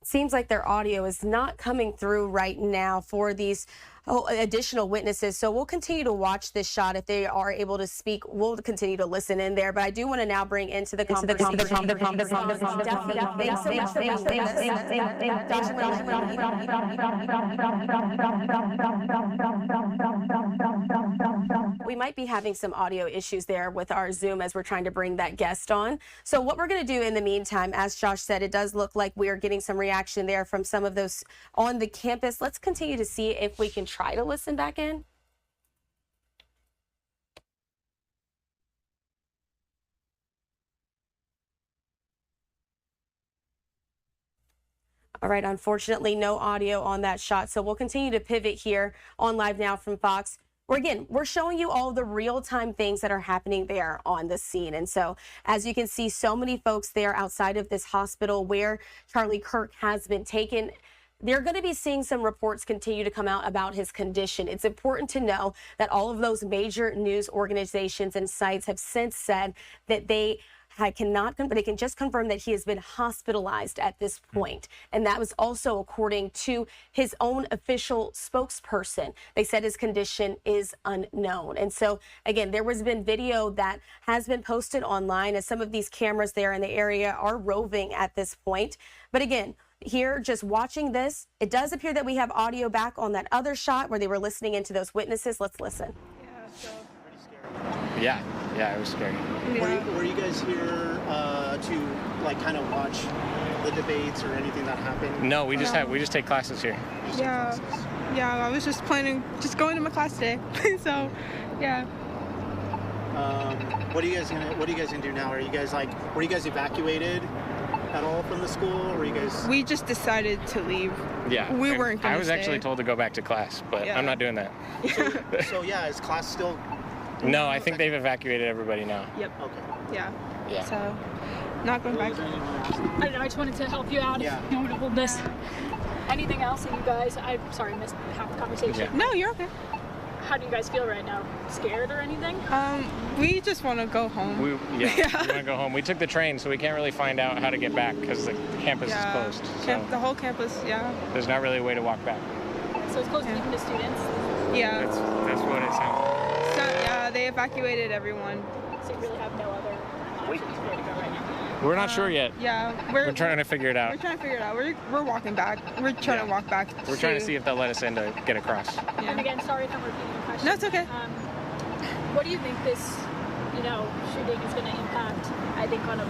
Seems like their audio is not coming through right now for these additional witnesses. So we'll continue to watch this shot. If they are able to speak, we'll continue to listen in there. But I do want to now bring into the conversation. We might be having some audio issues there with our Zoom as we're trying to bring that guest on. So what we're going to do in the meantime, as Josh said, it does look like we are getting some reaction there from some of those on the campus. Let's continue to see if we can try to listen back in. All right, unfortunately, no audio on that shot. So we'll continue to pivot here on Live Now from Fox. We're showing you all the real-time things that are happening there on the scene. And so, as you can see, so many folks there outside of this hospital where Charlie Kirk has been taken. They're going to be seeing some reports continue to come out about his condition. It's important to know that all of those major news organizations and sites have since said that they can just confirm that he has been hospitalized at this point. And that was also according to his own official spokesperson. They said his condition is unknown. And so, again, there has been video that has been posted online as some of these cameras there in the area are roving at this point. But again, here, just watching this, it does appear that we have audio back on that other shot where they were listening into those witnesses. Let's listen. Yeah, it was scary. Yeah. Were you guys here to like kind of watch the debates or anything that happened? No, we just take classes here. Yeah, I was just planning just going to my class today. So, yeah. What are you guys gonna do now? Were you guys evacuated at all from the school, or you guys? We just decided to leave. Yeah, we weren't gonna I was stay. actually told to go back to class, but Yeah. I'm not doing that. So yeah, is class still? No, I think they've evacuated everybody now. Yep. Okay. Yeah. So, not going back. I don't know, I just wanted to help you out. Yeah. If you want to hold this. Anything else that you guys, I'm sorry, I missed half the conversation. Yeah. No, you're okay. How do you guys feel right now? Scared or anything? We just want to go home. We want to go home. We took the train, so we can't really find out how to get back because the campus is closed. So The whole campus, yeah. there's not really a way to walk back. So it's closed even to students? Yeah. That's what it sounds like. So, yeah, they evacuated everyone. So you really have no other options where to go right now? We're not sure yet. Yeah, We're trying to figure it out. We're trying to figure it out. We're walking back. We're trying to walk back. We're trying to see if they'll let us in to get across. Yeah. And again, sorry if I'm repeating the question. No, it's okay. What do you think this, shooting is going to impact, I think, on a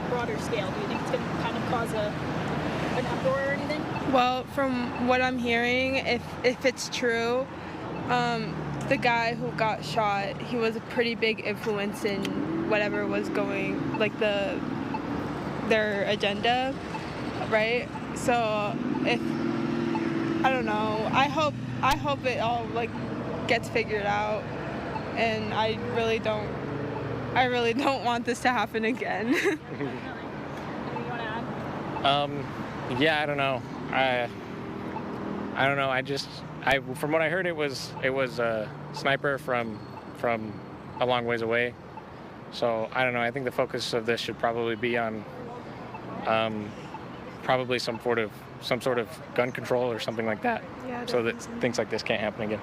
broader scale? Do you think it's going to kind of cause an uproar or anything? Well, from what I'm hearing, if it's true, the guy who got shot, he was a pretty big influence in whatever was going, like their agenda, right? So I don't know. I hope it all gets figured out, and I really don't want this to happen again. Yeah, I don't know. I don't know. From what I heard, it was a sniper from a long ways away. So I don't know. I think the focus of this should probably be on probably some sort of gun control or something like that, Yeah, so that things like this can't happen again.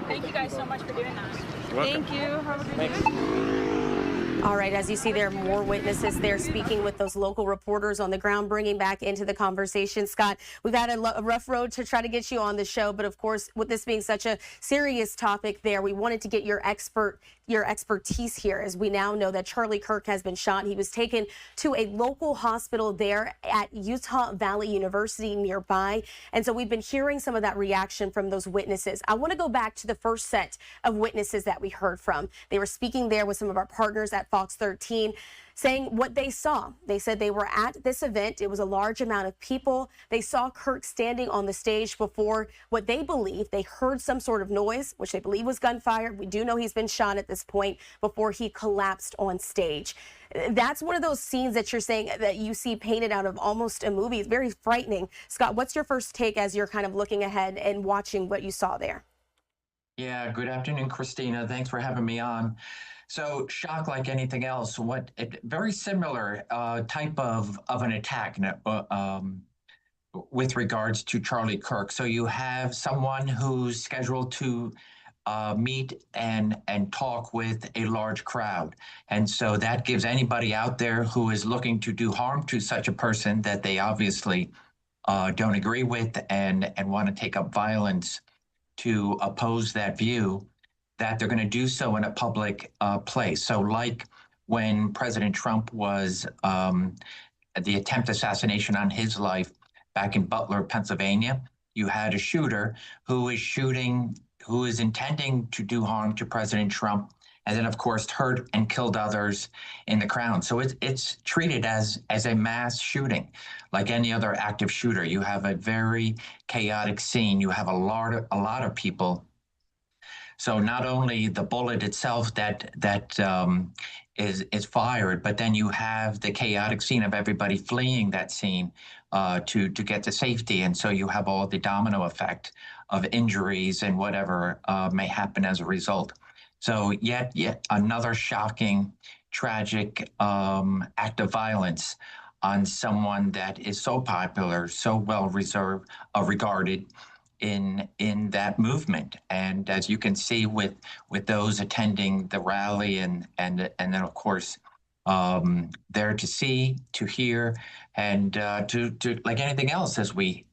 Thank you guys so much for doing that. Thank you. Have a good day. All right, as you see, there are more witnesses there speaking with those local reporters on the ground, bringing back into the conversation. Scott, we've had a rough road to try to get you on the show, but of course, with this being such a serious topic there, we wanted to get your expertise here, as we now know that Charlie Kirk has been shot. He was taken to a local hospital there at Utah Valley University nearby, and so we've been hearing some of that reaction from those witnesses. I want to go back to the first set of witnesses that we heard from. They were speaking there with some of our partners at FOX 13, saying what they saw. They said they were at this event. It was a large amount of people. They saw Kirk standing on the stage before what they believe. They heard some sort of noise, which they believe was gunfire. We do know he's been shot at this point before he collapsed on stage. That's one of those scenes that you're saying that you see painted out of almost a movie. It's very frightening. Scott, what's your first take as you're kind of looking ahead and watching what you saw there? Yeah, good afternoon, Christina. Thanks for having me on. So shock like anything else, very similar type of an attack with regards to Charlie Kirk. So you have someone who's scheduled to meet and talk with a large crowd. And so that gives anybody out there who is looking to do harm to such a person that they obviously don't agree with and want to take up violence to oppose that view, that they're going to do so in a public place. So like when President Trump was the attempt assassination on his life back in Butler, Pennsylvania, you had a shooter who is intending to do harm to President Trump, and then of course hurt and killed others in the crowd. So it's treated as a mass shooting, like any other active shooter. You have a very chaotic scene. You have a lot of people. So not only the bullet itself that is fired, but then you have the chaotic scene of everybody fleeing that scene to get to safety, and so you have all the domino effect of injuries and whatever may happen as a result. So yet another shocking, tragic act of violence on someone that is so popular, so well regarded in that movement. And as you can see with those attending the rally and then of course there to see, to hear, and to like anything else as we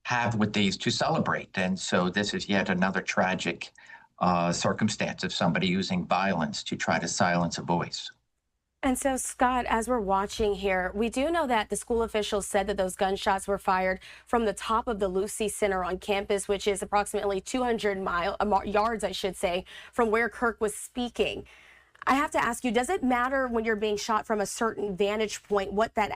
have with these to celebrate. And so this is yet another tragic circumstance of somebody using violence to try to silence a voice. And so, Scott, as we're watching here, we do know that the school officials said that those gunshots were fired from the top of the Lucy Center on campus, which is approximately 200 yards, I should say, from where Kirk was speaking. I have to ask you, does it matter when you're being shot from a certain vantage point what that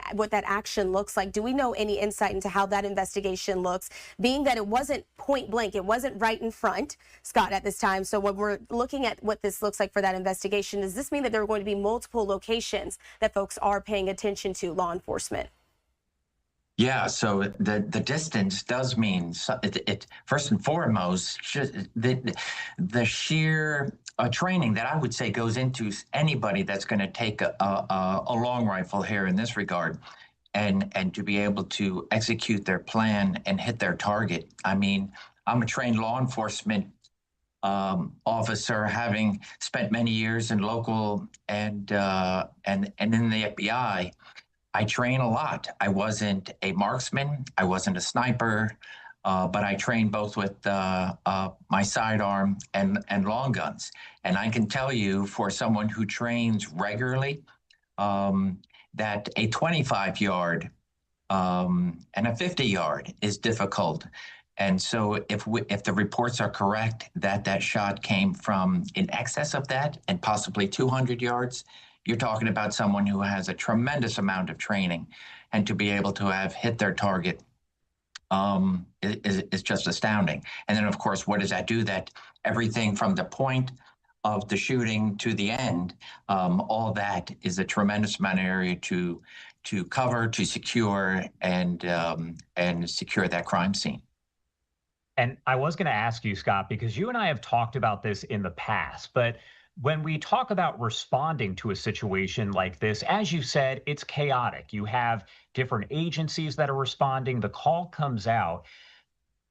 action looks like? Do we know any insight into how that investigation looks, being that it wasn't point blank, it wasn't right in front, Scott, at this time? So when we're looking at what this looks like for that investigation, does this mean that there are going to be multiple locations that folks are paying attention to, law enforcement? Yeah, so the distance does mean it first and foremost, the sheer training that I would say goes into anybody that's going to take a long rifle here in this regard, and to be able to execute their plan and hit their target. I mean, I'm a trained law enforcement officer, having spent many years in local and in the FBI. I train a lot. I wasn't a marksman. I wasn't a sniper, but I trained both with my sidearm and long guns. And I can tell you, for someone who trains regularly, that a 25-yard and a 50-yard is difficult. And so if the reports are correct that shot came from in excess of that and possibly 200 yards, you're talking about someone who has a tremendous amount of training, and to be able to have hit their target is just astounding. And then, of course, what does that do? That everything from the point of the shooting to the end, all that is a tremendous amount of area to cover, to secure, and secure that crime scene. And I was going to ask you, Scott, because you and I have talked about this in the past, but when we talk about responding to a situation like this, as you said, it's chaotic. You have different agencies that are responding. The call comes out.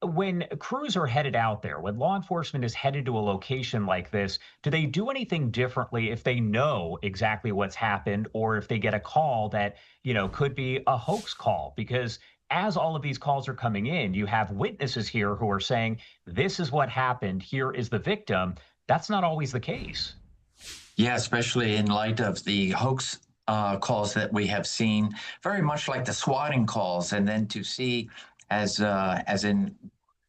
When crews are headed out there, when law enforcement is headed to a location like this, do they do anything differently if they know exactly what's happened or if they get a call that, could be a hoax call? Because as all of these calls are coming in, you have witnesses here who are saying, this is what happened, here is the victim. That's not always the case. Yeah, especially in light of the hoax calls that we have seen, very much like the swatting calls, and then to see as in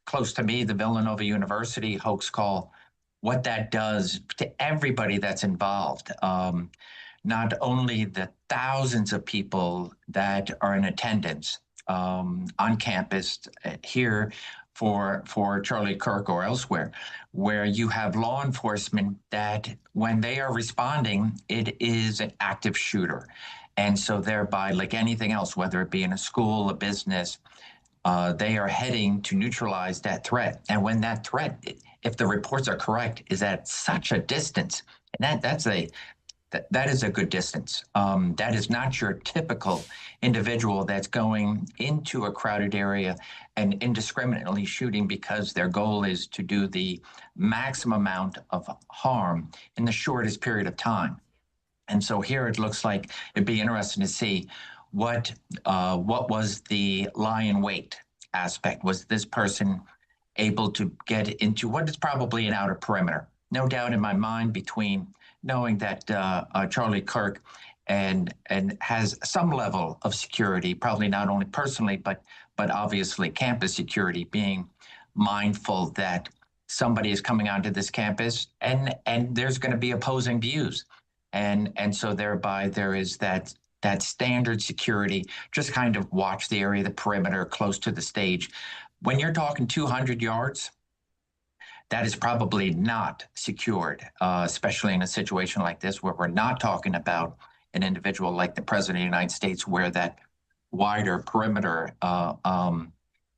close to me, the Villanova University hoax call, what that does to everybody that's involved. Not only the thousands of people that are in attendance on campus here for Charlie Kirk or elsewhere, where you have law enforcement that when they are responding, it is an active shooter. And so thereby, like anything else, whether it be in a school, a business, they are heading to neutralize that threat. And when that threat, if the reports are correct, is at such a distance, and that is a good distance. That is not your typical individual that's going into a crowded area and indiscriminately shooting because their goal is to do the maximum amount of harm in the shortest period of time. And so here it looks like it'd be interesting to see what was the lie in wait aspect. Was this person able to get into what is probably an outer perimeter? No doubt in my mind, between knowing that Charlie Kirk and has some level of security, probably not only personally, but obviously campus security, being mindful that somebody is coming onto this campus and there's going to be opposing views. And so thereby there is that standard security, just kind of watch the area, the perimeter close to the stage. When you're talking 200 yards, that is probably not secured, especially in a situation like this where we're not talking about an individual like the President of the United States, where that wider perimeter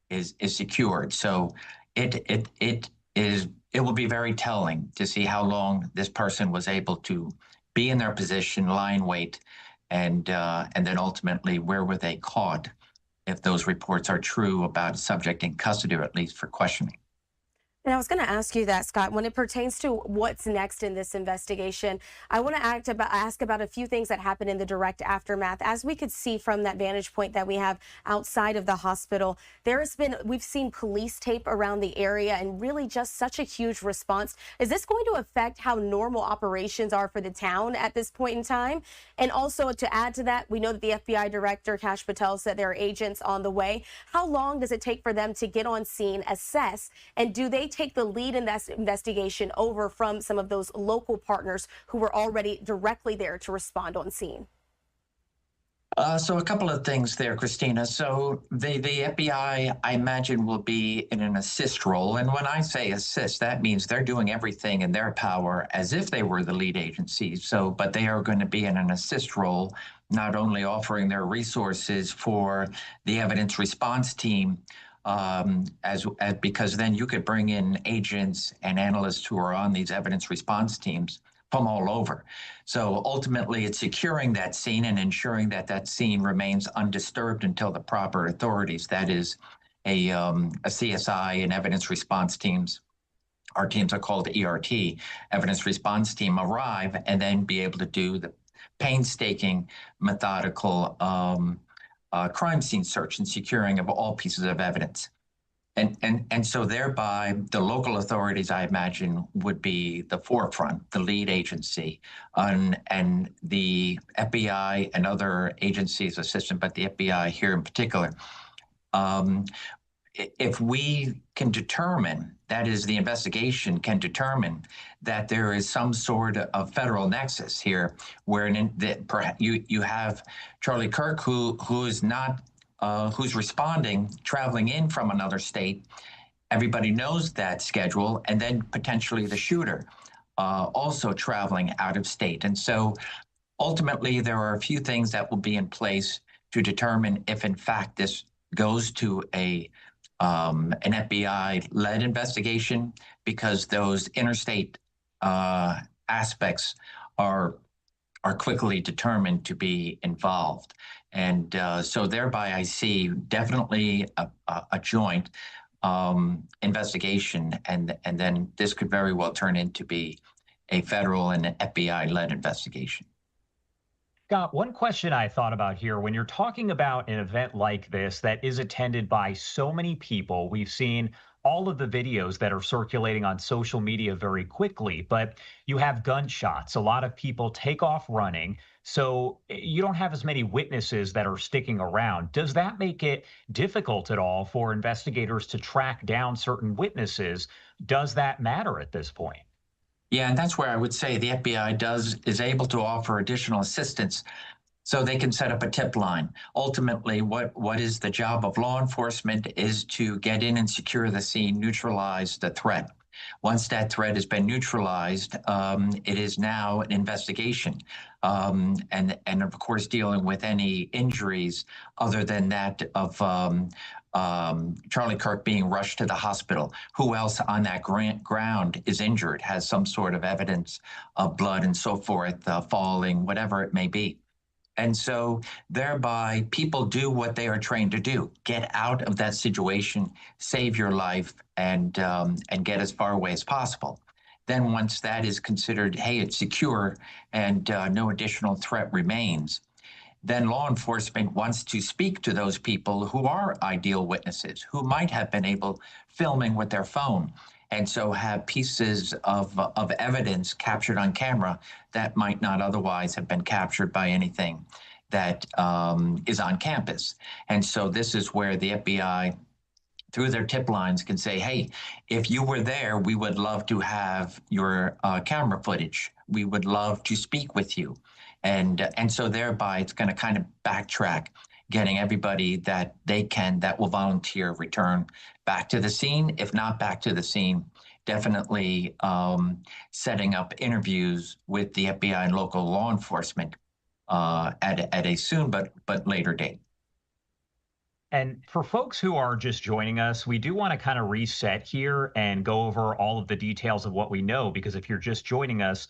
is secured. So it will be very telling to see how long this person was able to be in their position, lie in wait, and then ultimately where were they caught if those reports are true about a subject in custody, or at least for questioning. And I was going to ask you that, Scott, when it pertains to what's next in this investigation, I want to ask about a few things that happened in the direct aftermath. As we could see from that vantage point that we have outside of the hospital, we've seen police tape around the area and really just such a huge response. Is this going to affect how normal operations are for the town at this point in time? And also to add to that, we know that the FBI director, Kash Patel, said there are agents on the way. How long does it take for them to get on scene, assess, and do they take the lead in this investigation over from some of those local partners who were already directly there to respond on scene? So a couple of things there, Christina. So the FBI, I imagine, will be in an assist role. And when I say assist, that means they're doing everything in their power as if they were the lead agency. But they are going to be in an assist role, not only offering their resources for the evidence response team, because then you could bring in agents and analysts who are on these evidence response teams from all over. So ultimately, it's securing that scene and ensuring that that scene remains undisturbed until the proper authorities, that is a CSI and evidence response teams, our teams are called ERT, evidence response team, arrive and then be able to do the painstaking, methodical crime scene search and securing of all pieces of evidence. And so thereby, the local authorities, I imagine, would be the forefront, the lead agency, and the FBI and other agencies assistant, but the FBI here in particular. If we can determine, that is, the investigation can determine that there is some sort of federal nexus here, where you have Charlie Kirk, who is not, who's responding, traveling in from another state. Everybody knows that schedule, and then potentially the shooter also traveling out of state. And so ultimately, there are a few things that will be in place to determine if, in fact, this goes to an FBI-led investigation, because those interstate aspects are quickly determined to be involved. And so thereby I see definitely a joint, investigation, and then this could very well turn into be a federal and FBI-led investigation. Scott, one question I thought about here, when you're talking about an event like this that is attended by so many people, we've seen all of the videos that are circulating on social media very quickly, but you have gunshots. A lot of people take off running, so you don't have as many witnesses that are sticking around. Does that make it difficult at all for investigators to track down certain witnesses? Does that matter at this point? Yeah, and that's where I would say the FBI is able to offer additional assistance so they can set up a tip line. Ultimately, what is the job of law enforcement is to get in and secure the scene, neutralize the threat. Once that threat has been neutralized, it is now an investigation. And of course, dealing with any injuries other than that of Charlie Kirk being rushed to the hospital. Who else on that ground is injured, has some sort of evidence of blood and so forth, falling, whatever it may be. And so thereby, people do what they are trained to do: get out of that situation, save your life, and get as far away as possible. Then once that is considered, hey, it's secure and no additional threat remains, then law enforcement wants to speak to those people who are ideal witnesses, who might have been able filming with their phone, and so have pieces of evidence captured on camera that might not otherwise have been captured by anything that is on campus. And so this is where the FBI, through their tip lines, can say, hey, if you were there, we would love to have your camera footage. We would love to speak with you. And so thereby, it's going to kind of backtrack, getting everybody that they can that will volunteer return back to the scene. If not back to the scene, definitely setting up interviews with the FBI and local law enforcement at a soon but later date. And for folks who are just joining us, we do want to kind of reset here and go over all of the details of what we know, because if you're just joining us,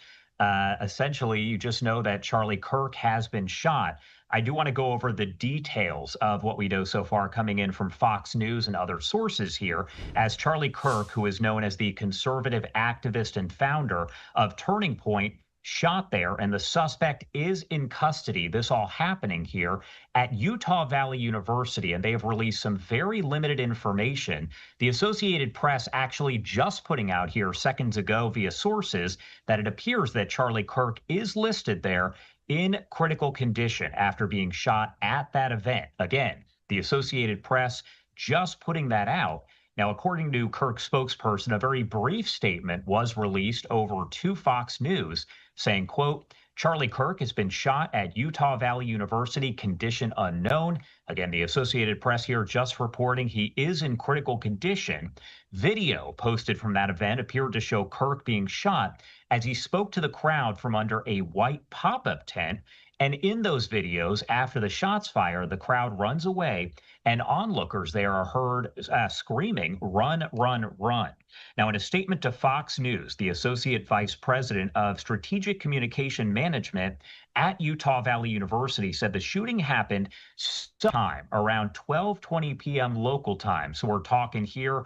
essentially you just know that Charlie Kirk has been shot. I do want to go over the details of what we know so far coming in from Fox News and other sources here, as Charlie Kirk, who is known as the conservative activist and founder of Turning Point, shot there, and the suspect is in custody. This all happening here at Utah Valley University, and they have released some very limited information. The Associated Press actually just putting out here seconds ago via sources that it appears that Charlie Kirk is listed there in critical condition after being shot at that event. Again, the Associated Press just putting that out. Now, according to Kirk's spokesperson, a very brief statement was released over to Fox News saying, quote, Charlie Kirk has been shot at Utah Valley University, condition unknown. Again, the Associated Press here just reporting he is in critical condition. Video posted from that event appeared to show Kirk being shot as he spoke to the crowd from under a white pop-up tent. And in those videos, after the shots fire, the crowd runs away, and onlookers there are heard screaming, run, run, run. Now, in a statement to Fox News, the Associate Vice President of Strategic Communication Management at Utah Valley University said the shooting happened sometime around 12:20 p.m. local time. So we're talking here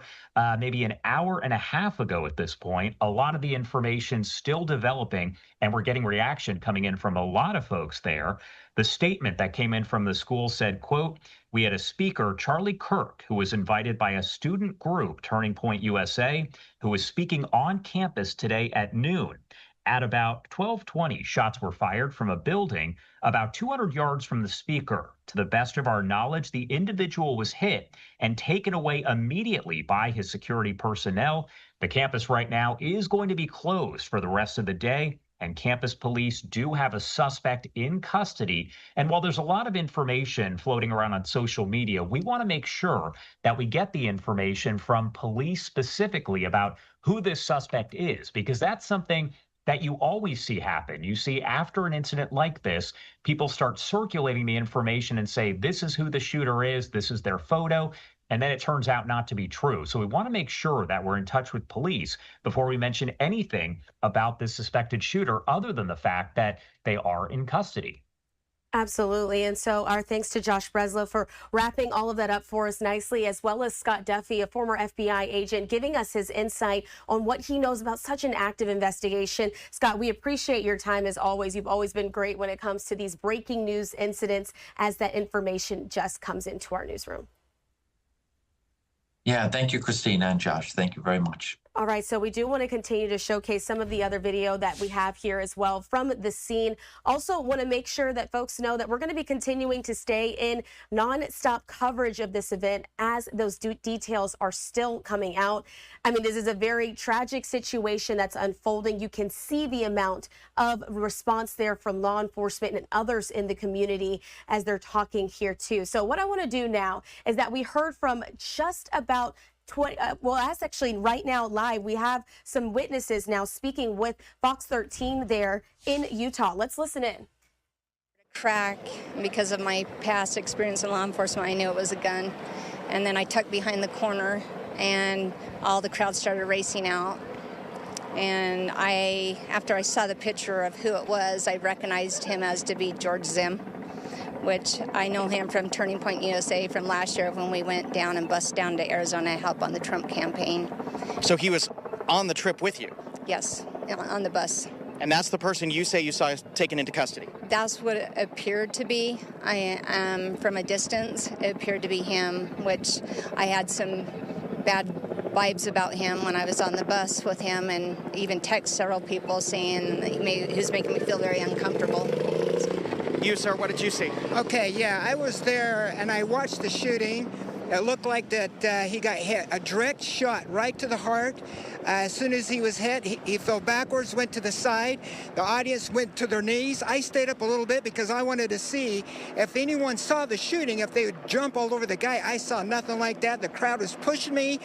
maybe an hour and a half ago at this point. A lot of the information still developing, and we're getting reaction coming in from a lot of folks there. The statement that came in from the school said, quote, we had a speaker, Charlie Kirk, who was invited by a student group, Turning Point USA, who was speaking on campus today at noon. At about 12:20, shots were fired from a building about 200 yards from the speaker. To the best of our knowledge, the individual was hit and taken away immediately by his security personnel. The campus right now is going to be closed for the rest of the day, and campus police do have a suspect in custody. And while there's a lot of information floating around on social media, we want to make sure that we get the information from police specifically about who this suspect is, because that's something that you always see happen. You see, after an incident like this, people start circulating the information and say, this is who the shooter is, this is their photo, and then it turns out not to be true. So we want to make sure that we're in touch with police before we mention anything about this suspected shooter, other than the fact that they are in custody. Absolutely. And so our thanks to Josh Breslow for wrapping all of that up for us nicely, as well as Scott Duffy, a former FBI agent, giving us his insight on what he knows about such an active investigation. Scott, we appreciate your time as always. You've always been great when it comes to these breaking news incidents as that information just comes into our newsroom. Yeah, thank you, Christina and Josh. Thank you very much. All right, so we do want to continue to showcase some of the other video that we have here as well from the scene. Also want to make sure that folks know that we're going to be continuing to stay in non-stop coverage of this event as those details are still coming out. I mean, this is a very tragic situation that's unfolding. You can see the amount of response there from law enforcement and others in the community as they're talking here too. So what I want to do now is that we heard from just about well, that's actually right now live. We have some witnesses now speaking with Fox 13 there in Utah. Let's listen in. Crack, because of my past experience in law enforcement, I knew it was a gun. And then I tucked behind the corner and all the crowd started racing out. And after I saw the picture of who it was, I recognized him as to be George Zim, which I know him from Turning Point USA from last year when we went down and bused down to Arizona to help on the Trump campaign. So he was on the trip with you? Yes, on the bus. And that's the person you say you saw taken into custody? That's what it appeared to be. From a distance, it appeared to be him, which I had some bad vibes about him when I was on the bus with him, and even text several people saying he was making me feel very uncomfortable. You, sir, what did you see? Okay, yeah, I was there and I watched the shooting. It looked like that he got hit, a direct shot right to the heart. As soon as he was hit, he fell backwards, went to the side. The audience went to their knees. I stayed up a little bit because I wanted to see if anyone saw the shooting, if they would jump all over the guy. I saw nothing like that. The crowd was pushed me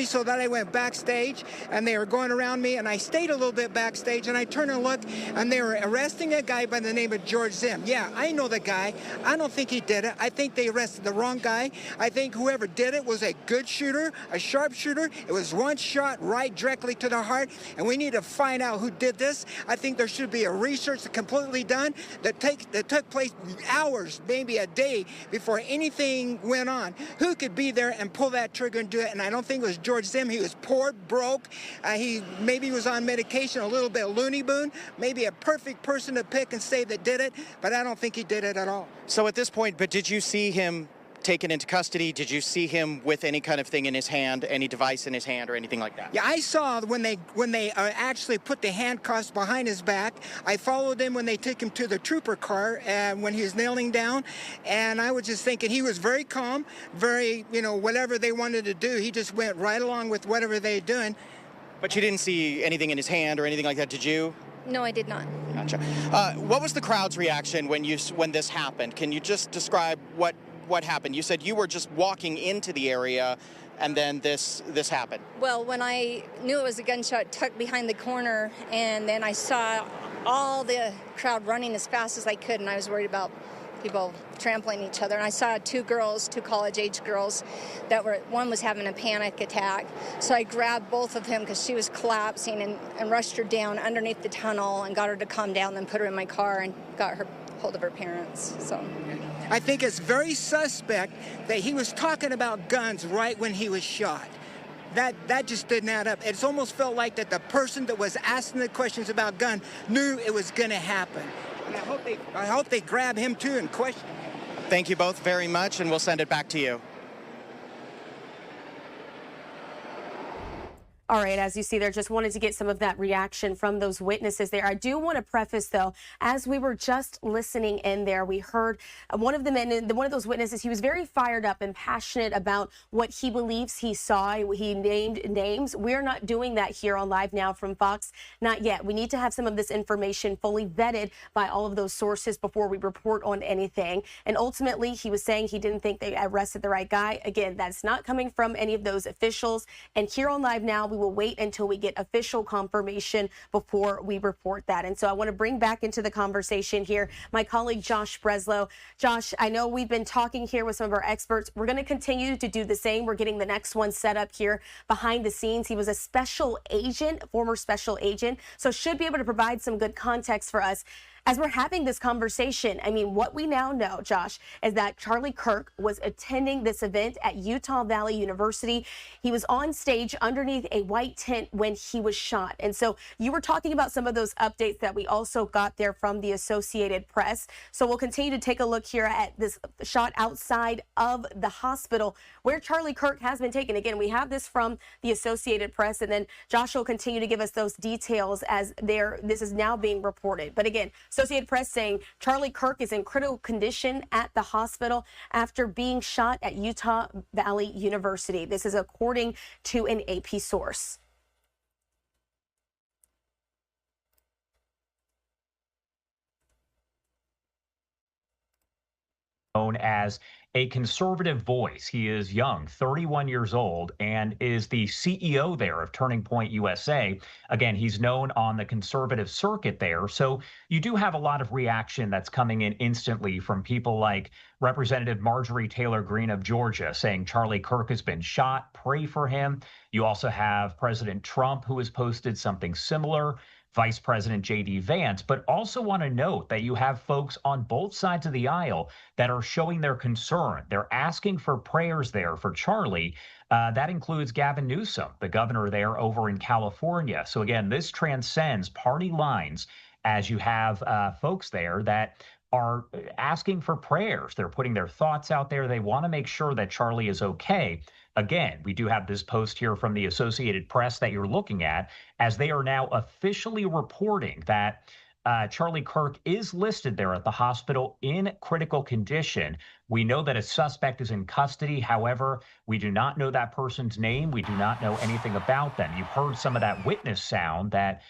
so that I went backstage, and they were going around me, and I stayed a little bit backstage, and I turned and looked, and they were arresting a guy by the name of George Zim. Yeah, I know the guy. I don't think he did it. I think they arrested the wrong guy. I think whoever did it was a good shooter, a sharp shooter. It was one shot right directly to the heart, and we need to find out who did this. I think there should be a research completely done that took place hours, maybe a day before anything went on. Who could be there and pull that trigger and do it? And I don't think it was George Zim. He was poor, broke. He maybe was on medication, a little bit loony boon, maybe a perfect person to pick and say that did it, but I don't think he did it at all. So at this point, but did you see him taken into custody? Did you see him with any kind of thing in his hand, any device in his hand or anything like that? Yeah, I saw when they actually put the handcuffs behind his back. I followed him when they took him to the trooper car when he was kneeling down, and I was just thinking he was very calm, very, whatever they wanted to do, he just went right along with whatever they were doing. But you didn't see anything in his hand or anything like that, did you? No, I did not. Gotcha. What was the crowd's reaction when this happened? Can you just describe what happened? You said you were just walking into the area and then this happened. Well, when I knew it was a gunshot, tucked behind the corner, and then I saw all the crowd running as fast as I could, and I was worried about people trampling each other. And I saw two college-age girls, one was having a panic attack. So I grabbed both of them because she was collapsing and rushed her down underneath the tunnel and got her to calm down, then put her in my car and got her hold of her parents. So I think it's very suspect that he was talking about guns right when he was shot. That just didn't add up. It's almost felt like that the person that was asking the questions about gun knew it was going to happen. And I hope they grab him too and question him. Thank you both very much, and we'll send it back to you. All right, as you see there, just wanted to get some of that reaction from those witnesses there. I do want to preface, though, as we were just listening in there, we heard one of the men, one of those witnesses, he was very fired up and passionate about what he believes he saw. He named names. We're not doing that here on Live Now from Fox. Not yet. We need to have some of this information fully vetted by all of those sources before we report on anything. And ultimately, he was saying he didn't think they arrested the right guy. Again, that's not coming from any of those officials. And here on Live Now, we will wait until we get official confirmation before we report that. And so I want to bring back into the conversation here my colleague Josh Breslow. Josh, I know we've been talking here with some of our experts. We're going to continue to do the same. We're getting the next one set up here behind the scenes. He was a special agent, former special agent, so should be able to provide some good context for us. as we're having this conversation, I mean, what we now know, Josh, is that Charlie Kirk was attending this event at Utah Valley University. He was on stage underneath a white tent when he was shot. And so you were talking about some of those updates that we also got there from the Associated Press. So we'll continue to take a look here at this shot outside of the hospital where Charlie Kirk has been taken. Again, we have this from the Associated Press, and then Josh will continue to give us those details as this is now being reported. But again, Associated Press saying Charlie Kirk is in critical condition at the hospital after being shot at Utah Valley University. This is according to an AP source. Known as a conservative voice. He is young, 31 years old, and is the CEO there of Turning Point USA. Again, he's known on the conservative circuit there. So you do have a lot of reaction that's coming in instantly from people like Representative Marjorie Taylor Greene of Georgia saying Charlie Kirk has been shot. Pray for him. You also have President Trump, who has posted something similar. Vice President J.D. Vance, but also want to note that you have folks on both sides of the aisle that are showing their concern. They're asking for prayers there for Charlie. That includes Gavin Newsom, the governor there over in California. So again, this transcends party lines as you have folks there that are asking for prayers. They're putting their thoughts out there. They want to make sure that Charlie is okay. Again, we do have this post here from the Associated Press that you're looking at, as they are now officially reporting that Charlie Kirk is listed there at the hospital in critical condition. We know that a suspect is in custody. However, we do not know that person's name. We do not know anything about them. You've heard some of that witness sound that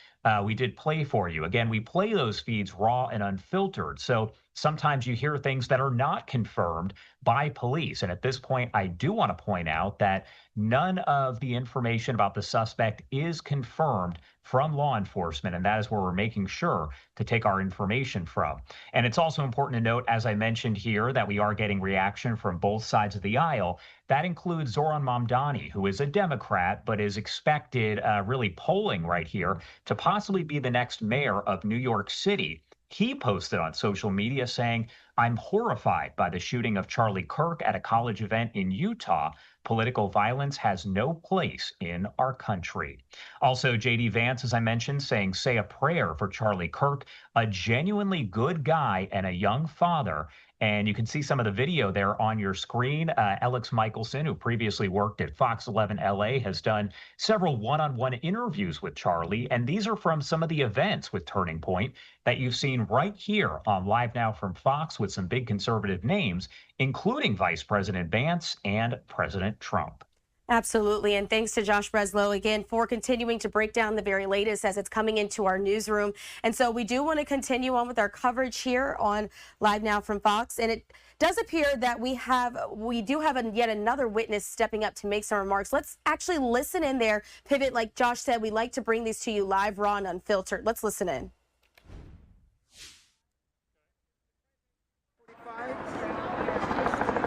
we did play for you. Again, we play those feeds raw and unfiltered. So sometimes you hear things that are not confirmed by police. And at this point, I do want to point out that none of the information about the suspect is confirmed from law enforcement. And that is where we're making sure to take our information from. And it's also important to note, as I mentioned here, that we are getting reaction from both sides of the aisle. That includes Zoran Mamdani, who is a Democrat, but is expected really polling right here to possibly be the next mayor of New York City. He posted on social media saying, "I'm horrified by the shooting of Charlie Kirk at a college event in Utah. Political violence has no place in our country." Also, J.D. Vance, as I mentioned, saying, "Say a prayer for Charlie Kirk, a genuinely good guy and a young father." And you can see some of the video there on your screen. Alex Michelson, who previously worked at Fox 11 LA, has done several one-on-one interviews with Charlie. And these are from some of the events with Turning Point that you've seen right here on Live Now from Fox with some big conservative names, including Vice President Vance and President Trump. Absolutely. And thanks to Josh Breslow again for continuing to break down the very latest as it's coming into our newsroom. And so we do want to continue on with our coverage here on Live Now from Fox. And it does appear that we do have yet another witness stepping up to make some remarks. Let's actually listen in there. Pivot, like Josh said, we like to bring these to you live, raw, and unfiltered. Let's listen in.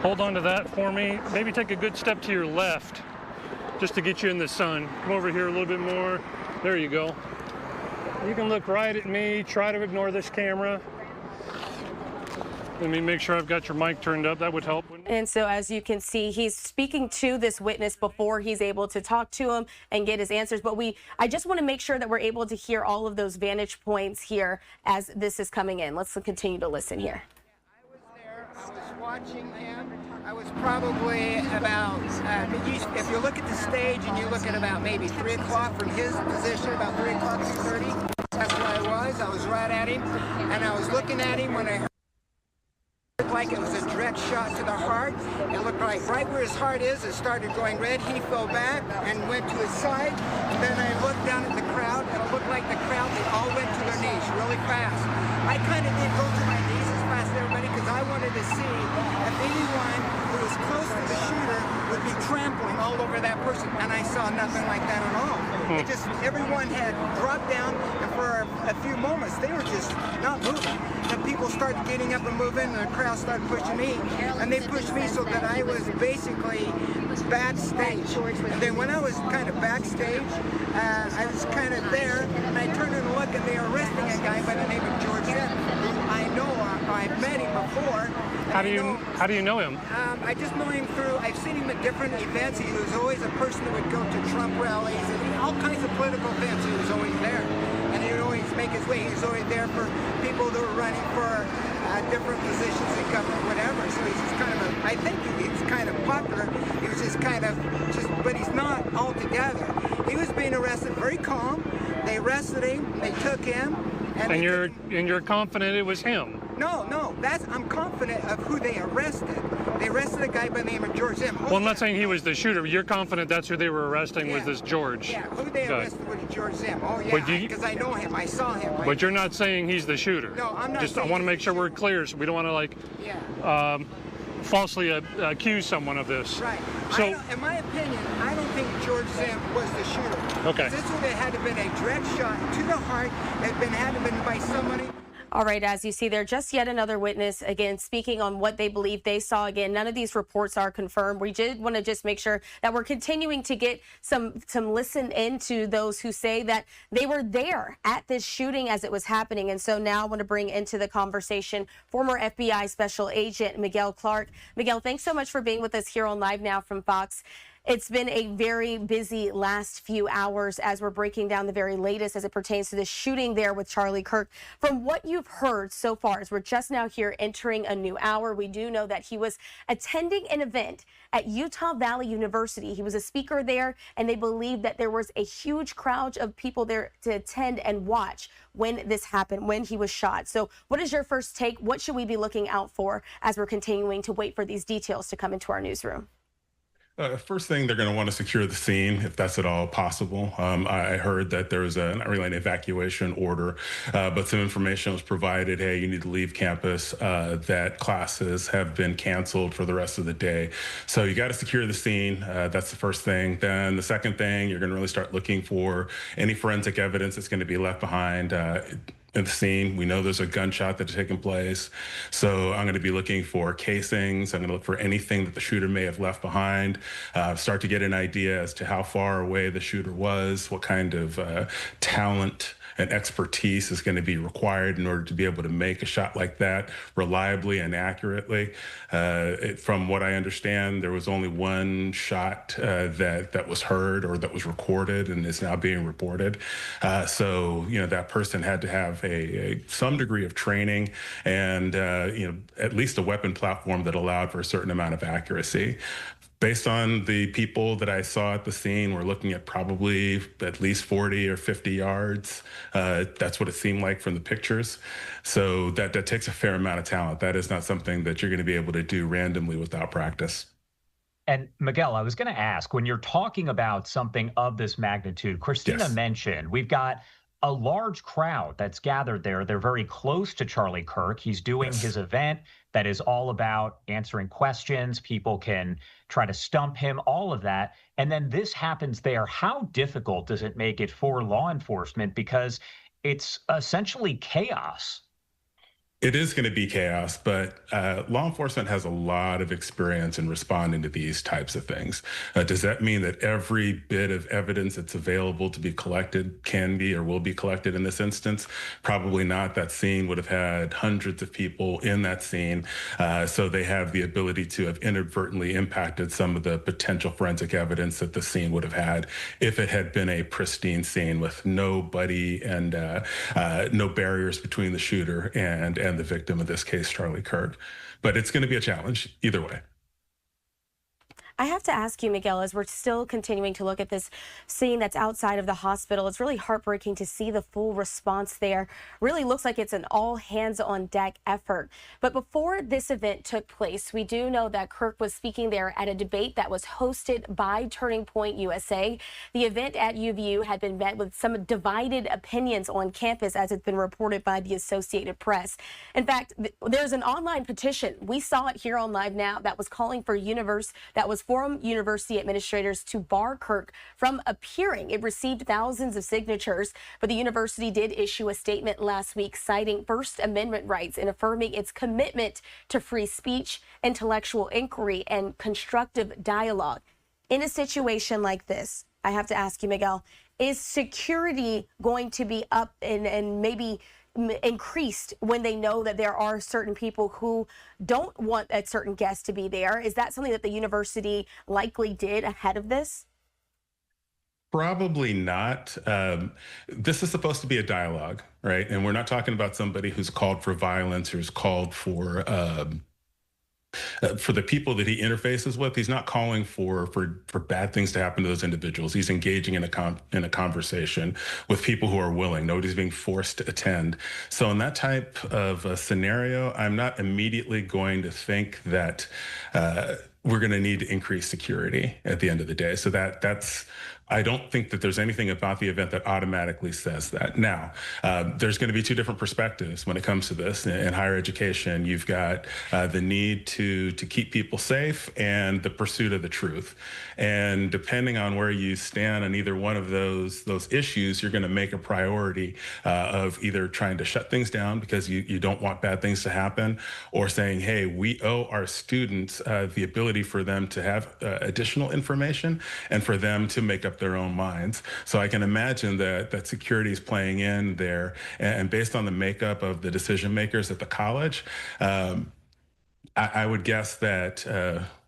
Hold on to that for me. Maybe take a good step to your left just to get you in the sun. Come over here a little bit more. There you go. You can look right at me. Try to ignore this camera. Let me make sure I've got your mic turned up. That would help. And so as you can see, he's speaking to this witness before he's able to talk to him and get his answers. But I just want to make sure that we're able to hear all of those vantage points here as this is coming in. Let's continue to listen here. I was watching him. I was probably about, if you look at the stage and you look at about maybe 3 o'clock from his position, about 3 o'clock, 2:30, that's where I was. I was right at him, and I was looking at him when I heard like it was a direct shot to the heart. It looked like right where his heart is, it started going red. He fell back and went to his side. And then I looked down at the crowd, and it looked like the crowd, they all went to their knees really fast. I kind of did go to my knees as fast as everybody because I wanted to see if anyone who was close to the shooter would be trampling all over that person. And I saw nothing like that at all. It just, everyone had dropped down, and for a few moments, they were just not moving. Then people started getting up and moving, and the crowd started pushing me, and they pushed me so that I was basically backstage. And then when I was kind of backstage, I was kind of there, and I turned and looked, and they were arresting a guy by the name of George F. How do you know him? I just know him through, I've seen him at different events. He was always a person that would go to Trump rallies and all kinds of political events. He was always there. And he would always make his way. He was always there for people that were running for different positions in government, whatever. So he's just kind of I think he's kind of popular. He was just kind of, but he's not altogether. He was being arrested very calm. They arrested him, they took him. And you're confident it was him? No, I'm confident of who they arrested. They arrested a guy by the name of George M. Well, I'm not saying he was the shooter. You're confident that's who they were arresting was this George? Yeah, who they arrested was George M. Oh, yeah, because I know him. I saw him. Right? But you're not saying he's the shooter? No, I'm not. I want to make sure we're clear, so we don't want to, falsely accuse someone of this. Right. So, in my opinion, I don't think George M. was the shooter. Okay. This would have had to been a direct shot to the heart. Had to been by somebody. All right, as you see there, just yet another witness, again, speaking on what they believe they saw. Again, none of these reports are confirmed. We did want to just make sure that we're continuing to get some listen into those who say that they were there at this shooting as it was happening. And so now I want to bring into the conversation former FBI Special Agent Miguel Clark. Miguel, thanks so much for being with us here on Live Now from Fox. It's been a very busy last few hours as we're breaking down the very latest as it pertains to the shooting there with Charlie Kirk. From what you've heard so far, as we're just now here entering a new hour, we do know that he was attending an event at Utah Valley University. He was a speaker there, and they believe that there was a huge crowd of people there to attend and watch when this happened, when he was shot. So what is your first take? What should we be looking out for as we're continuing to wait for these details to come into our newsroom? First thing, they're going to want to secure the scene, if that's at all possible. I heard that there was not really an evacuation order, but some information was provided. Hey, you need to leave campus, that classes have been canceled for the rest of the day. So you got to secure the scene. That's the first thing. Then the second thing, you're going to really start looking for any forensic evidence that's going to be left behind. At the scene, we know there's a gunshot that's taken place. So I'm going to be looking for casings. I'm going to look for anything that the shooter may have left behind, start to get an idea as to how far away the shooter was, what kind of talent and expertise is going to be required in order to be able to make a shot like that reliably and accurately. From what I understand, there was only one shot that was heard or that was recorded and is now being reported. So, that person had to have some degree of training and, at least a weapon platform that allowed for a certain amount of accuracy. Based on the people that I saw at the scene, we're looking at probably at least 40 or 50 yards. That's what it seemed like from the pictures. So that takes a fair amount of talent. That is not something that you're going to be able to do randomly without practice. And Miguel, I was going to ask, when you're talking about something of this magnitude, Christina mentioned we've got a large crowd that's gathered there. They're very close to Charlie Kirk. He's doing his event that is all about answering questions. People can try to stump him, all of that. And then this happens there. How difficult does it make it for law enforcement? Because it's essentially chaos. It is going to be chaos, but law enforcement has a lot of experience in responding to these types of things. Does that mean that every bit of evidence that's available to be collected can be or will be collected in this instance? Probably not. That scene would have had hundreds of people in that scene, so they have the ability to have inadvertently impacted some of the potential forensic evidence that the scene would have had if it had been a pristine scene with nobody and no barriers between the shooter and the victim, in this case, Charlie Kirk. But it's going to be a challenge either way. I have to ask you, Miguel, as we're still continuing to look at this scene that's outside of the hospital, it's really heartbreaking to see the full response there. Really looks like it's an all hands on deck effort. But before this event took place, we do know that Kirk was speaking there at a debate that was hosted by Turning Point USA. The event at UVU had been met with some divided opinions on campus, as it's been reported by the Associated Press. In fact, there's an online petition. We saw it here on Live Now that was calling for Forum University administrators to bar Kirk from appearing. It received thousands of signatures, but the university did issue a statement last week citing First Amendment rights and affirming its commitment to free speech, intellectual inquiry, and constructive dialogue. In a situation like this, I have to ask you, Miguel, is security going to be up and maybe increased when they know that there are certain people who don't want a certain guest to be there? Is that something that the university likely did ahead of this? Probably not. This is supposed to be a dialogue, right? And we're not talking about somebody who's called for violence or who's called for the people that he interfaces with. He's not calling for bad things to happen to those individuals. He's engaging in a conversation with people who are willing. Nobody's being forced to attend. So in that type of a scenario, I'm not immediately going to think that we're going to need to increase security at the end of the day. So that's I don't think that there's anything about the event that automatically says that. Now, there's going to be two different perspectives when it comes to this. In higher education, you've got the need to keep people safe and the pursuit of the truth. And depending on where you stand on either one of those issues, you're going to make a priority of either trying to shut things down because you don't want bad things to happen, or saying, hey, we owe our students the ability for them to have additional information and for them to make up their own minds. So I can imagine that security is playing in there, and based on the makeup of the decision makers at the college, I would guess that,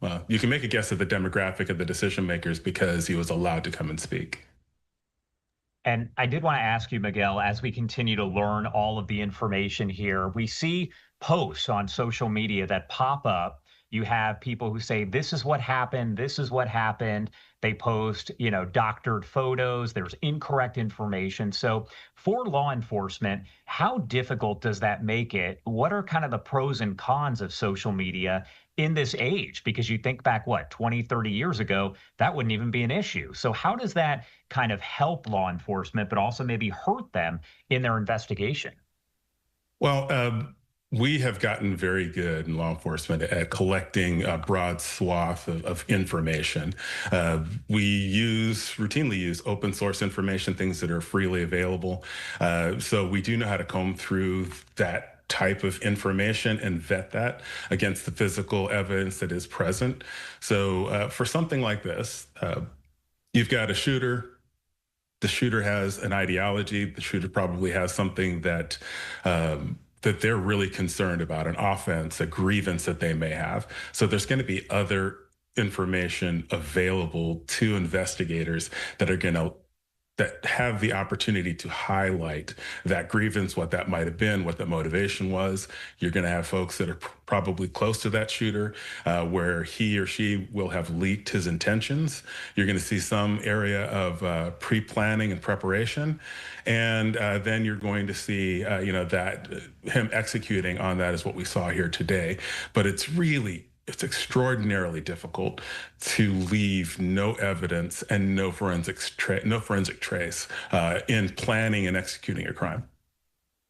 well, you can make a guess at the demographic of the decision makers because he was allowed to come and speak. And I did want to ask you, Miguel, as we continue to learn all of the information here, we see posts on social media that pop up. You have people who say, this is what happened. This is what happened. They post, doctored photos. There's incorrect information. So for law enforcement, how difficult does that make it? What are kind of the pros and cons of social media in this age? Because you think back, 20, 30 years ago, that wouldn't even be an issue. So how does that kind of help law enforcement, but also maybe hurt them in their investigation? Well, we have gotten very good in law enforcement at collecting a broad swath of information. We routinely use open source information, things that are freely available. So we do know how to comb through that type of information and vet that against the physical evidence that is present. So for something like this, you've got a shooter. The shooter has an ideology. The shooter probably has something that they're really concerned about, an offense, a grievance that they may have. So there's going to be other information available to investigators that have the opportunity to highlight that grievance, what that might have been, what the motivation was. You're going to have folks that are probably close to that shooter, where he or she will have leaked his intentions. You're going to see some area of pre-planning and preparation. And then you're going to see, that him executing on that is what we saw here today. But it's extraordinarily difficult to leave no evidence and no forensic trace in planning and executing a crime.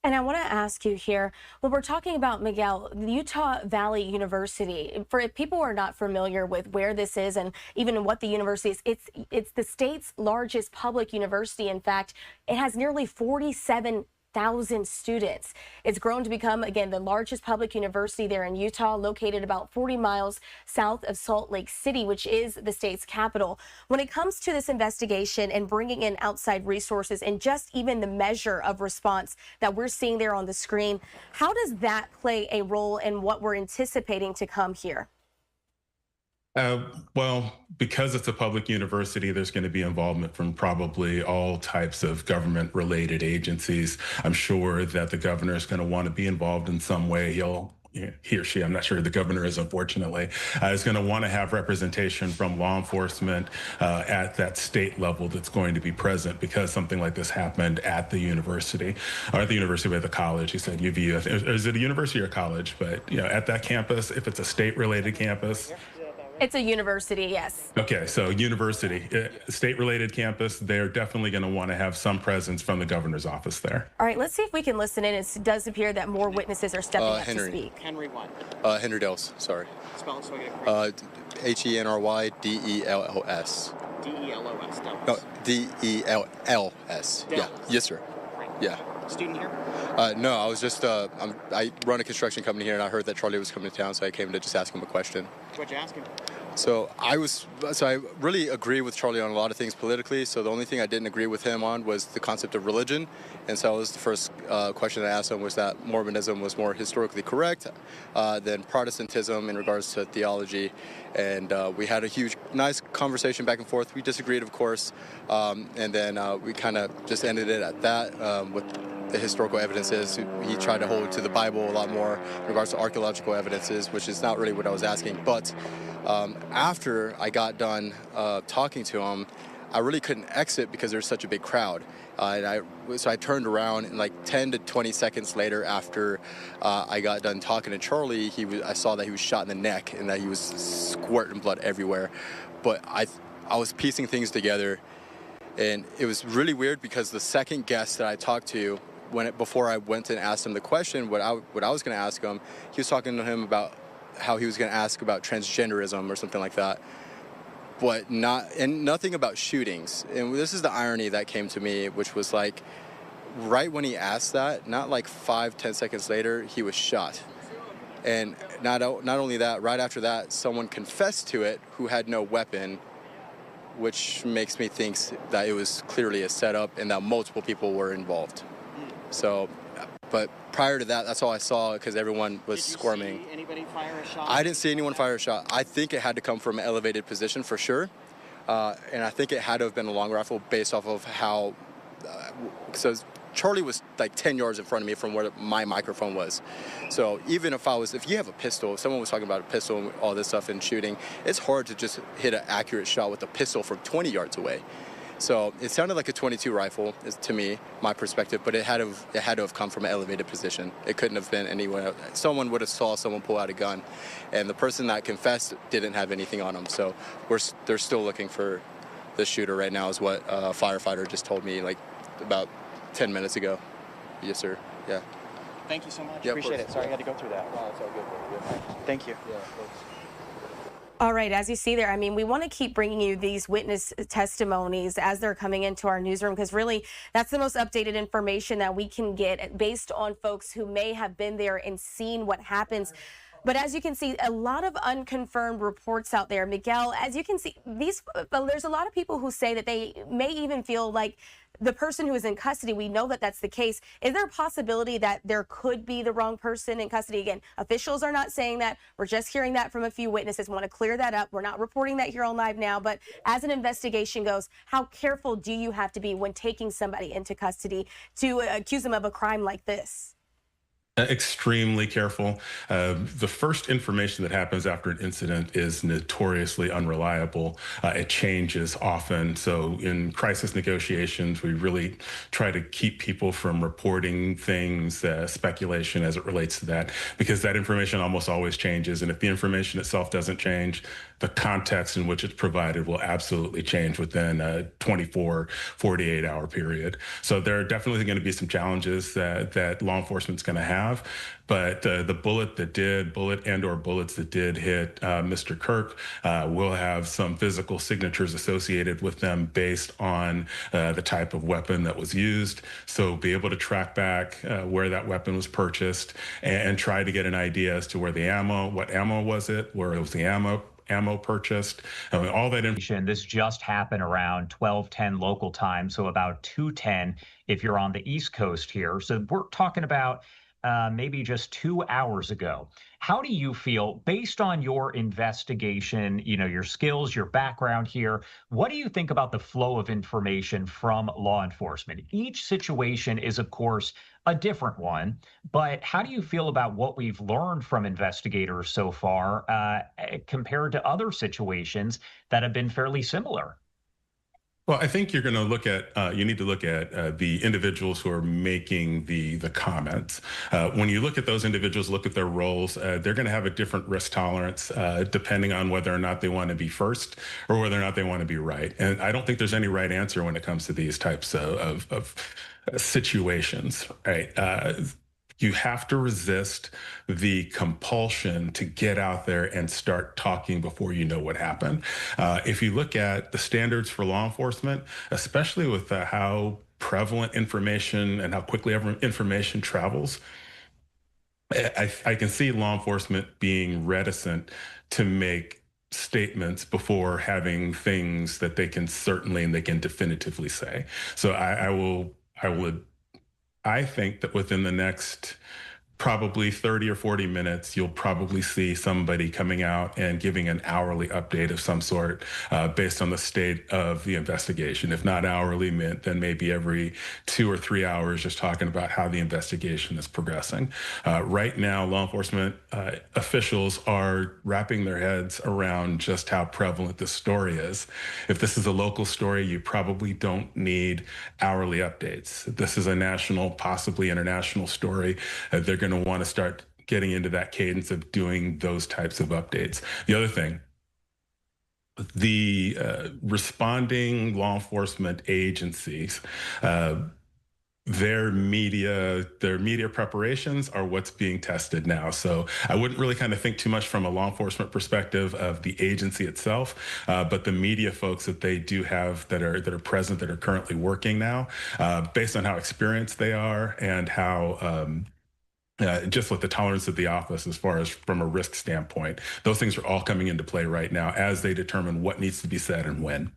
And I want to ask you here, when we're talking about, Miguel, Utah Valley University, for if people are not familiar with where this is and even what the university is, it's the state's largest public university. In fact, it has nearly 47,000 students. It's grown to become, again, the largest public university there in Utah, located about 40 miles south of Salt Lake City, which is the state's capital. When it comes to this investigation and bringing in outside resources and just even the measure of response that we're seeing there on the screen, how does that play a role in what we're anticipating to come here? Well, because it's a public university, there's going to be involvement from probably all types of government-related agencies. I'm sure that the governor is going to want to be involved in some way. He or she, I'm not sure the governor is, unfortunately, is going to want to have representation from law enforcement at that state level that's going to be present, because something like this happened at the university, or at the university, at the college. You said UVU. Is it a university or a college? But at that campus, if it's a state-related campus. It's a university, yes. Okay, so university, state-related campus, they're definitely going to want to have some presence from the governor's office there. All right, let's see if we can listen in. It does appear that more witnesses are stepping up to speak. Henry what? Henry Dells, sorry. Spell it so I get it correct. HENRYDELLS. DELOS, Dells. No, DELLS. Yeah, yes, sir. Right. Yeah. Student here? No, I was just, I run a construction company here, and I heard that Charlie was coming to town, so I came to just ask him a question. What'd you ask him? So I really agree with Charlie on a lot of things politically. So the only thing I didn't agree with him on was the concept of religion. And so that was the first question I asked him, was that Mormonism was more historically correct than Protestantism in regards to theology. And we had a nice conversation back and forth. We disagreed, of course. And then we kind of just ended it at that with the historical evidences. He tried to hold to the Bible a lot more in regards to archaeological evidences, which is not really what I was asking. But after I got done talking to him, I really couldn't exit because there's such a big crowd. So I turned around, and like 10 to 20 seconds later, after I got done talking to Charlie, I saw that he was shot in the neck and that he was squirting blood everywhere. But I was piecing things together, and it was really weird because the second guest that I talked to, before I went and asked him the question, what I was going to ask him, he was talking to him about how he was going to ask about transgenderism or something like that, but nothing about shootings. And this is the irony that came to me, which was like, right when he asked that, not like 5-10 seconds later, he was shot. And not only that, right after that, someone confessed to it who had no weapon, which makes me think that it was clearly a setup and that multiple people were involved. So, but prior to that, that's all I saw because everyone was squirming. Did you see anybody fire a shot? I didn't see anyone fire a shot. I think it had to come from an elevated position for sure. And I think it had to have been a long rifle based off of how, so Charlie was like 10 yards in front of me from where my microphone was. So even if you have a pistol, if someone was talking about a pistol and all this stuff and shooting, it's hard to just hit an accurate shot with a pistol from 20 yards away. So it sounded like a .22 rifle, to me, my perspective, but it had to have come from an elevated position. It couldn't have been anywhere. Someone would have saw someone pull out a gun, and the person that confessed didn't have anything on him. So they're still looking for the shooter right now, is what a firefighter just told me like about 10 minutes ago. Yes, sir. Yeah. Thank you so much. Yeah, Appreciate it. Sorry I had to go through that. No, it's all good. Yeah. Thank you. Yeah, thanks. All right, as you see there, I mean, we want to keep bringing you these witness testimonies as they're coming into our newsroom, because really that's the most updated information that we can get based on folks who may have been there and seen what happens. But as you can see, a lot of unconfirmed reports out there. Miguel, as you can see, there's a lot of people who say that they may even feel like the person who is in custody, we know that that's the case. Is there a possibility that there could be the wrong person in custody? Again, officials are not saying that. We're just hearing that from a few witnesses. Want to clear that up. We're not reporting that here on live now, but as an investigation goes, how careful do you have to be when taking somebody into custody to accuse them of a crime like this? Extremely careful. The first information that happens after an incident is notoriously unreliable. It changes often. So in crisis negotiations, we really try to keep people from reporting things, speculation as it relates to that, because that information almost always changes. And if the information itself doesn't change, the context in which it's provided will absolutely change within a 24, 48-hour period. So there are definitely going to be some challenges that law enforcement's going to have. But the bullet and or bullets that did hit Mr. Kirk will have some physical signatures associated with them based on the type of weapon that was used. So be able to track back where that weapon was purchased and try to get an idea as to where what ammo was it, where it was the ammo purchased, all that information. This just happened around 12:10 local time, so about 2:10 if you're on the East Coast here. So we're talking about maybe just 2 hours ago. How do you feel based on your investigation, your skills, your background here? What do you think about the flow of information from law enforcement? Each situation is, of course, a different one, but how do you feel about what we've learned from investigators so far compared to other situations that have been fairly similar? Well, I think you're going to look at, you need to look at the individuals who are making the comments. When you look at those individuals, look at their roles, they're going to have a different risk tolerance depending on whether or not they want to be first or whether or not they want to be right. And I don't think there's any right answer when it comes to these types of situations, right? You have to resist the compulsion to get out there and start talking before you know what happened. If you look at the standards for law enforcement, especially with how prevalent information and how quickly information travels, I can see law enforcement being reticent to make statements before having things that they can certainly and they can definitively say. So I think that within the next probably 30 or 40 minutes, you'll probably see somebody coming out and giving an hourly update of some sort based on the state of the investigation. If not hourly, then maybe every 2 or 3 hours, just talking about how the investigation is progressing. Right now, law enforcement officials are wrapping their heads around just how prevalent this story is. If this is a local story, you probably don't need hourly updates. If this is a national, possibly international story, they're going to want to start getting into that cadence of doing those types of updates. The other thing, the responding law enforcement agencies, their media preparations are what's being tested now. So I wouldn't really kind of think too much from a law enforcement perspective of the agency itself, but the media folks that they do have that are present, that are currently working now, based on how experienced they are and how just with the tolerance of the office as far as from a risk standpoint, those things are all coming into play right now as they determine what needs to be said and when.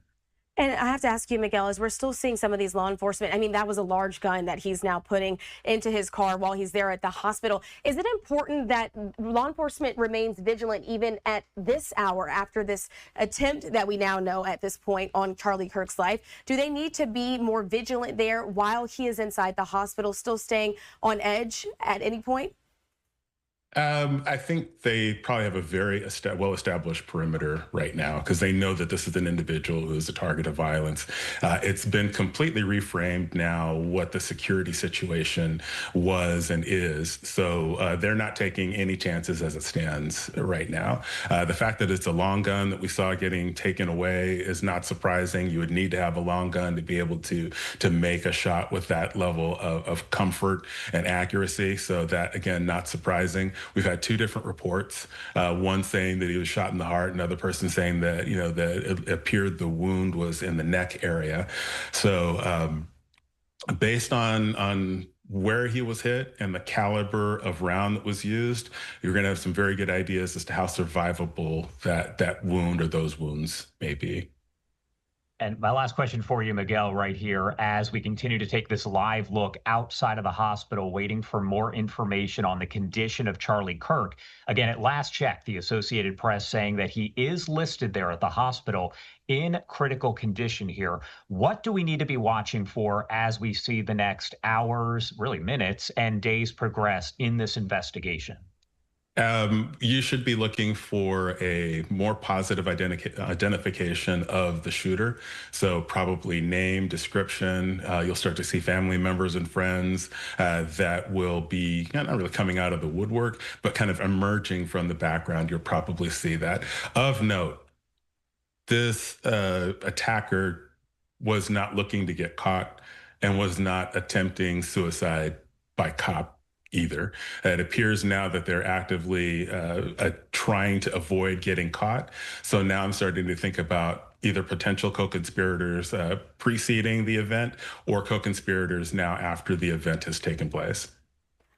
And I have to ask you, Miguel, as we're still seeing some of these law enforcement, I mean, that was a large gun that he's now putting into his car while he's there at the hospital. Is it important that law enforcement remains vigilant even at this hour after this attempt that we now know at this point on Charlie Kirk's life? Do they need to be more vigilant there while he is inside the hospital, still staying on edge at any point? I think they probably have a very well-established perimeter right now because they know that this is an individual who is a target of violence. It's been completely reframed now what the security situation was and is. So they're not taking any chances as it stands right now. The fact that it's a long gun that we saw getting taken away is not surprising. You would need to have a long gun to be able to make a shot with that level of comfort and accuracy. So that, again, not surprising. We've had 2 different reports, one saying that he was shot in the heart, another person saying that, that it appeared the wound was in the neck area. So based on where he was hit and the caliber of round that was used, you're going to have some very good ideas as to how survivable that wound or those wounds may be. And my last question for you, Miguel, right here, as we continue to take this live look outside of the hospital, waiting for more information on the condition of Charlie Kirk. Again, at last check, the Associated Press saying that he is listed there at the hospital in critical condition here. What do we need to be watching for as we see the next hours, really minutes, and days progress in this investigation? You should be looking for a more positive identification of the shooter. So probably name, description. You'll start to see family members and friends that will be not really coming out of the woodwork, but kind of emerging from the background. You'll probably see that. Of note, this attacker was not looking to get caught and was not attempting suicide by cop either. It appears now that they're actively trying to avoid getting caught. So now I'm starting to think about either potential co-conspirators preceding the event or co-conspirators now after the event has taken place.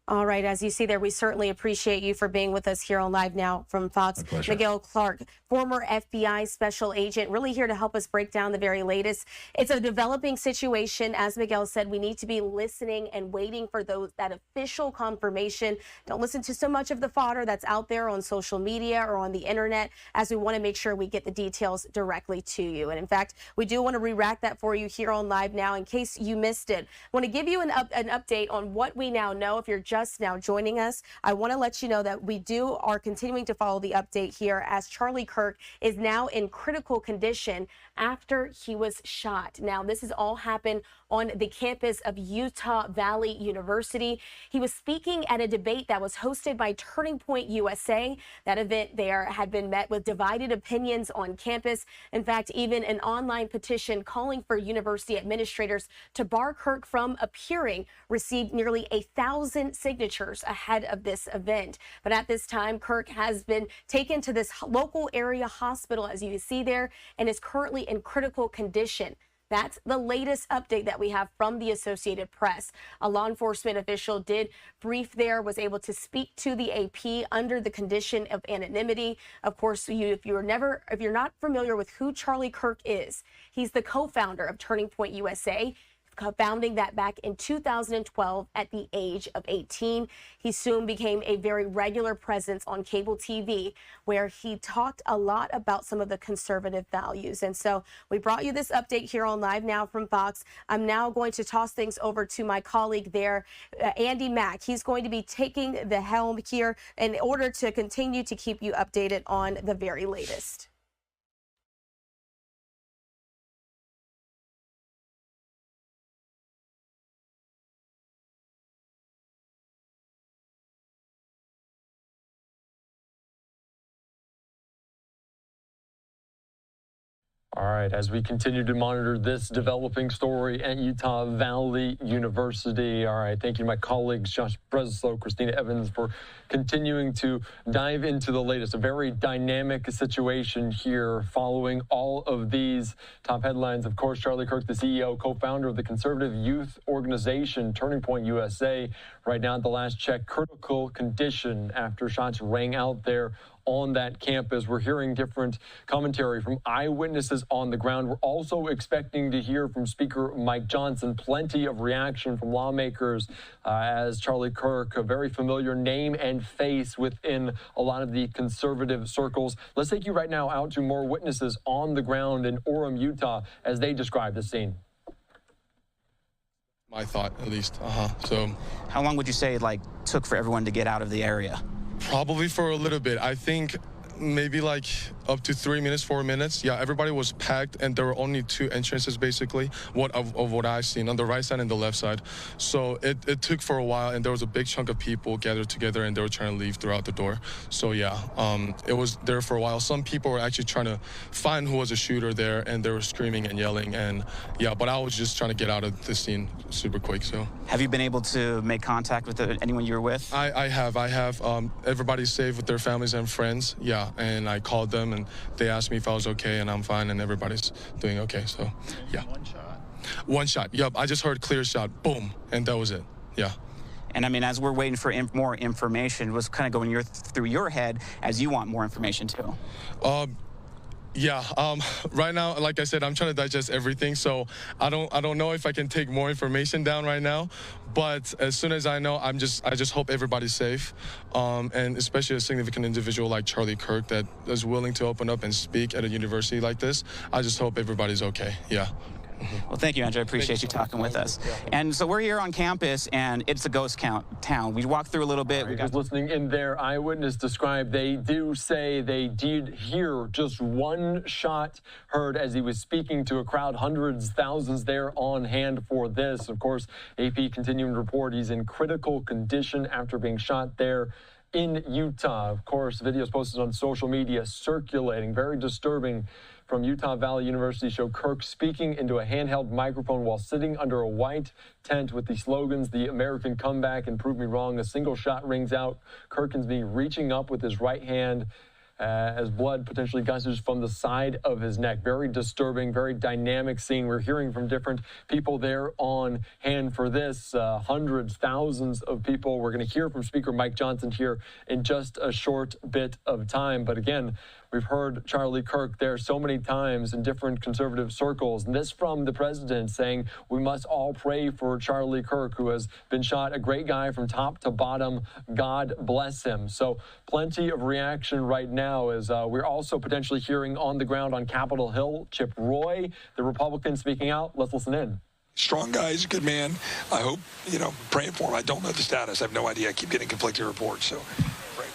All right, as you see there, we certainly appreciate you for being with us here on Live Now from Fox. Miguel Clark, former FBI special agent, really here to help us break down the very latest. It's a developing situation. As Miguel said, we need to be listening and waiting for that official confirmation. Don't listen to so much of the fodder that's out there on social media or on the internet, as we want to make sure we get the details directly to you. And in fact, we do want to re-rack that for you here on Live Now in case you missed it. I want to give you an update on what we now know. If you're just now joining us, I want to let you know that we are continuing to follow the update here as Charlie Kirk is now in critical condition after he was shot. Now, this has all happened on the campus of Utah Valley University. He was speaking at a debate that was hosted by Turning Point USA. That event there had been met with divided opinions on campus. In fact, even an online petition calling for university administrators to bar Kirk from appearing received nearly 1,000 signatures ahead of this event. But at this time, Kirk has been taken to this local area hospital, as you see there, and is currently in critical condition. That's the latest update that we have from the Associated Press. A law enforcement official did brief there, was able to speak to the AP under the condition of anonymity. Of course, if you're not familiar with who Charlie Kirk is, he's the co-founder of Turning Point USA, founding that back in 2012 at the age of 18. He soon became a very regular presence on cable TV, where he talked a lot about some of the conservative values. And so we brought you this update here on Live Now from Fox. I'm now going to toss things over to my colleague there, Andy Mack. He's going to be taking the helm here in order to continue to keep you updated on the very latest. All right, as we continue to monitor this developing story at Utah Valley University. All right, thank you to my colleagues, Josh Breslow, Christina Evans, for continuing to dive into the latest. A very dynamic situation here following all of these top headlines. Of course, Charlie Kirk, the CEO, co-founder of the conservative youth organization Turning Point USA. Right now, at the last check, critical condition after shots rang out there on that campus. We're hearing different commentary from eyewitnesses on the ground. We're also expecting to hear from Speaker Mike Johnson. Plenty of reaction from lawmakers as Charlie Kirk, a very familiar name and face within a lot of the conservative circles. Let's take you right now out to more witnesses on the ground in Orem, Utah, as they describe the scene. My thought, at least. So, how long would you say it took for everyone to get out of the area? Probably for a little bit. I think maybe up to 3 minutes, 4 minutes. Yeah, everybody was packed, and there were only two entrances, basically, of what I've seen, on the right side and the left side. So it took for a while, and there was a big chunk of people gathered together, and they were trying to leave throughout the door. So yeah, it was there for a while. Some people were actually trying to find who was a shooter there, and they were screaming and yelling, and yeah, but I was just trying to get out of the scene super quick. So have you been able to make contact with anyone you were with? I have. Everybody's safe with their families and friends. Yeah, and I called them, and they asked me if I was okay, and I'm fine, and everybody's doing okay. So yeah. One shot. Yep. I just heard clear shot. Boom, and that was it. Yeah. And I mean, as we're waiting for more information, what's kind of going through your head as you want more information too? Yeah, right now, like I said, I'm trying to digest everything, so I don't know if I can take more information down right now. But as soon as I know, I just hope everybody's safe, and especially a significant individual like Charlie Kirk that is willing to open up and speak at a university like this. I just hope everybody's okay. Yeah. Well, thank you, Andrew. I appreciate you talking with us. And so we're here on campus, and it's a ghost town. We walked through a little bit. Just listening in there, eyewitness described, they do say they did hear just one shot heard as he was speaking to a crowd, hundreds, thousands there on hand for this. Of course, AP continuing to report he's in critical condition after being shot there in Utah. Of course, videos posted on social media circulating, very disturbing, from Utah Valley University show Kirk speaking into a handheld microphone while sitting under a white tent with the slogans, "The American Comeback" and "Prove Me Wrong." A single shot rings out. Kirk can be reaching up with his right hand as blood potentially gushes from the side of his neck. Very disturbing, very dynamic scene. We're hearing from different people there on hand for this. Hundreds, thousands of people. We're going to hear from Speaker Mike Johnson here in just a short bit of time. But again, we've heard Charlie Kirk there so many times in different conservative circles. And this from the president saying we must all pray for Charlie Kirk, who has been shot, a great guy from top to bottom. God bless him. So plenty of reaction right now as we're also potentially hearing on the ground on Capitol Hill, Chip Roy, the Republican, speaking out. Let's listen in. Strong guy, he's a good man. I hope, praying for him. I don't know the status. I have no idea. I keep getting conflicting reports, so pray.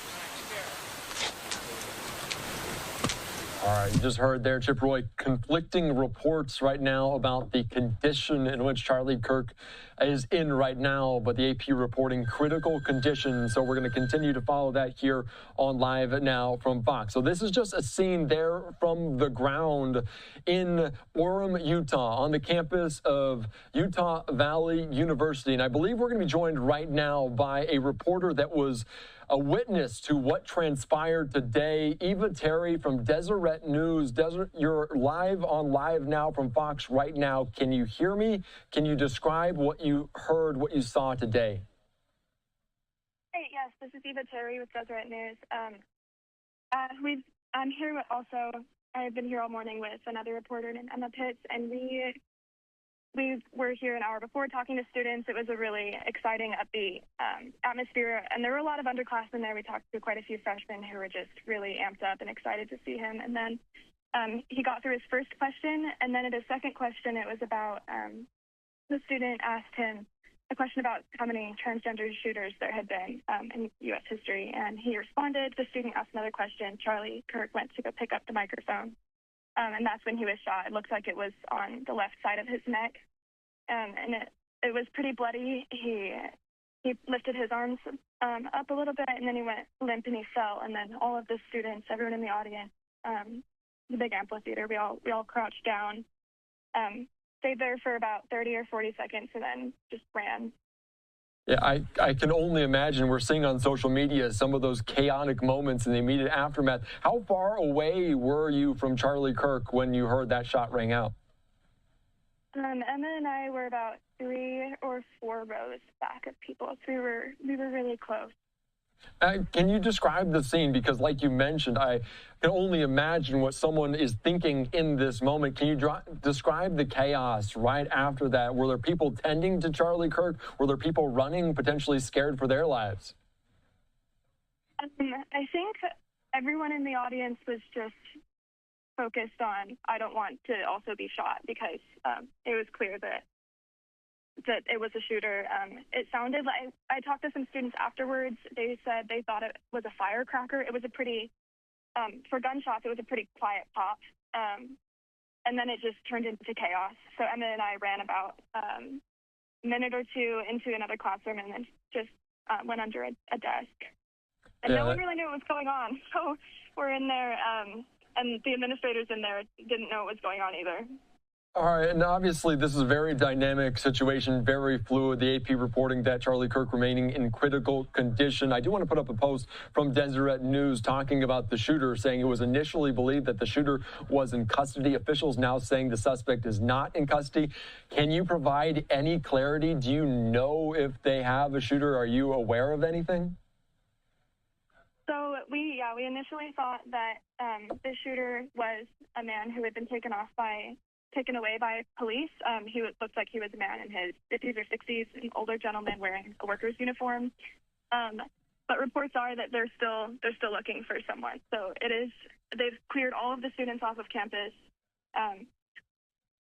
All right, you just heard there, Chip Roy, conflicting reports right now about the condition in which Charlie Kirk is in right now, but the AP reporting critical condition. So we're going to continue to follow that here on Live Now from Fox. So this is just a scene there from the ground in Orem, Utah, on the campus of Utah Valley University. And I believe we're going to be joined right now by a reporter that was a witness to what transpired today. Eva Terry from Deseret News. You're live on Live Now from Fox right now. Can you hear me? Can you describe what you heard, what you saw today? Hey, yes, this is Eva Terry with Deseret News. I'm here also. I've been here all morning with another reporter named Emma Pitts, and we were here an hour before talking to students. It was a really exciting, upbeat atmosphere, and there were a lot of underclassmen there. We talked to quite a few freshmen who were just really amped up and excited to see him. And then he got through his first question, and then at his second question, it was about the student asked him a question about how many transgender shooters there had been in U.S. history, and he responded. The student asked another question. Charlie Kirk went to go pick up the microphone, and that's when he was shot. It looked like it was on the left side of his neck, and it was pretty bloody. He lifted his arms up a little bit, and then he went limp and he fell. And then all of the students, everyone in the audience, the big amphitheater, we all crouched down. Stayed there for about 30 or 40 seconds and then just ran. Yeah, I can only imagine. We're seeing on social media some of those chaotic moments in the immediate aftermath. How far away were you from Charlie Kirk when you heard that shot ring out? Emma and I were about 3 or 4 rows back of people, so we were really close. Can you describe the scene? Because like you mentioned, I can only imagine what someone is thinking in this moment. Can you describe the chaos right after that? Were there people tending to Charlie Kirk? Were there people running, potentially scared for their lives? I think everyone in the audience was just focused on, I don't want to also be shot, because it was clear that it was a shooter. It sounded like, I talked to some students afterwards. They said they thought it was a firecracker. It was a pretty, for gunshots, it was a pretty quiet pop. And then it just turned into chaos. So Emma and I ran about a minute or two into another classroom and then just went under a desk. And no one really knew what was going on. So we're in there, and the administrators in there didn't know what was going on either. All right, and obviously this is a very dynamic situation, very fluid. The AP reporting that Charlie Kirk remaining in critical condition. I do want to put up a post from Deseret News talking about the shooter, saying it was initially believed that the shooter was in custody. Officials now saying the suspect is not in custody. Can you provide any clarity? Do you know if they have a shooter? Are you aware of anything? So we initially thought that the shooter was a man who had been taken away by police. He looked like he was a man in his 50s or 60s, an older gentleman wearing a worker's uniform. But reports are that they're still looking for someone. So they've cleared all of the students off of campus.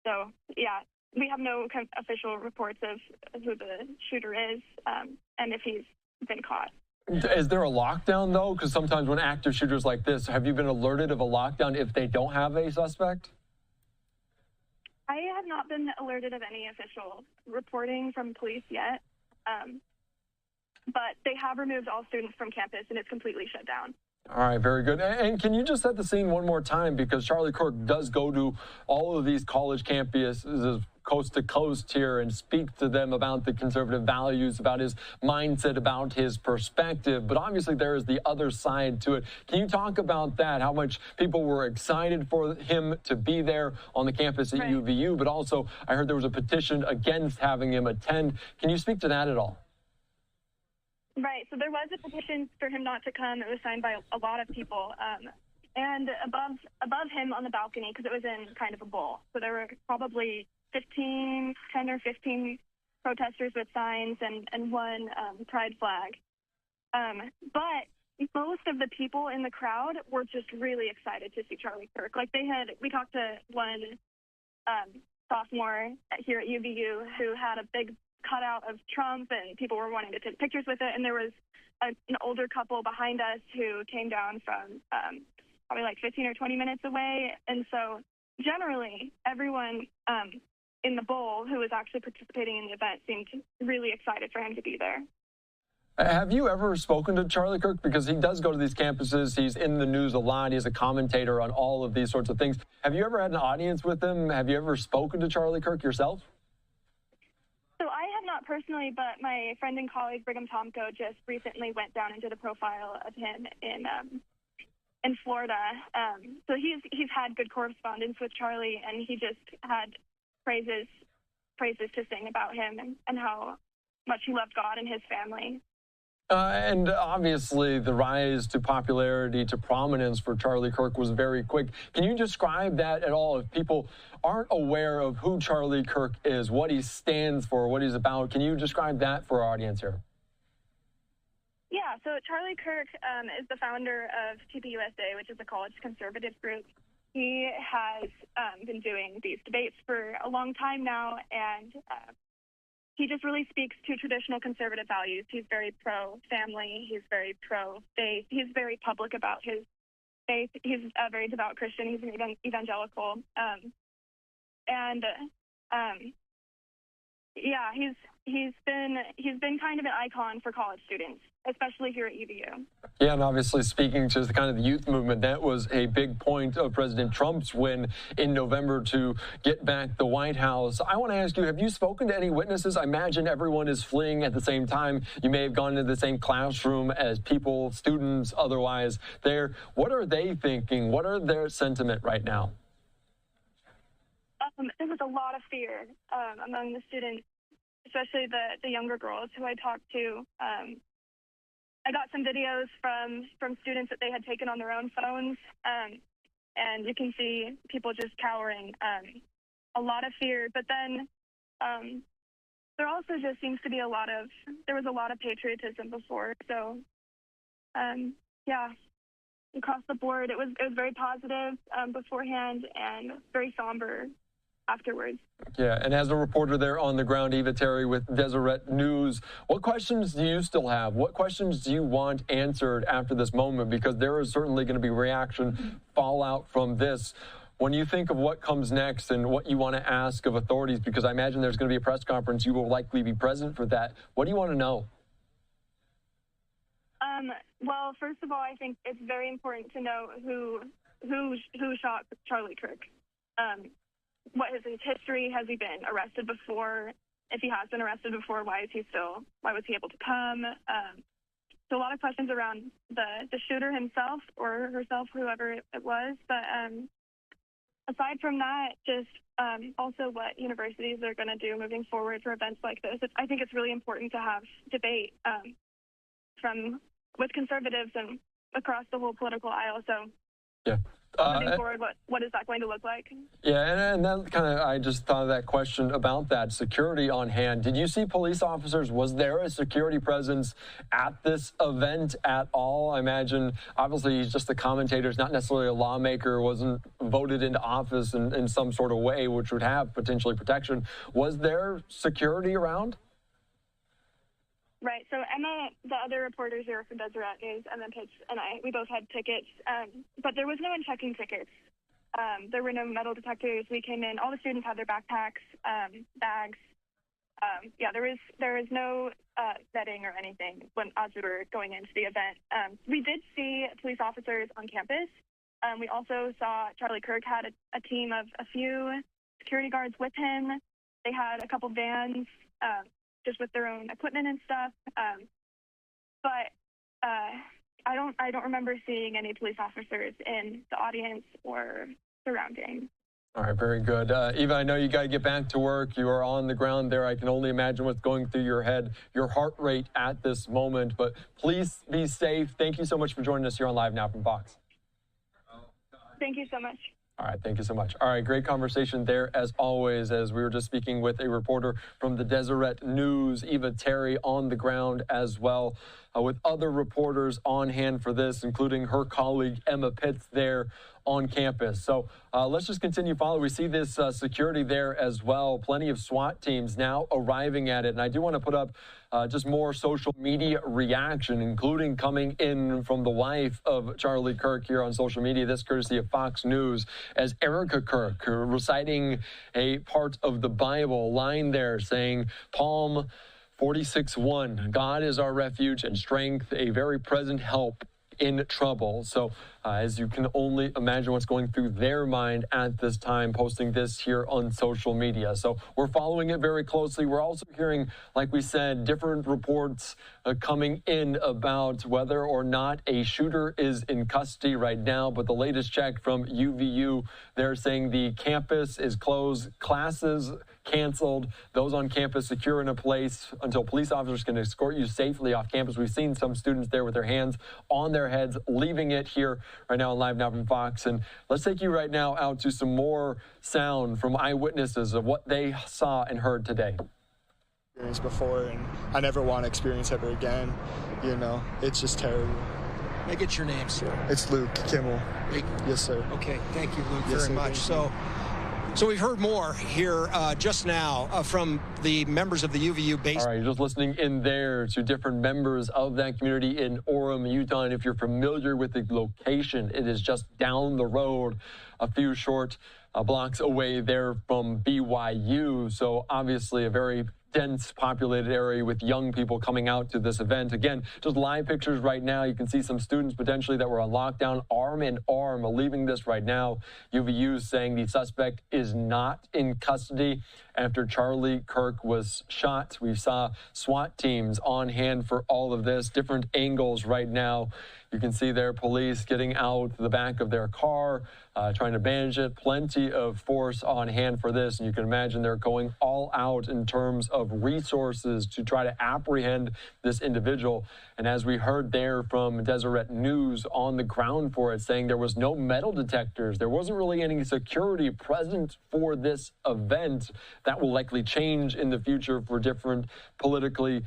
So yeah, we have no official reports of who the shooter is and if he's been caught. Is there a lockdown though? Because sometimes when active shooters like this, have you been alerted of a lockdown if they don't have a suspect? I have not been alerted of any official reporting from police yet, but they have removed all students from campus and it's completely shut down. All right, very good. And can you just set the scene one more time? Because Charlie Kirk does go to all of these college campuses coast to coast here and speak to them about the conservative values, about his mindset, about his perspective. But obviously there is the other side to it. Can you talk about that? How much people were excited for him to be there on the campus at UVU, but also I heard there was a petition against having him attend. Can you speak to that at all? Right. So there was a petition for him not to come. It was signed by a lot of people. And above him on the balcony, because it was in kind of a bowl. So there were probably 10 or 15 protesters with signs and one pride flag. But most of the people in the crowd were just really excited to see Charlie Kirk. Like we talked to one sophomore here at UVU who had a big cutout of Trump and people were wanting to take pictures with it. And there was an older couple behind us who came down from probably like 15 or 20 minutes away. And so generally everyone in the bowl who was actually participating in the event seemed really excited for him to be there. Have you ever spoken to Charlie Kirk? Because he does go to these campuses. He's in the news a lot. He's a commentator on all of these sorts of things. Have you ever had an audience with him? Have you ever spoken to Charlie Kirk yourself? So I have not not personally, but my friend and colleague Brigham Tomko just recently went down and did a profile of him in Florida. So he's had good correspondence with Charlie, and he just had praises to sing about him and how much he loved God and his family. And obviously, the rise to popularity, to prominence for Charlie Kirk was very quick. Can you describe that at all? If people aren't aware of who Charlie Kirk is, what he stands for, what he's about, can you describe that for our audience here? Yeah, so Charlie Kirk is the founder of TPUSA, which is a college conservative group. He has been doing these debates for a long time now, and he just really speaks to traditional conservative values. He's very pro-family. He's very pro-faith. He's very public about his faith. He's a very devout Christian. He's an evangelical. He's been kind of an icon for college students, especially here at UVU. Yeah, and obviously speaking to the kind of the youth movement, that was a big point of President Trump's win in November to get back the White House. I want to ask you, have you spoken to any witnesses? I imagine everyone is fleeing at the same time. You may have gone into the same classroom as people, students, otherwise there. What are they thinking? What are their sentiment right now? There was a lot of fear among the students, especially the younger girls who I talked to. I got some videos from students that they had taken on their own phones, and you can see people just cowering. A lot of fear, but then there also just seems to be there was a lot of patriotism before. So, yeah, across the board, it was very positive beforehand and very somber afterwards. Yeah, and as a reporter there on the ground, Eva Terry with Deseret News, what questions do you still have? What questions do you want answered after this moment? Because there is certainly going to be reaction, fallout from this. When you think of what comes next and what you want to ask of authorities, because I imagine there's going to be a press conference, you will likely be present for that. What do you want to know? Well, first of all, I think it's very important to know who shot Charlie Kirk. What is his history? Has he been arrested before? If he has been arrested before, why was he able to come? So a lot of questions around the shooter himself or herself, whoever it was. But aside from that, just also what universities are going to do moving forward for events like this. I think it's really important to have debate with conservatives and across the whole political aisle. So yeah. Moving forward, what is that going to look like? Yeah, and that kind of, I just thought of that question about that security on hand. Did you see police officers? Was there a security presence at this event at all? I imagine, obviously, he's just a commentator. He's not necessarily a lawmaker, wasn't voted into office in some sort of way, which would have potentially protection. Was there security around? Right. So Emma, the other reporters here from Deseret News, Emma Pitts and we both had tickets, but there was no one checking tickets. There were no metal detectors. We came in. All the students had their backpacks, bags. Yeah, there was no vetting or anything as we were going into the event. We did see police officers on campus. We also saw Charlie Kirk had a team of a few security guards with him. They had a couple vans. Just with their own equipment and stuff, but I don't remember seeing any police officers in the audience or surrounding. All right, very good. Eva, I know you got to get back to work. You are on the ground there. I can only imagine what's going through your head, your heart rate at this moment. But please be safe. Thank you so much for joining us here on Live Now from Fox. Thank you so much. All right, thank you so much. All right, great conversation there as always, as we were just speaking with a reporter from the Deseret News, Eva Terry, on the ground as well, with other reporters on hand for this, including her colleague Emma Pitts there on campus. So let's just continue following. We see this security there as well. Plenty of SWAT teams now arriving at it. And I do want to put up just more social media reaction, including coming in from the wife of Charlie Kirk here on social media. This courtesy of Fox News, as Erica Kirk reciting a part of the Bible, line there saying, Psalm 46:1, God is our refuge and strength, a very present help in trouble. So as you can only imagine what's going through their mind at this time, posting this here on social media. So we're following it very closely. We're also hearing, like we said, different reports coming in about whether or not a shooter is in custody right now. But the latest check from UVU, they're saying the campus is closed, classes canceled, those on campus secure in a place until police officers can escort you safely off campus. We've seen some students there with their hands on their heads, leaving it here right now on Live Now from Fox. And let's take you right now out to some more sound from eyewitnesses of what they saw and heard today. Before, and I never want to experience ever again. You know, it's just terrible. May I get your name, sir? It's Luke Kimmel. Luke? Yes, sir. Okay, thank you, Luke, Yes, very sir, much. So we've heard more here just now from the members of the UVU base. All right, you're just listening in there to different members of that community in Orem, Utah. And if you're familiar with the location, it is just down the road, a few short blocks away there from BYU. So obviously a very dense populated area with young people coming out to this event. Again, just live pictures right now. You can see some students potentially that were on lockdown, arm in arm, leaving this right now. UVU saying the suspect is not in custody after Charlie Kirk was shot. We saw SWAT teams on hand for all of this, different angles right now. You can see their police getting out the back of their car, trying to manage it. Plenty of force on hand for this. And you can imagine they're going all out in terms of resources to try to apprehend this individual. And as we heard there from Deseret News on the ground for it, saying there was no metal detectors. There wasn't really any security present for this event. That will likely change in the future for different political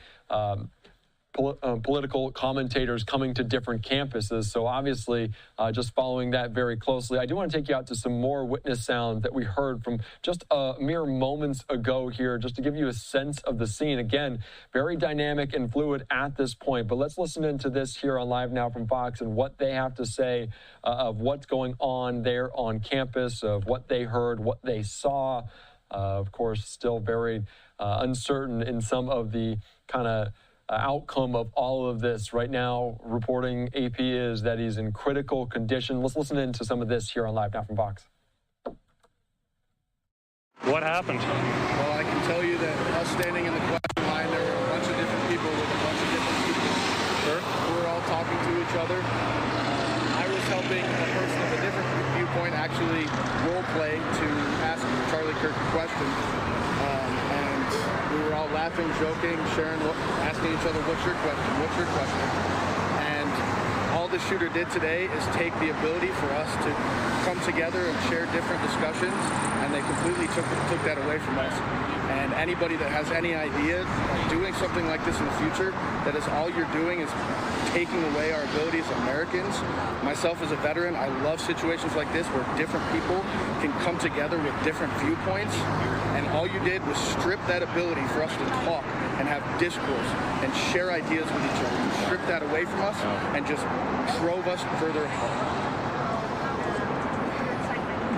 commentators coming to different campuses. So obviously, just following that very closely. I do want to take you out to some more witness sound that we heard from just mere moments ago here, just to give you a sense of the scene. Again, very dynamic and fluid at this point. But let's listen into this here on Live Now from Fox and what they have to say of what's going on there on campus, of what they heard, what they saw. Of course, still very uncertain in some of the kind of outcome of all of this. Right now, reporting AP is that he's in critical condition. Let's listen into some of this here on Live Now from Fox. What happened? Well, I can tell you that us standing in the question line, there were a bunch of different people with a bunch of different people. Sure. Who were all talking to each other. I was helping a person of a different viewpoint actually role play to ask Charlie Kirk a question. We were all laughing, joking, sharing, asking each other, what's your question? What's your question? And all the shooter did today is take the ability for us to come together and share different discussions, and they completely took that away from us. And anybody that has any idea of doing something like this in the future, that is all you're doing is taking away our ability as Americans. Myself as a veteran, I love situations like this where different people can come together with different viewpoints, and all you did was strip that ability for us to talk and have discourse and share ideas with each other. You stripped that away from us and just drove us further apart.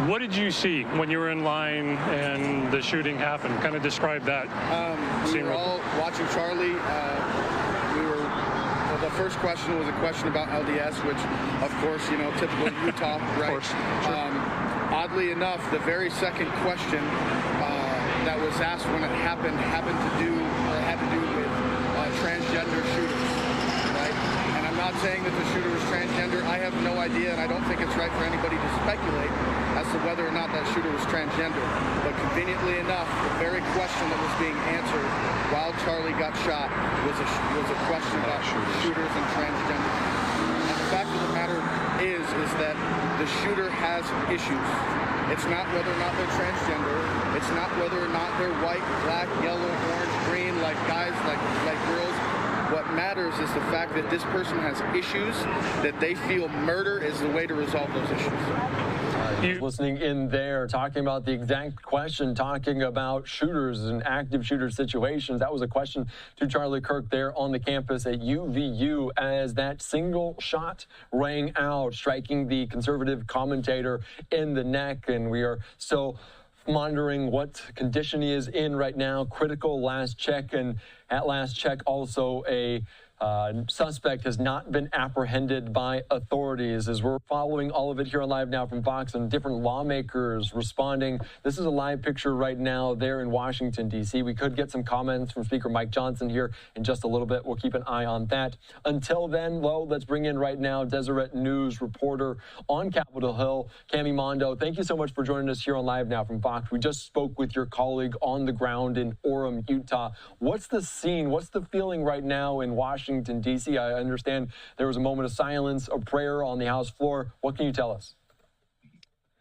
What did you see when you were in line and the shooting happened? Kind of describe that. We were all watching Charlie. The first question was a question about LDS, which, of course, you know, typical Utah, right? Of course. Sure. Oddly enough, the very second question that was asked when it happened had to do with transgender shooters, right? And I'm not saying that the shooter was transgender. I have no idea, and I don't think it's right for anybody to speculate as to whether or not that shooter was transgender. But conveniently enough, the very question that was being answered while Charlie got shot was a question about shooters and transgender. And the fact of the matter is that the shooter has issues. It's not whether or not they're transgender. It's not whether or not they're white, black, yellow, orange, green, like guys, like girls. What matters is the fact that this person has issues, that they feel murder is the way to resolve those issues. Listening in there, talking about the exact question, talking about shooters and active shooter situations. That was a question to Charlie Kirk there on the campus at UVU as that single shot rang out, striking the conservative commentator in the neck. And we are still monitoring what condition he is in right now. Critical last check, and at last check also a Suspect has not been apprehended by authorities. As we're following all of it here on Live Now from Fox, and different lawmakers responding. This is a live picture right now there in Washington, D.C. We could get some comments from Speaker Mike Johnson here in just a little bit. We'll keep an eye on that. Until then, let's bring in right now Deseret News reporter on Capitol Hill, Cami Mondo. Thank you so much for joining us here on Live Now from Fox. We just spoke with your colleague on the ground in Orem, Utah. What's the scene? What's the feeling right now in Washington, D.C.? I understand there was a moment of silence, a prayer on the House floor. What can you tell us?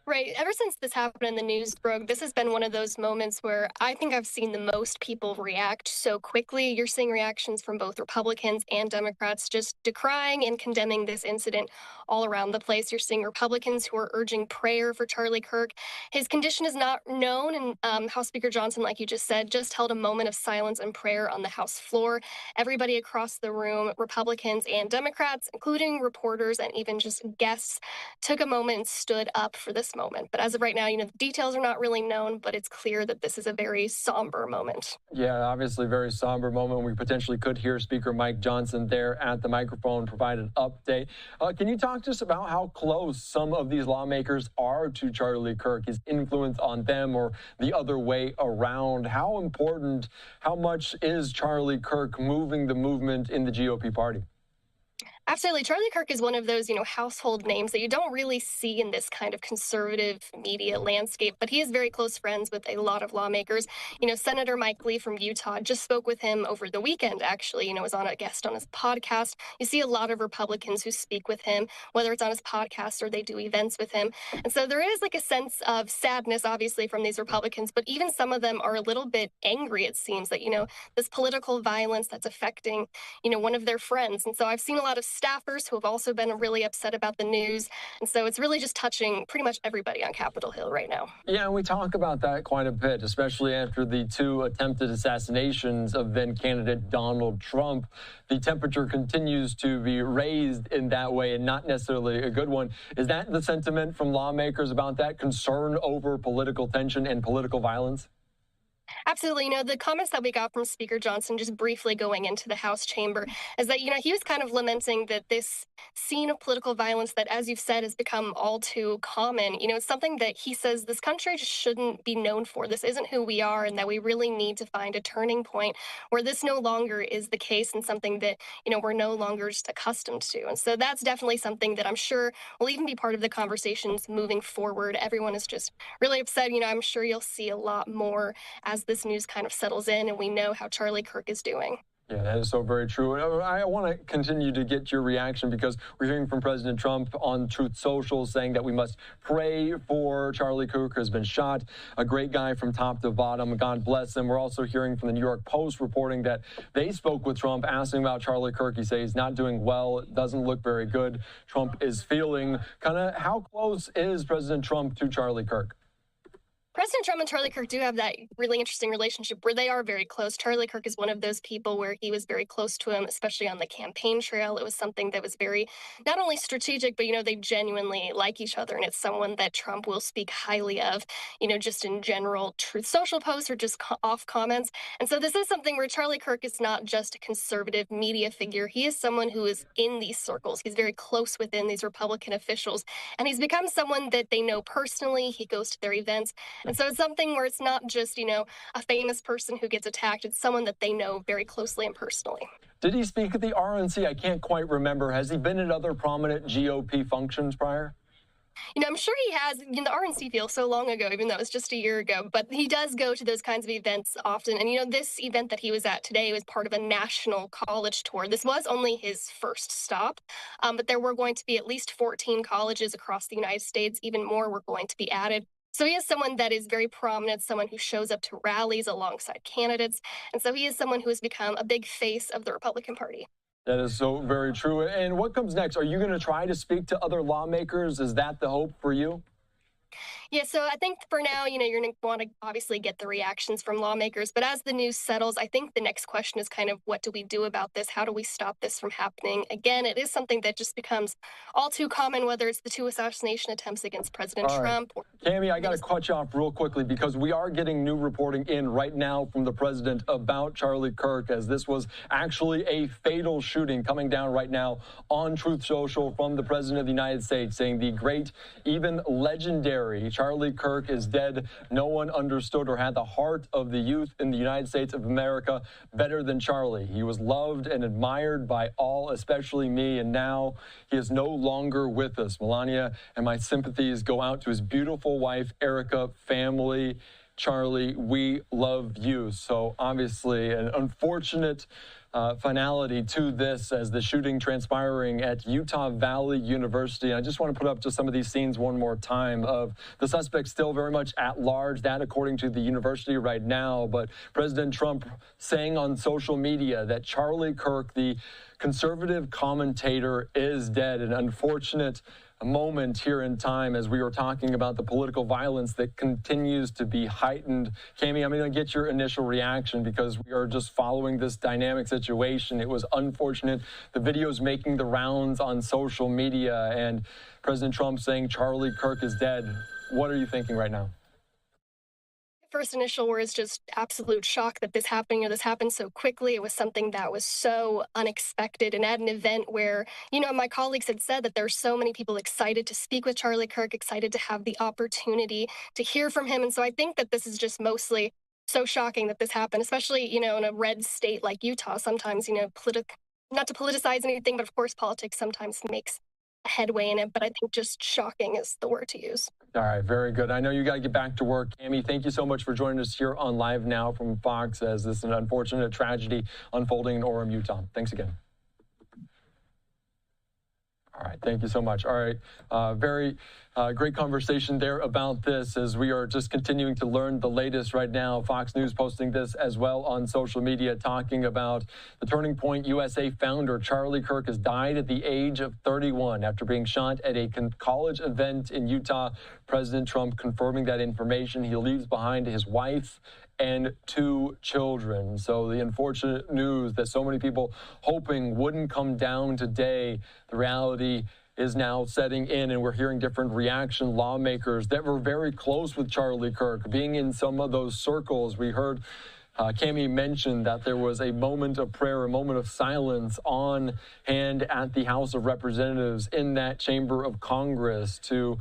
Right. Ever since this happened and the news broke, this has been one of those moments where I think I've seen the most people react so quickly. You're seeing reactions from both Republicans and Democrats just decrying and condemning this incident all around the place. You're seeing Republicans who are urging prayer for Charlie Kirk. His condition is not known, and House Speaker Johnson, like you just said, just held a moment of silence and prayer on the House floor. Everybody across the room, Republicans and Democrats, including reporters and even just guests, took a moment and stood up for this moment. But as of right now, the details are not really known, but it's clear that this is a very somber moment. Yeah, obviously very somber moment. We potentially could hear Speaker Mike Johnson there at the microphone provide an update. Can you talk to us about how close some of these lawmakers are to Charlie Kirk, his influence on them or the other way around? How important, how much is Charlie Kirk moving the movement in the GOP party? Absolutely. Charlie Kirk is one of those, household names that you don't really see in this kind of conservative media landscape, but he is very close friends with a lot of lawmakers. Senator Mike Lee from Utah just spoke with him over the weekend, actually, was on a guest on his podcast. You see a lot of Republicans who speak with him, whether it's on his podcast or they do events with him. And so there is a sense of sadness, obviously, from these Republicans, but even some of them are a little bit angry, it seems, that, this political violence that's affecting, one of their friends. And so I've seen a lot of staffers who have also been really upset about the news. And so it's really just touching pretty much everybody on Capitol Hill right now. Yeah, we talk about that quite a bit, especially after the 2 attempted assassinations of then candidate Donald Trump. The temperature continues to be raised in that way, and not necessarily a good one. Is that the sentiment from lawmakers about that concern over political tension and political violence? Absolutely. The comments that we got from Speaker Johnson just briefly going into the House chamber is that, he was kind of lamenting that this scene of political violence that, as you've said, has become all too common. It's something that he says this country just shouldn't be known for. This isn't who we are, and that we really need to find a turning point where this no longer is the case and something that, we're no longer just accustomed to. And so that's definitely something that I'm sure will even be part of the conversations moving forward. Everyone is just really upset. I'm sure you'll see a lot more as this news kind of settles in and we know how Charlie Kirk is doing. Yeah, that is so very true. I want to continue to get your reaction because we're hearing from President Trump on Truth Social saying that we must pray for Charlie Kirk, who has been shot. A great guy from top to bottom. God bless him. We're also hearing from the New York Post reporting that they spoke with Trump asking about Charlie Kirk. He says he's not doing well. It doesn't look very good. Trump is feeling how close is President Trump to Charlie Kirk? President Trump and Charlie Kirk do have that really interesting relationship where they are very close. Charlie Kirk is one of those people where he was very close to him, especially on the campaign trail. It was something that was very, not only strategic, but, they genuinely like each other. And it's someone that Trump will speak highly of, just in general Truth Social posts or just off comments. And so this is something where Charlie Kirk is not just a conservative media figure. He is someone who is in these circles. He's very close within these Republican officials. And he's become someone that they know personally. He goes to their events. And so it's something where it's not just, a famous person who gets attacked. It's someone that they know very closely and personally. Did he speak at the RNC? I can't quite remember. Has he been at other prominent GOP functions prior? I'm sure he has. The RNC feels so long ago, even though it was just a year ago. But he does go to those kinds of events often. And, this event that he was at today was part of a national college tour. This was only his first stop, but there were going to be at least 14 colleges across the United States. Even more were going to be added. So he is someone that is very prominent, someone who shows up to rallies alongside candidates. And so he is someone who has become a big face of the Republican Party. That is so very true. And what comes next? Are you going to try to speak to other lawmakers? Is that the hope for you? Yeah, so I think for now, you're going to want to obviously get the reactions from lawmakers. But as the news settles, I think the next question is kind of what do we do about this? How do we stop this from happening? Again, it is something that just becomes all too common, whether it's the 2 assassination attempts against President Trump. Cami, I got to cut you off real quickly because we are getting new reporting in right now from the president about Charlie Kirk, as this was actually a fatal shooting coming down right now on Truth Social from the president of the United States, saying the great, even legendary Charlie Kirk is dead. No one understood or had the heart of the youth in the United States of America better than Charlie. He was loved and admired by all, especially me, and now he is no longer with us. Melania, and my sympathies go out to his beautiful wife, Erica, family. Charlie, we love you. So obviously an unfortunate finality to this as the shooting transpiring at Utah Valley University. I just want to put up just some of these scenes one more time of the suspect still very much at large, that according to the university right now. But President Trump saying on social media that Charlie Kirk, the conservative commentator, is dead. An unfortunate moment here in time as we were talking about the political violence that continues to be heightened. Cami, I'm going to get your initial reaction because we are just following this dynamic situation. It was unfortunate. The video's making the rounds on social media and President Trump saying Charlie Kirk is dead. What are you thinking right now? First initial words, just absolute shock that this happened, this happened so quickly. It was something that was so unexpected. And at an event where, my colleagues had said that there are so many people excited to speak with Charlie Kirk, excited to have the opportunity to hear from him. And so I think that this is just mostly so shocking that this happened, especially, in a red state like Utah. Sometimes, not to politicize anything, but of course politics sometimes makes a headway in it. But I think just shocking is the word to use. All right, very good. I know you got to get back to work. Cami, thank you so much for joining us here on Live Now from Fox as this is an unfortunate tragedy unfolding in Orem, Utah. Thanks again. All right, thank you so much. All right, very great conversation there about this as we are just continuing to learn the latest right now. Fox News posting this as well on social media, talking about the Turning Point USA founder Charlie Kirk has died at the age of 31 after being shot at a college event in Utah. President Trump confirming that information. He leaves behind his wife and 2 children. So the unfortunate news that so many people hoping wouldn't come down today, the reality is now setting in, and we're hearing different reaction. Lawmakers that were very close with Charlie Kirk being in some of those circles. We heard Cami mentioned that there was a moment of prayer, a moment of silence on hand at the House of Representatives in that chamber of Congress to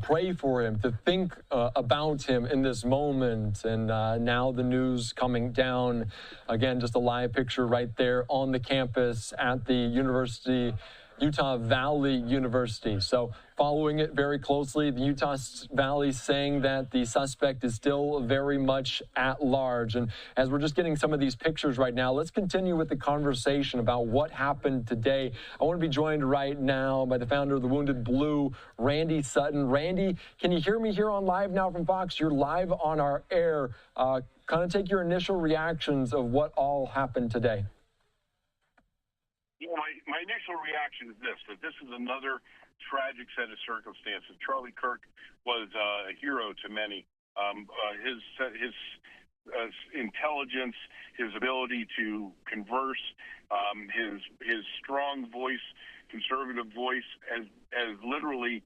pray for him, to think about him in this moment. And now the news coming down. Again, just a live picture right there on the campus at the university, Utah Valley University. So following it very closely, the Utah Valley saying that the suspect is still very much at large. And as we're just getting some of these pictures right now, let's continue with the conversation about what happened today. I want to be joined right now by the founder of the Wounded Blue, Randy Sutton. Randy, can you hear me here on Live Now from Fox? You're live on our air. Kind of take your initial reactions of what all happened today. Yeah, my initial reaction is that this is another tragic set of circumstances. Charlie Kirk was a hero to many. His intelligence, his ability to converse, his strong voice, conservative voice, has literally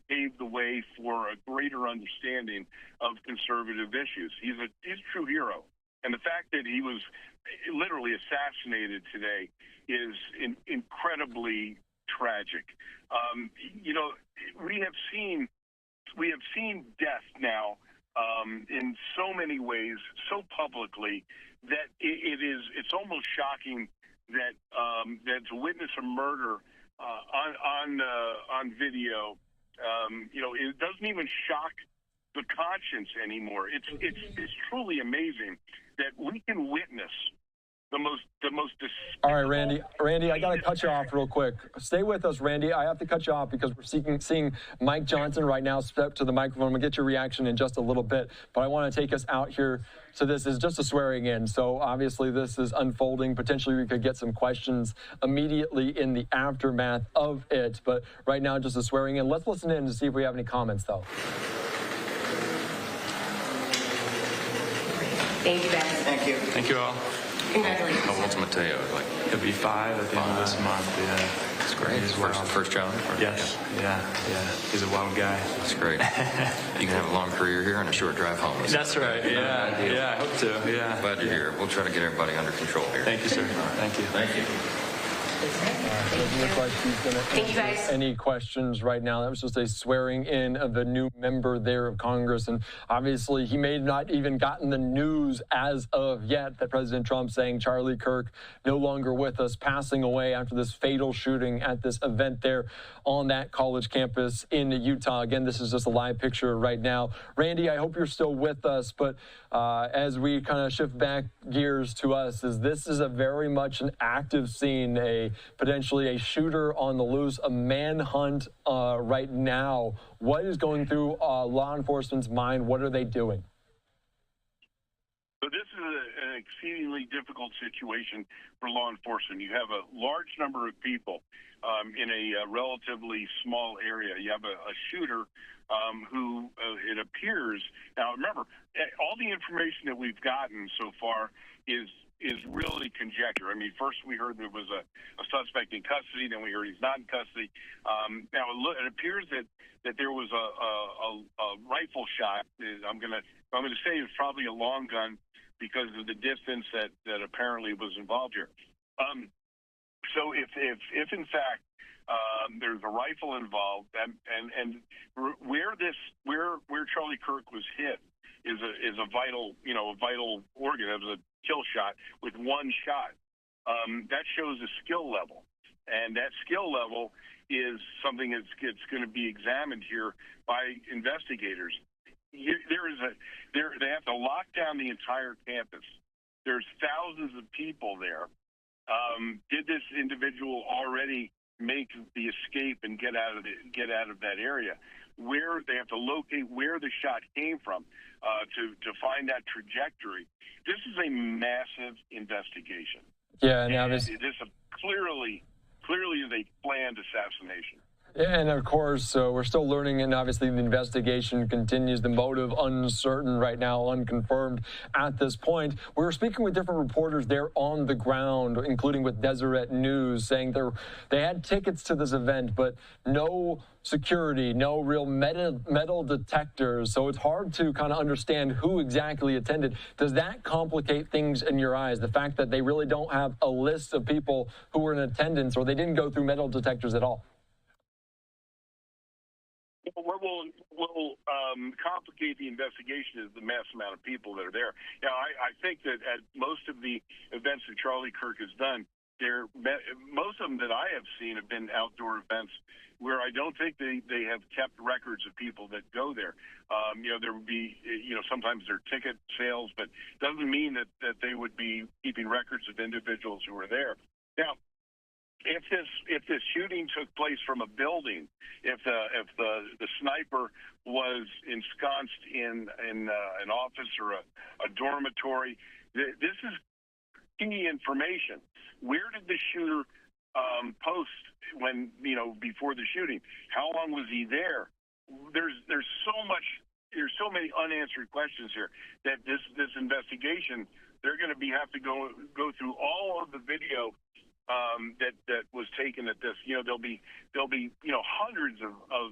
paved the way for a greater understanding of conservative issues. He's a true hero. And the fact that he was literally assassinated today is incredibly tragic. We have seen death now in so many ways, so publicly, that it's almost shocking that to witness a murder on video, it doesn't even shock the conscience anymore. It's truly amazing that we can witness the most All right, Randy, I got to cut you off real quick. Stay with us, Randy. I have to cut you off because we're seeing Mike Johnson right now step to the microphone. I'm going to get your reaction in just a little bit, but I want to take us out here. So this is just a swearing in. So obviously this is unfolding. Potentially we could get some questions immediately in the aftermath of it, but right now just a swearing in. Let's listen in to see if we have any comments, though. Thank you, guys. Thank you. Thank you all. Congratulations. How old's Mateo? Like, He'll be 5 at the end of this month. Yeah. It's great. He's First child? Yes. Yeah. He's a wild guy. That's great. You can have a long career here and a short drive home. That's right. Yeah, I hope so. Yeah. Glad you're here. We'll try to get everybody under control here. Thank you, sir. Thank you. Thank you. Doesn't look like he's going to answer any questions right now. That was just a swearing in of the new member there of Congress. And obviously, he may not even gotten the news as of yet that President Trump saying Charlie Kirk no longer with us, passing away after this fatal shooting at this event there on that college campus in Utah. Again, this is just a live picture right now. Randy, I hope you're still with us. But as we kind of shift back gears to us, this is a very much an active scene, potentially a shooter on the loose, a manhunt right now. What is going through law enforcement's mind? What are they doing? So this is an exceedingly difficult situation for law enforcement. You have a large number of people in a relatively small area. You have a shooter who it appears, now remember, all the information that we've gotten so far is really conjecture. I mean, first we heard there was a suspect in custody, then we heard he's not in custody. Now it appears that there was a rifle shot. I'm gonna say it's probably a long gun because of the distance that apparently was involved here. So if in fact there's a rifle involved, and where Charlie Kirk was hit is a vital organ. It was a kill shot with one shot. That shows a skill level, and that skill level is something that's going to be examined here by investigators. They have to lock down the entire campus. There's thousands of people there. Did this individual already make the escape and get out of that area? Where they have to locate where the shot came from to find that trajectory. This is a massive investigation. Yeah, and this clearly is a planned assassination. And of course, we're still learning, and obviously the investigation continues. The motive uncertain right now, unconfirmed at this point. We were speaking with different reporters there on the ground, including with Deseret News, saying they had tickets to this event, but no security, no real metal detectors. So it's hard to kind of understand who exactly attended. Does that complicate things in your eyes? The fact that they really don't have a list of people who were in attendance, or they didn't go through metal detectors at all? What will complicate the investigation is the mass amount of people that are there. Now, I think that at most of the events that Charlie Kirk has done, most of them that I have seen have been outdoor events where I don't think they have kept records of people that go there. There would be, sometimes there are ticket sales, but it doesn't mean that they would be keeping records of individuals who were there. Now, if this shooting took place from a building, if the sniper was ensconced in an office or a dormitory, this is key information. Where did the shooter post when before the shooting? How long was he there? There's so many unanswered questions here that this investigation, they're going to have to go through all of the video that was taken at this. There'll be hundreds of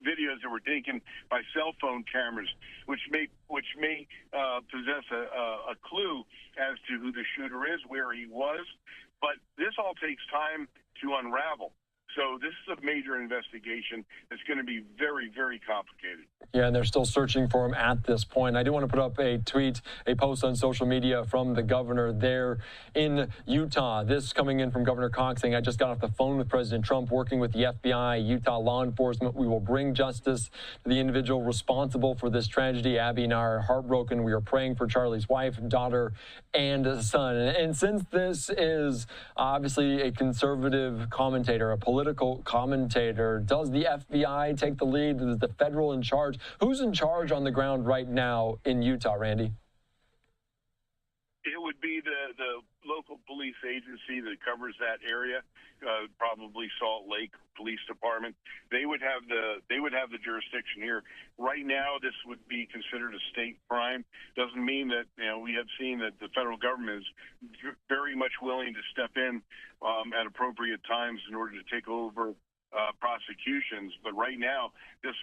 videos that were taken by cell phone cameras, which may possess a clue as to who the shooter is, where he was. But this all takes time to unravel. So this is a major investigation that's going to be very, very complicated. Yeah, and they're still searching for him at this point. I do want to put up a post on social media from the governor there in Utah. This coming in from Governor Cox saying, I just got off the phone with President Trump, working with the FBI, Utah law enforcement. We will bring justice to the individual responsible for this tragedy. Abby and I are heartbroken. We are praying for Charlie's wife, daughter, and son. And since this is obviously a conservative commentator, a political commentator, does the FBI take the lead? Is the federal in charge? Who's in charge on the ground right now in Utah, Randy? It would be the local police agency that covers that area, probably Salt Lake Police Department. They would have the jurisdiction here. Right now, this would be considered a state crime. Doesn't mean that we have seen that the federal government is very much willing to step in at appropriate times in order to take over prosecutions, but right now this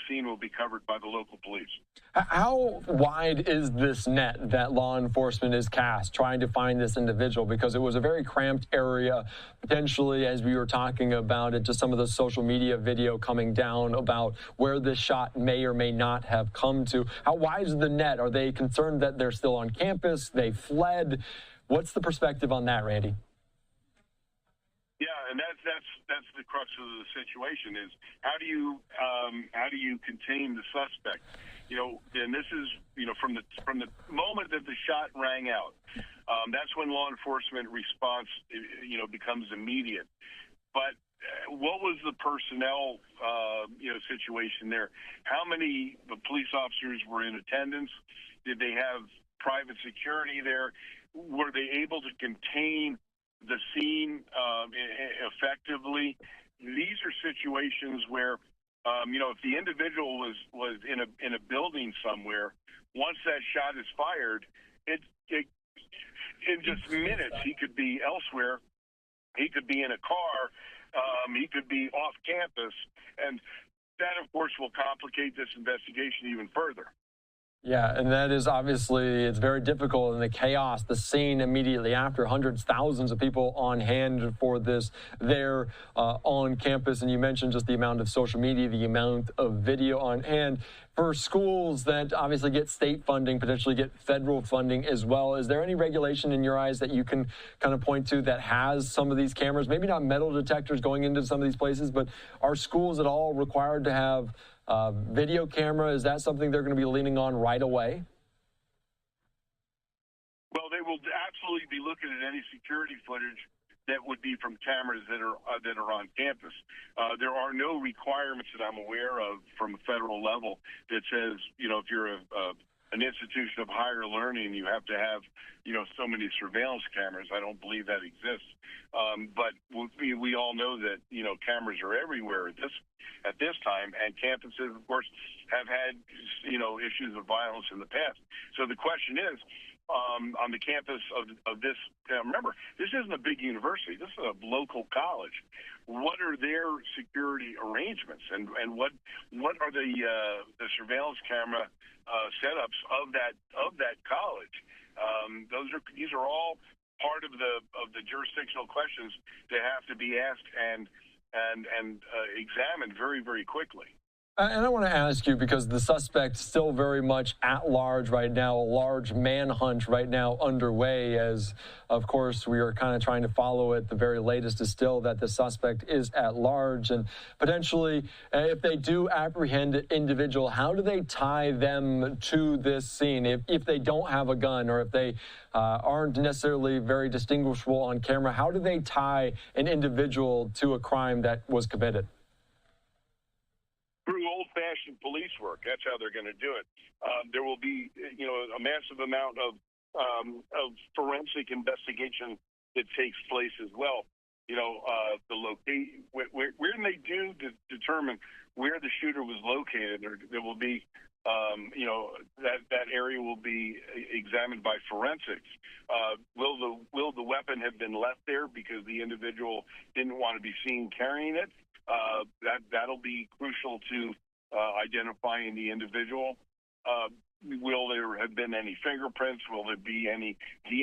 scene will be covered by the local police. How wide is this net that law enforcement is cast trying to find this individual? Because it was a very cramped area, potentially, as we were talking about it, just some of the social media video coming down about where this shot may or may not have come to. How wide is the net? Are they concerned that they're still on campus? They fled? What's the perspective on that, Randy? Yeah, and that's the crux of the situation is how do you contain the suspect? And this is from the moment that the shot rang out, that's when law enforcement response becomes immediate. But what was the personnel situation there? How many police officers were in attendance? Did they have private security there? Were they able to contain the scene effectively? These are situations where, if the individual was in a building somewhere, once that shot is fired, it in just minutes he could be elsewhere. He could be in a car. He could be off campus, and that, of course, will complicate this investigation even further. Yeah, and that is obviously, it's very difficult in the chaos, the scene immediately after, hundreds, thousands of people on hand for this there on campus. And you mentioned just the amount of social media, the amount of video on hand. For schools that obviously get state funding, potentially get federal funding as well, is there any regulation in your eyes that you can kind of point to that has some of these cameras? Maybe not metal detectors going into some of these places, but are schools at all required to have video camera? Is that something they're going to be leaning on right away? Well, they will absolutely be looking at any security footage that would be from cameras that are on campus. There are no requirements that I'm aware of from a federal level that says, if you're an institution of higher learning, you have to have, so many surveillance cameras. I don't believe that exists. But we all know that, cameras are everywhere at this time, and campuses, of course, have had, issues of violence in the past. So the question is, on the campus of this, remember, this isn't a big university. This is a local college. What are their security arrangements, and what are the surveillance camera setups of that college? These are all part of the jurisdictional questions that have to be asked and examined very, very quickly. And I want to ask you, because the suspect still very much at large right now, a large manhunt right now underway, as of course we are kind of trying to follow it. The very latest is still that the suspect is at large, and potentially if they do apprehend an individual, how do they tie them to this scene if they don't have a gun, or if they aren't necessarily very distinguishable on camera? How do they tie an individual to a crime that was committed? Through old-fashioned police work. That's how they're going to do it. There will be, a massive amount of forensic investigation that takes place as well. The location, where they do determine where the shooter was located, there will be, that area will be examined by forensics. Will the weapon have been left there because the individual didn't want to be seen carrying it? That'll be crucial to identifying the individual. Will there have been any fingerprints? Will there be any DNA?